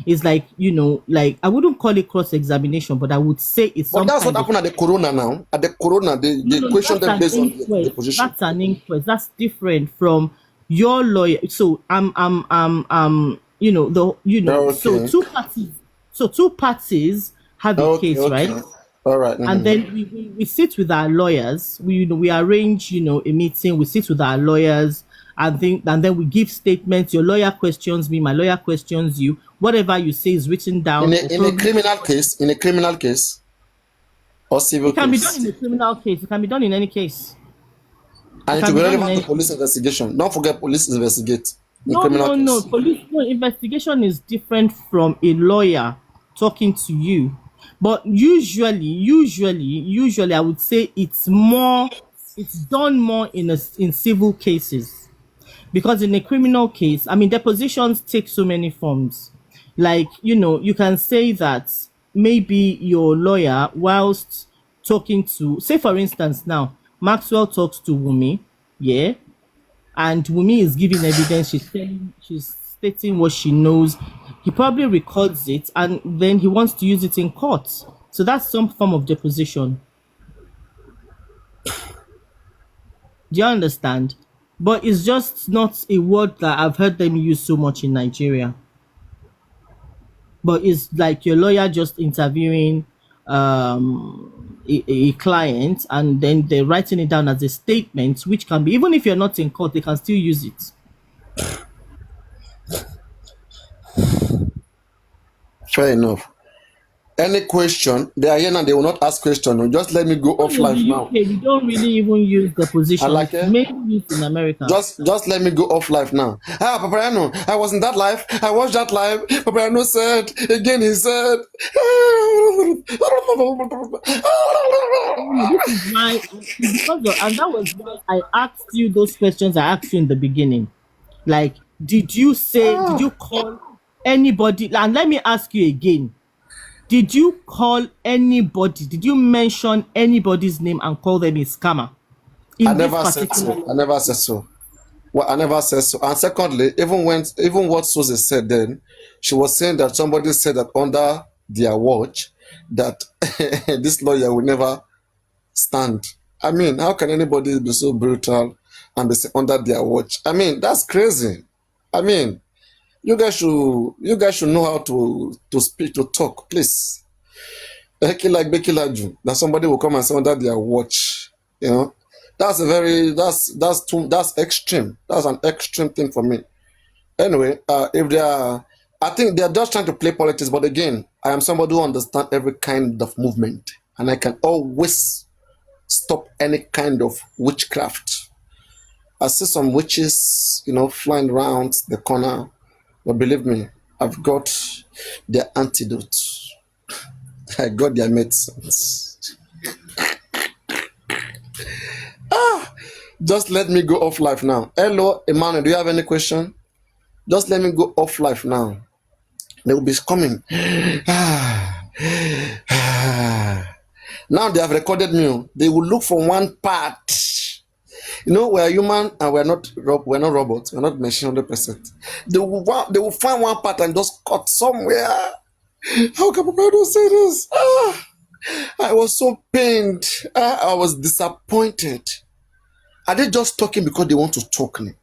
It's like you know, like I wouldn't call it cross examination, but I would say it's. But that's what happened at the corona now. At the corona, they questioned them based on the deposition. That's an inquest. That's different from your lawyer. So you know Okay. So two parties have a case, right? All right. And then we sit with our lawyers. We arrange a meeting. We sit with our lawyers and then we give statements. Your lawyer questions me. My lawyer questions you. Whatever you say is written down. In a criminal case, or civil it can be case. done in a criminal case. It can be done in any case. And it can will be be done relevant in to police investigation. Don't forget, police investigate in No, criminal no. case. Police investigation is different from a lawyer talking to you. But usually, I would say it's done more in civil cases Because in a criminal case, I mean, depositions take so many forms. Like, you can say that maybe your lawyer, whilst talking to, say, for instance, now, Maxwell talks to Wumi, yeah, and Wumi is giving evidence. She's stating what she knows. He probably records it and then he wants to use it in court. So that's some form of deposition. Do you understand? But it's just not a word that I've heard them use so much in Nigeria. But it's like your lawyer just interviewing a client and then they're writing it down as a statement, which can be, even if you're not in court, they can still use it. Fair enough. Any question? They are here now. They will not ask question. No. Just let me go off In life the now. UK, we don't really even use I deposition. like It's it. mainly used in America. Just let me go off life now. Papariano, I was in that life. I watched that live. Papariano said again. He said. This is why, and that was why I asked you those questions I asked you in the beginning. Like, did you call anybody? And let me ask you again. Did you call anybody? Did you mention anybody's name and call them a scammer? I never said so. I never said so. Well, I never said so. And secondly, even what Susie said then, she was saying that somebody said that under their watch that this lawyer will never stand. I mean, how can anybody be so brutal and be under their watch? I mean, that's crazy. I mean, you guys should know how to speak, to talk, please. Like Becky Laju, that somebody will come and say under their watch. That's that's extreme. That's an extreme thing for me. Anyway, I think they are just trying to play politics. But again, I am somebody who understands every kind of movement, and I can always stop any kind of witchcraft. I see some witches, flying around the corner, but believe me, I've got their antidote. I got their medicines. Just let me go off life now. Hello, Emmanuel, do you have any question? Just let me go off life now. They will be coming. Now they have recorded me. They will look for one part. We're human and we're not robots. We're not machine 100%. They will find one part and just cut somewhere. How can Papariano say this? I was so pained. I was disappointed. Are they just talking because they want to talk me?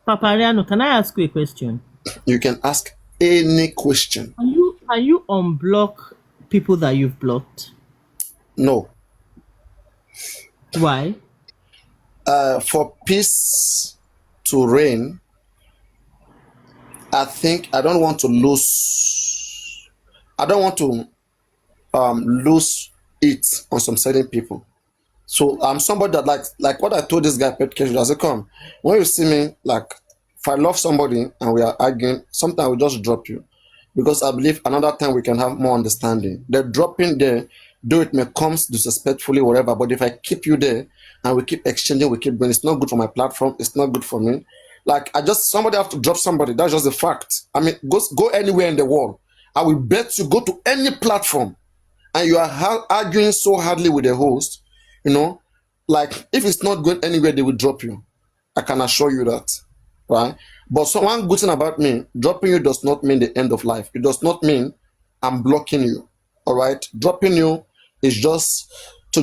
Papariano, can I ask you a question? You can ask any question. Can you unblock people that you've blocked? No. Why? For peace to reign, I think I don't want to lose it on some certain people. So I'm somebody that like what I told this guy, Pet Casual. I said, come, when you see me, like, if I love somebody and we are arguing, sometimes I will just drop you. Because I believe another time we can have more understanding. The dropping there, though it may come disrespectfully, whatever, but if I keep you there and we keep exchanging, we keep going, it's not good for my platform, it's not good for me. Like, somebody have to drop somebody. That's just a fact. I mean, go anywhere in the world. I will bet you go to any platform and you are arguing so hardly with the host, like, if it's not going anywhere, they will drop you. I can assure you that, right? But one good thing about me, dropping you does not mean the end of life. It does not mean I'm blocking you, all right? Dropping you is just to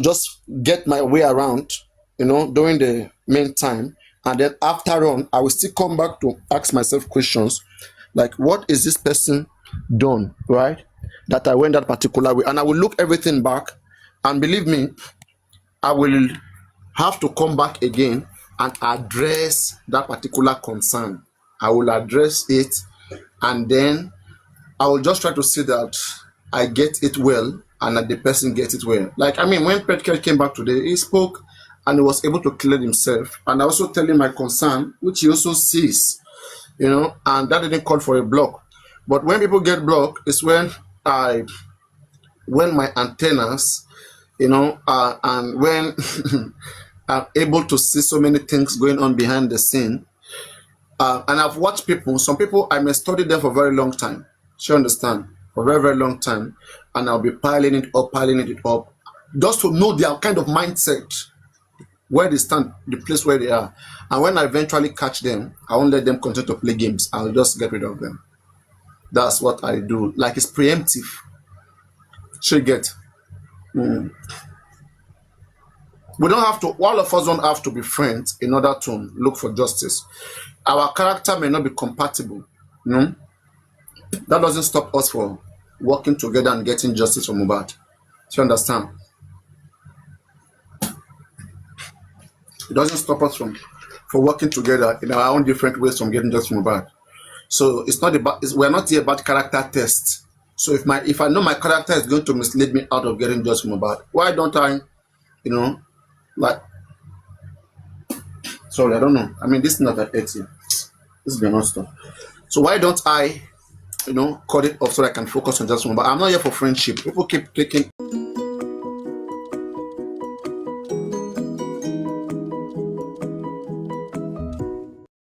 get my way around, during the meantime. And then after on, I will still come back to ask myself questions like, what is this person done, right? That I went that particular way. And I will look everything back. And believe me, I will have to come back again and address that particular concern. I will address it, and then I will just try to see that I get it well and that the person gets it well. Like, I mean, when Petker came back today, he spoke and he was able to clear himself. And I also tell him my concern, which he also sees, and that didn't call for a block. But when people get blocked, it's when my antennas, and when I'm able to see so many things going on behind the scene. And I've watched people, some people, I may study them for a very long time. You understand? For a very, very long time. And I'll be piling it up, just to know their kind of mindset, where they stand, the place where they are. And when I eventually catch them, I won't let them continue to play games. I'll just get rid of them. That's what I do. Like, it's preemptive. So you get. We don't have to, all of us don't have to be friends in order to look for justice. Our character may not be compatible. You know? That doesn't stop us from working together and getting justice for Mohbad. Do you understand? It doesn't stop us from working together in our own different ways from getting justice for Mohbad. So it's not about, we're not here about character tests. So if I know my character is going to mislead me out of getting justice for Mohbad, why don't I, like, sorry, I don't know. I mean, this is not at 80. This is beyond stuff. So why don't I, cut it off so I can focus on just one? But I'm not here for friendship. People keep taking